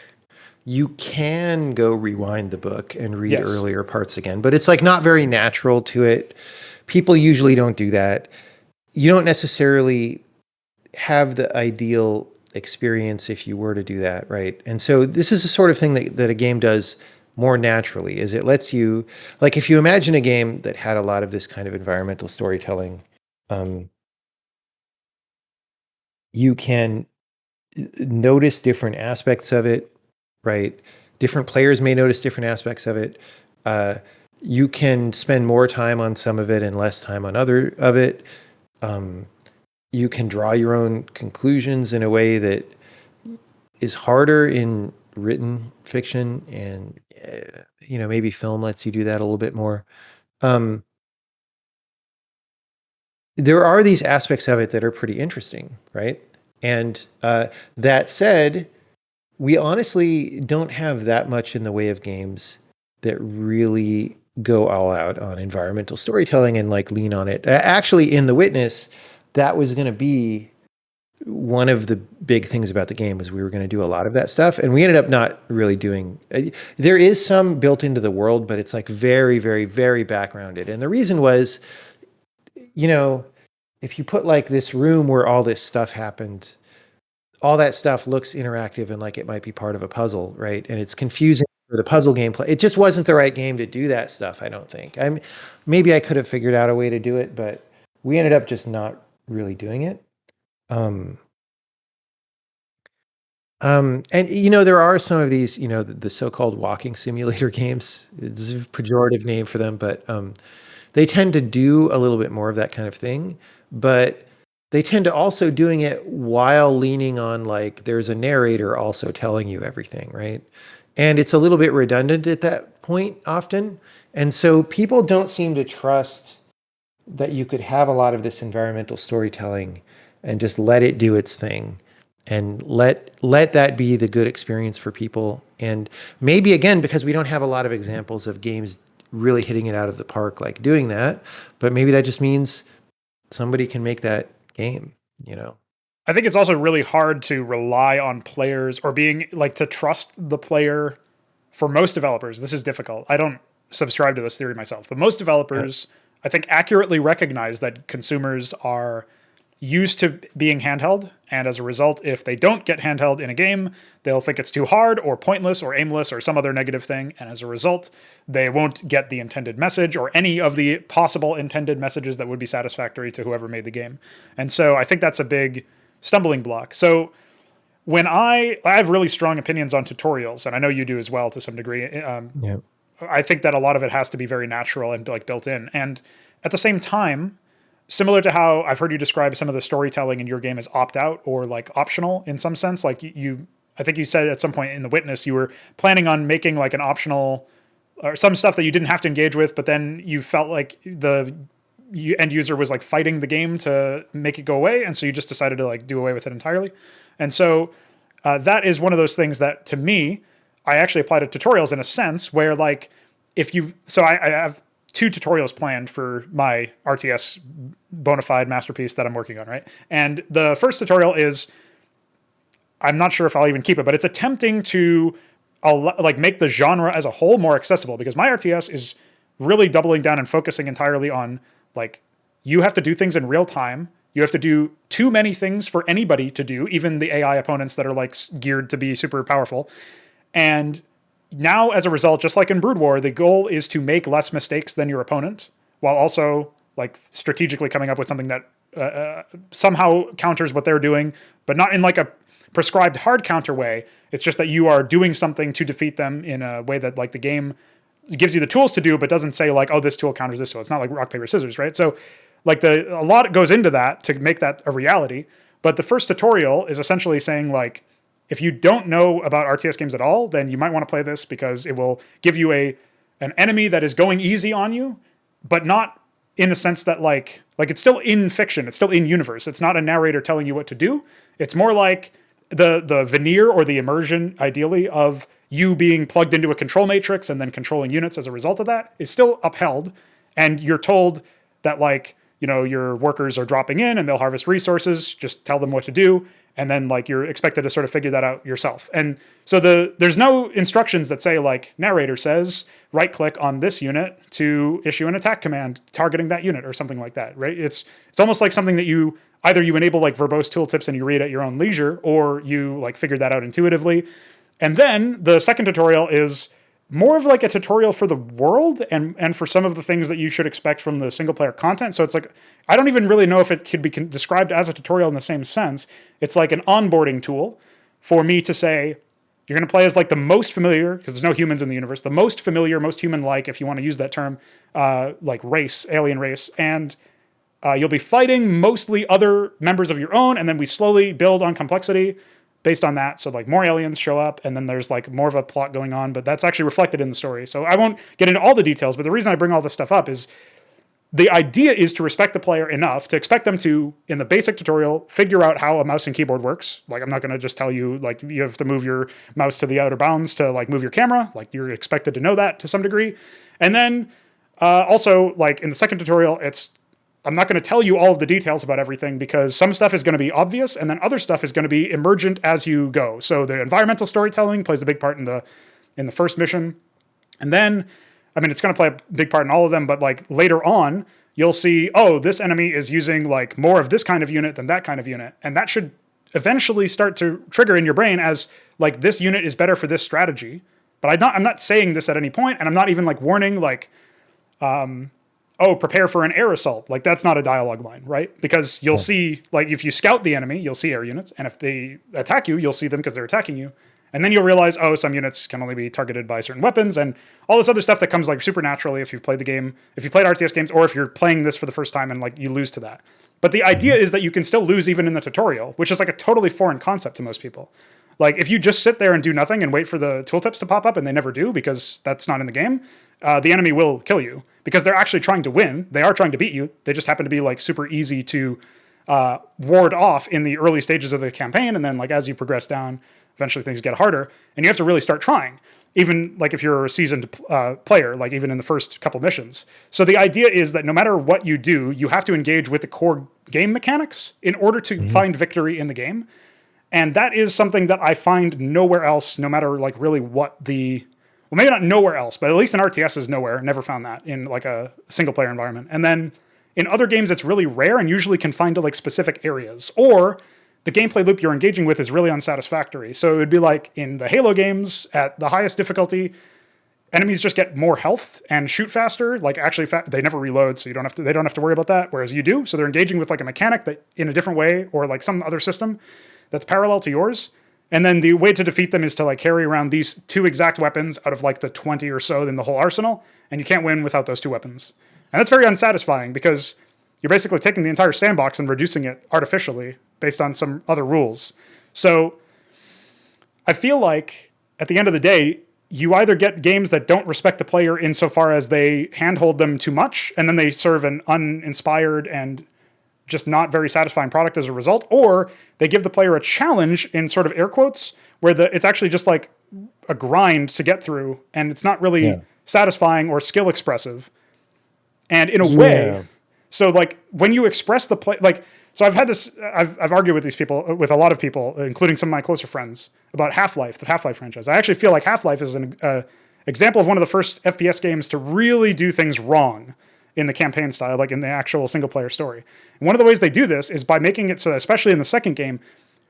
B: you can go rewind the book and read
A: yes,
B: earlier parts again, but it's like not very natural to it. People usually don't do that. You don't necessarily have the ideal experience if you were to do that, right? And so this is the sort of thing that a game does more naturally, is it lets you, like if you imagine a game that had a lot of this kind of environmental storytelling, um, you can notice different aspects of it, right? Different players may notice different aspects of it. Uh, you can spend more time on some of it and less time on other of it. Um, you can draw your own conclusions in a way that is harder in written fiction, and maybe film lets you do that a little bit more. Um, there are these aspects of it that are pretty interesting, right? And that said, we honestly don't have that much in the way of games that really go all out on environmental storytelling and like lean on it. Actually, in The Witness, that was going to be one of the big things about the game, was we were going to do a lot of that stuff, and we ended up not really doing. There is some built into the world, but it's like very, very, very backgrounded. And the reason was, you know, if you put like this room where all this stuff happened, all that stuff looks interactive and like it might be part of a puzzle, right? And it's confusing for the puzzle gameplay. It just wasn't the right game to do that stuff, I don't think. Maybe I could have figured out a way to do it, but we ended up just not really doing it. Um, and there are some of these, the so-called walking simulator games. It's a pejorative name for them, but they tend to do a little bit more of that kind of thing. But they tend to also doing it while leaning on like there's a narrator also telling you everything, right? And it's a little bit redundant at that point often. And so people don't seem to trust that you could have a lot of this environmental storytelling and just let it do its thing, and let that be the good experience for people. And maybe again, because we don't have a lot of examples of games really hitting it out of the park like doing that, but maybe that just means somebody can make that game.
A: I think it's also really hard to rely on players or being like to trust the player. For most developers, this is difficult. I don't subscribe to this theory myself, but most
B: Yeah.
A: developers, I think, accurately recognize that consumers are used to being handheld. And as a result, if they don't get handheld in a game, they'll think it's too hard or pointless or aimless or some other negative thing. And as a result, they won't get the intended message or any of the possible intended messages that would be satisfactory to whoever made the game. And so I think that's a big stumbling block. So when I have really strong opinions on tutorials, and I know you do as well to some degree.
B: Yeah.
A: I think that a lot of it has to be very natural and like built in. And at the same time, similar to how I've heard you describe some of the storytelling in your game as opt out or like optional in some sense, like I think you said at some point in The Witness, you were planning on making like an optional or some stuff that you didn't have to engage with, but then you felt like the end user was like fighting the game to make it go away. And so you just decided to like do away with it entirely. And so that is one of those things that to me, I actually apply to tutorials in a sense where like if you so I have two tutorials planned for my RTS bona fide masterpiece that I'm working on, right? And the first tutorial is I'm not sure if I'll even keep it, but it's attempting to like make the genre as a whole more accessible because my RTS is really doubling down and focusing entirely on like you have to do things in real time. You have to do too many things for anybody to do, even the AI opponents that are like geared to be super powerful. And now, as a result, just like in Brood War, the goal is to make less mistakes than your opponent, while also like strategically coming up with something that somehow counters what they're doing, but not in like a prescribed hard counter way. It's just that you are doing something to defeat them in a way that like the game gives you the tools to do, but doesn't say like, oh, this tool counters this tool. It's not like rock, paper, scissors, right? So like a lot goes into that to make that a reality. But the first tutorial is essentially saying like, if you don't know about RTS games at all, then you might want to play this because it will give you an enemy that is going easy on you, but not in a sense that like it's still in fiction, it's still in universe. It's not a narrator telling you what to do. It's more like the veneer or the immersion, ideally, of you being plugged into a control matrix and then controlling units as a result of that is still upheld. And you're told that, like, you know, your workers are dropping in and they'll harvest resources, just tell them what to do. And then, like, you're expected to sort of figure that out yourself. And so there's no instructions that say, like, narrator says, right click on this unit to issue an attack command targeting that unit or something like that, right? It's almost like something that you either you enable like verbose tooltips and you read at your own leisure, or you like figure that out intuitively. And then the second tutorial is more of like a tutorial for the world and for some of the things that you should expect from the single player content. So it's like, I don't even really know if it could be described as a tutorial in the same sense. It's like an onboarding tool for me to say, you're going to play as like the most familiar, because there's no humans in the universe, the most familiar, most human-like, if you want to use that term, like race, alien race. And you'll be fighting mostly other members of your own, and then we slowly build on complexity based on that. So like more aliens show up, and then there's like more of a plot going on, but that's actually reflected in the story. So I won't get into all the details, but the reason I bring all this stuff up is the idea is to respect the player enough to expect them to, in the basic tutorial, figure out how a mouse and keyboard works. Like, I'm not going to just tell you, like, you have to move your mouse to the outer bounds to, like, move your camera. Like, you're expected to know that to some degree. And then also, like, in the second tutorial, I'm not going to tell you all of the details about everything, because some stuff is going to be obvious, and then other stuff is going to be emergent as you go. So the environmental storytelling plays a big part in the first mission. And then, I mean, it's going to play a big part in all of them, but like later on, you'll see, oh, this enemy is using like more of this kind of unit than that kind of unit. And that should eventually start to trigger in your brain as like, this unit is better for this strategy. But I'm not saying this at any point, and I'm not even like warning like, oh, prepare for an air assault. Like, that's not a dialogue line, right? Because you'll see, like, if you scout the enemy, you'll see air units. And if they attack you, you'll see them because they're attacking you. And then you'll realize, oh, some units can only be targeted by certain weapons and all this other stuff that comes like super naturally if you've played the game, if you played RTS games, or if you're playing this for the first time and like you lose to that. But the idea is that you can still lose even in the tutorial, which is like a totally foreign concept to most people. Like, if you just sit there and do nothing and wait for the tooltips to pop up, and they never do because that's not in the game, the enemy will kill you because they're actually trying to win. They are trying to beat you. They just happen to be like super easy to ward off in the early stages of the campaign. And then like as you progress down, eventually things get harder, and you have to really start trying. Even like if you're a seasoned player, like even in the first couple missions. So the idea is that no matter what you do, you have to engage with the core game mechanics in order to find victory in the game. And that is something that I find nowhere else, no matter like really what the, well, maybe not nowhere else, but at least in RTSs, nowhere. Never found that in like a single player environment. And then in other games, it's really rare and usually confined to like specific areas, or the gameplay loop you're engaging with is really unsatisfactory. So it would be like in the Halo games at the highest difficulty, enemies just get more health and shoot faster. Like actually, they never reload, so they don't have to worry about that. Whereas you do. So they're engaging with like a mechanic that in a different way, or like some other system that's parallel to yours. And then the way to defeat them is to like carry around these two exact weapons out of like the 20 or so in the whole arsenal. And you can't win without those two weapons. And that's very unsatisfying because you're basically taking the entire sandbox and reducing it artificially based on some other rules. So I feel like at the end of the day, you either get games that don't respect the player insofar as they handhold them too much, and then they serve an uninspired and just not very satisfying product as a result, or they give the player a challenge in sort of air quotes where it's actually just like a grind to get through, and it's not really satisfying or skill expressive. And in a way, so like when you express the play, like, so I've argued with these people, with a lot of people, including some of my closer friends, about Half-Life, the Half-Life franchise. I actually feel like Half-Life is an example of one of the first FPS games to really do things wrong in the campaign style, like in the actual single player story. And one of the ways they do this is by making it so that, especially in the second game,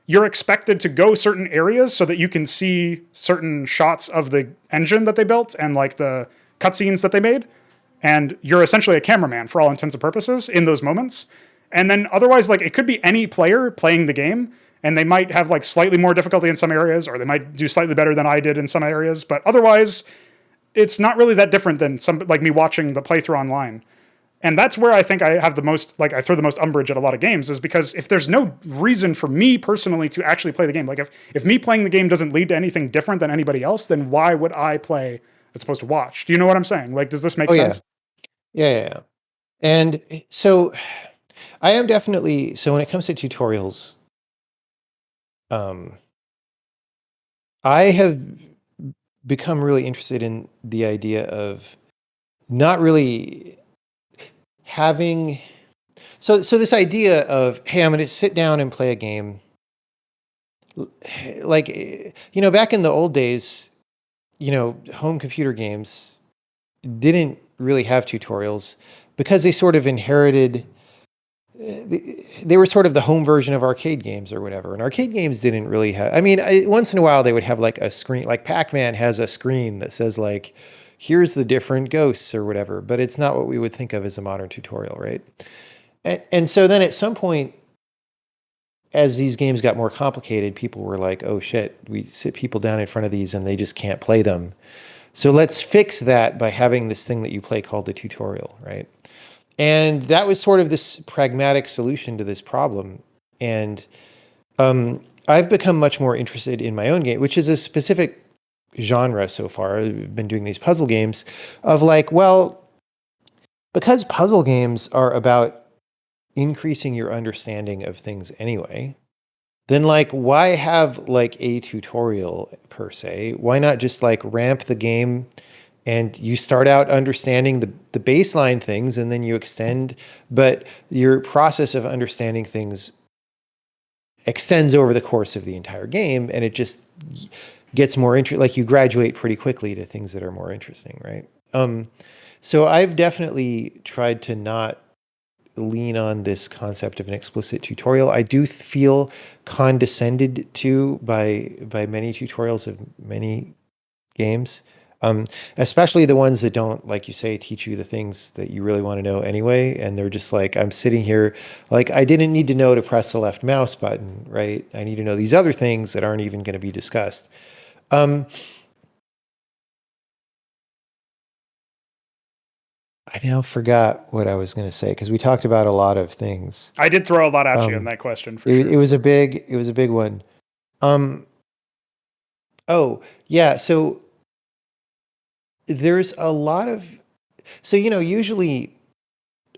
A: you're expected to go certain areas so that you can see certain shots of the engine that they built and like the cutscenes that they made. And you're essentially a cameraman for all intents and purposes in those moments. And then otherwise, like, it could be any player playing the game, and they might have like slightly more difficulty in some areas, or they might do slightly better than I did in some areas. But otherwise, it's not really that different than some, like me watching the playthrough online. And that's where I think I have the most, like, I throw the most umbrage at a lot of games, is because if there's no reason for me personally to actually play the game, like if me playing the game doesn't lead to anything different than anybody else, then why would I play as opposed to watch? Do you know what I'm saying? Like, does this make sense?
B: Yeah. And so I am definitely, so when it comes to tutorials, I have become really interested in the idea of not really having so this idea of, hey, I'm going to sit down and play a game. Like, back in the old days, home computer games didn't really have tutorials because they sort of inherited they were sort of the home version of arcade games or whatever. And arcade games didn't really have, I mean, once in a while they would have like a screen, like Pac-Man has a screen that says like, here's the different ghosts or whatever, but it's not what we would think of as a modern tutorial, right? And so then at some point, as these games got more complicated, people were like, oh shit, we sit people down in front of these and they just can't play them. So let's fix that by having this thing that you play called the tutorial, right? And that was sort of this pragmatic solution to this problem. And I've become much more interested in my own game, which is a specific genre so far. I've been doing these puzzle games of like, well, because puzzle games are about increasing your understanding of things anyway, then like why have like a tutorial per se? Why not just like ramp the game and you start out understanding the baseline things and then you extend, but your process of understanding things extends over the course of the entire game and it just gets more interesting. Like you graduate pretty quickly to things that are more interesting, right? So I've definitely tried to not lean on this concept of an explicit tutorial. I do feel condescended to by many tutorials of many games, especially the ones that don't, like you say, teach you the things that you really want to know anyway. And they're just like, I'm sitting here, like I didn't need to know to press the left mouse button, right? I need to know these other things that aren't even going to be discussed. Um, I now forgot what I was going to say because we talked about a lot of things.
A: I did throw a lot at you in
B: Um,
A: that question for
B: it
A: sure.
B: was a big one. Um, oh yeah, so there's a lot of so usually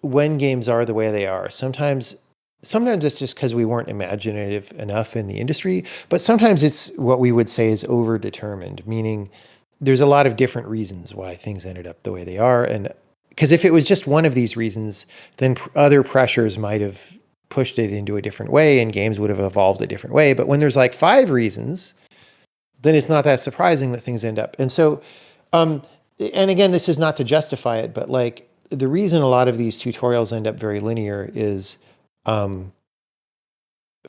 B: when games are the way they are, sometimes it's just because we weren't imaginative enough in the industry, but sometimes it's what we would say is overdetermined, meaning there's a lot of different reasons why things ended up the way they are. And because if it was just one of these reasons, then other pressures might have pushed it into a different way and games would have evolved a different way. But when there's like five reasons, then it's not that surprising that things end up. And so, um, and again, this is not to justify it, but like the reason a lot of these tutorials end up very linear is um,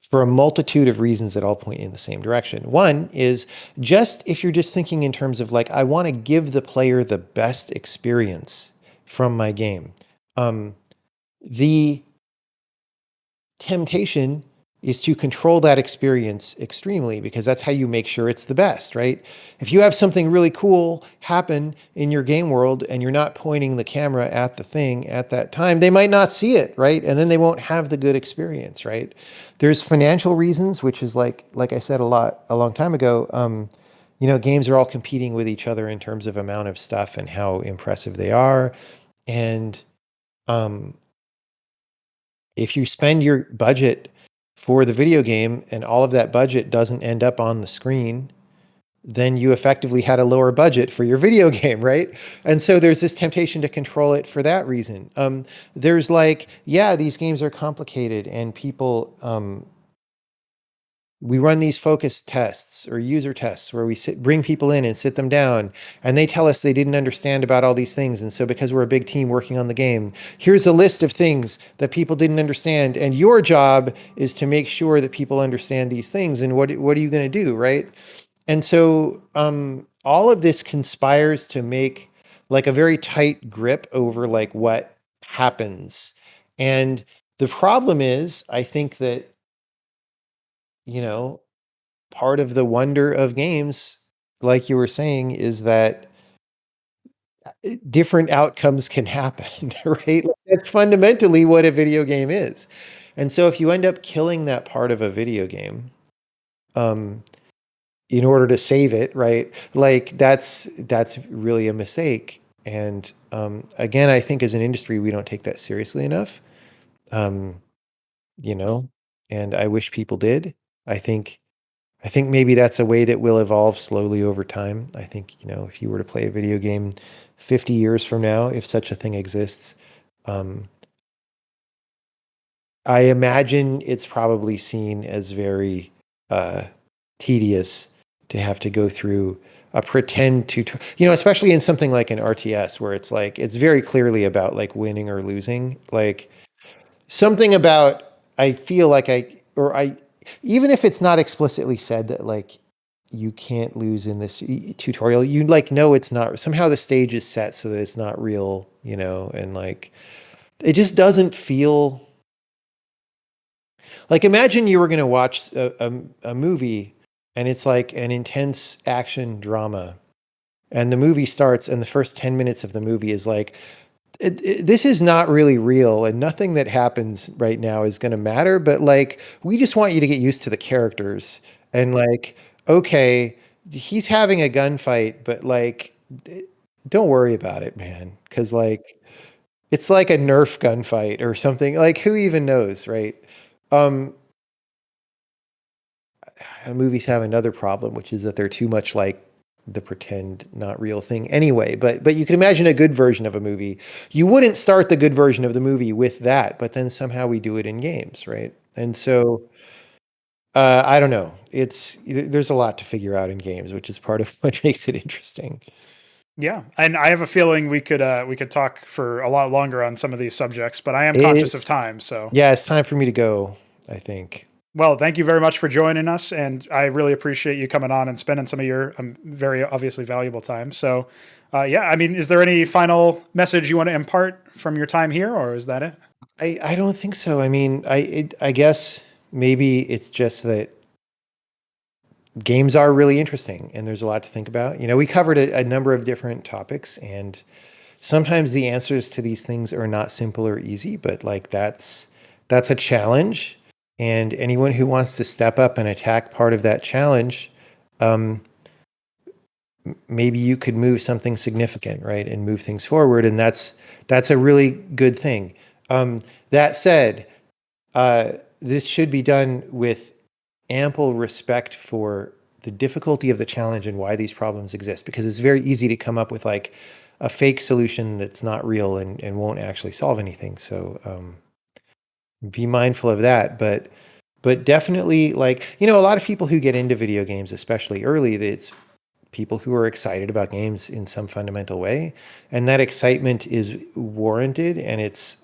B: for a multitude of reasons that all point in the same direction. One is just if you're just thinking in terms of like, I want to give the player the best experience from my game. The temptation is to control that experience extremely because that's how you make sure it's the best, right? If you have something really cool happen in your game world and you're not pointing the camera at the thing at that time, they might not see it, right? And then they won't have the good experience, right? There's financial reasons, which is like I said a long time ago. Games are all competing with each other in terms of amount of stuff and how impressive they are. And um, if you spend your budget for the video game and all of that budget doesn't end up on the screen, then you effectively had a lower budget for your video game, right? And so there's this temptation to control it for that reason. There's like, yeah, these games are complicated and people we run these focus tests or user tests where we bring people in and sit them down and they tell us they didn't understand about all these things. And so because we're a big team working on the game, here's a list of things that people didn't understand. And your job is to make sure that people understand these things. And what are you going to do? Right. And so all of this conspires to make like a very tight grip over like what happens. And the problem is, I think that, you know, part of the wonder of games, like you were saying, is that different outcomes can happen, right? Like, that's fundamentally what a video game is. And so if you end up killing that part of a video game, um, in order to save it, right? Like that's really a mistake. And again, I think as an industry, we don't take that seriously enough. Um, you know, and I wish people did. I think I think maybe that's a way that will evolve slowly over time. I think, if you were to play a video game 50 years from now, if such a thing exists, um, I imagine it's probably seen as very uh, tedious to have to go through a pretend especially in something like an RTS where it's like, it's very clearly about like winning or losing. Like something about, I feel like even if it's not explicitly said that like you can't lose in this tutorial, you like know it's not, somehow the stage is set so that it's not real, and like it just doesn't feel like, imagine you were going to watch a movie and it's like an intense action drama. And the movie starts, and the first 10 minutes of the movie is like, this is not really real, and nothing that happens right now is going to matter. But like, we just want you to get used to the characters. And like, okay, he's having a gunfight, but like, don't worry about it, man. Cause like, it's like a Nerf gunfight or something. Like, who even knows, right? Um, Movies have another problem, which is that they're too much like the pretend not real thing anyway. But you can imagine a good version of a movie. You wouldn't start the good version of the movie with that, but then somehow we do it in games, right? And so I don't know. There's a lot to figure out in games, which is part of what makes it interesting.
A: Yeah, and I have a feeling we could talk for a lot longer on some of these subjects, but I am conscious of
B: It's
A: time, so
B: Yeah, it's time for me to go, I think.
A: well, thank you very much for joining us, and I really appreciate you coming on and spending some of your very obviously valuable time. So, yeah, I mean, is there any final message you want to impart from your time here, or is that it?
B: I don't think so. I mean, I guess maybe it's just that games are really interesting and there's a lot to think about. We covered a number of different topics, and sometimes the answers to these things are not simple or easy, but like that's a challenge. And anyone who wants to step up and attack part of that challenge, um, maybe you could move something significant, right? And move things forward. And that's a really good thing. That said, uh, this should be done with ample respect for the difficulty of the challenge and why these problems exist, because it's very easy to come up with like a fake solution that's not real and won't actually solve anything. So be mindful of that. But definitely, like, a lot of people who get into video games, especially early, it's people who are excited about games in some fundamental way, and that excitement is warranted, and it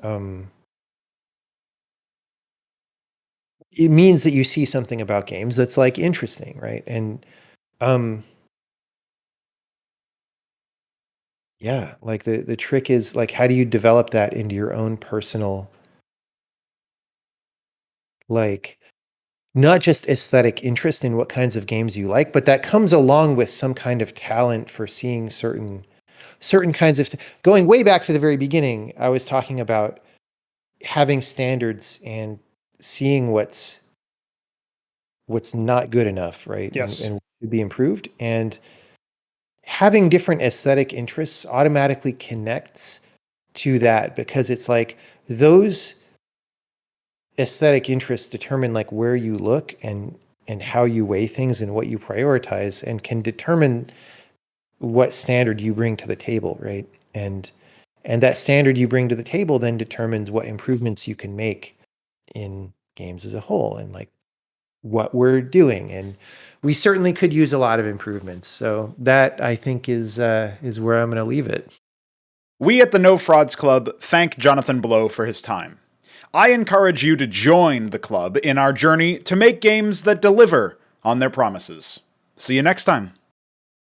B: means that you see something about games that's like interesting, right? And um yeah, like the trick is like, how do you develop that into your own personal, like, not just aesthetic interest in what kinds of games you like, but that comes along with some kind of talent for seeing certain kinds of going way back to the very beginning. I was talking about having standards and seeing what's not good enough, right?
A: Yes.
B: And to be improved. And having different aesthetic interests automatically connects to that, because it's like those aesthetic interests determine like where you look and how you weigh things and what you prioritize, and can determine what standard you bring to the table, right? And that standard you bring to the table then determines what improvements you can make in games as a whole, and like what we're doing. And we certainly could use a lot of improvements. So that, I think, is where I'm going to leave it.
A: We at the No Frauds Club thank Jonathan Blow for his time. I encourage you to join the club in our journey to make games that deliver on their promises. See you next time.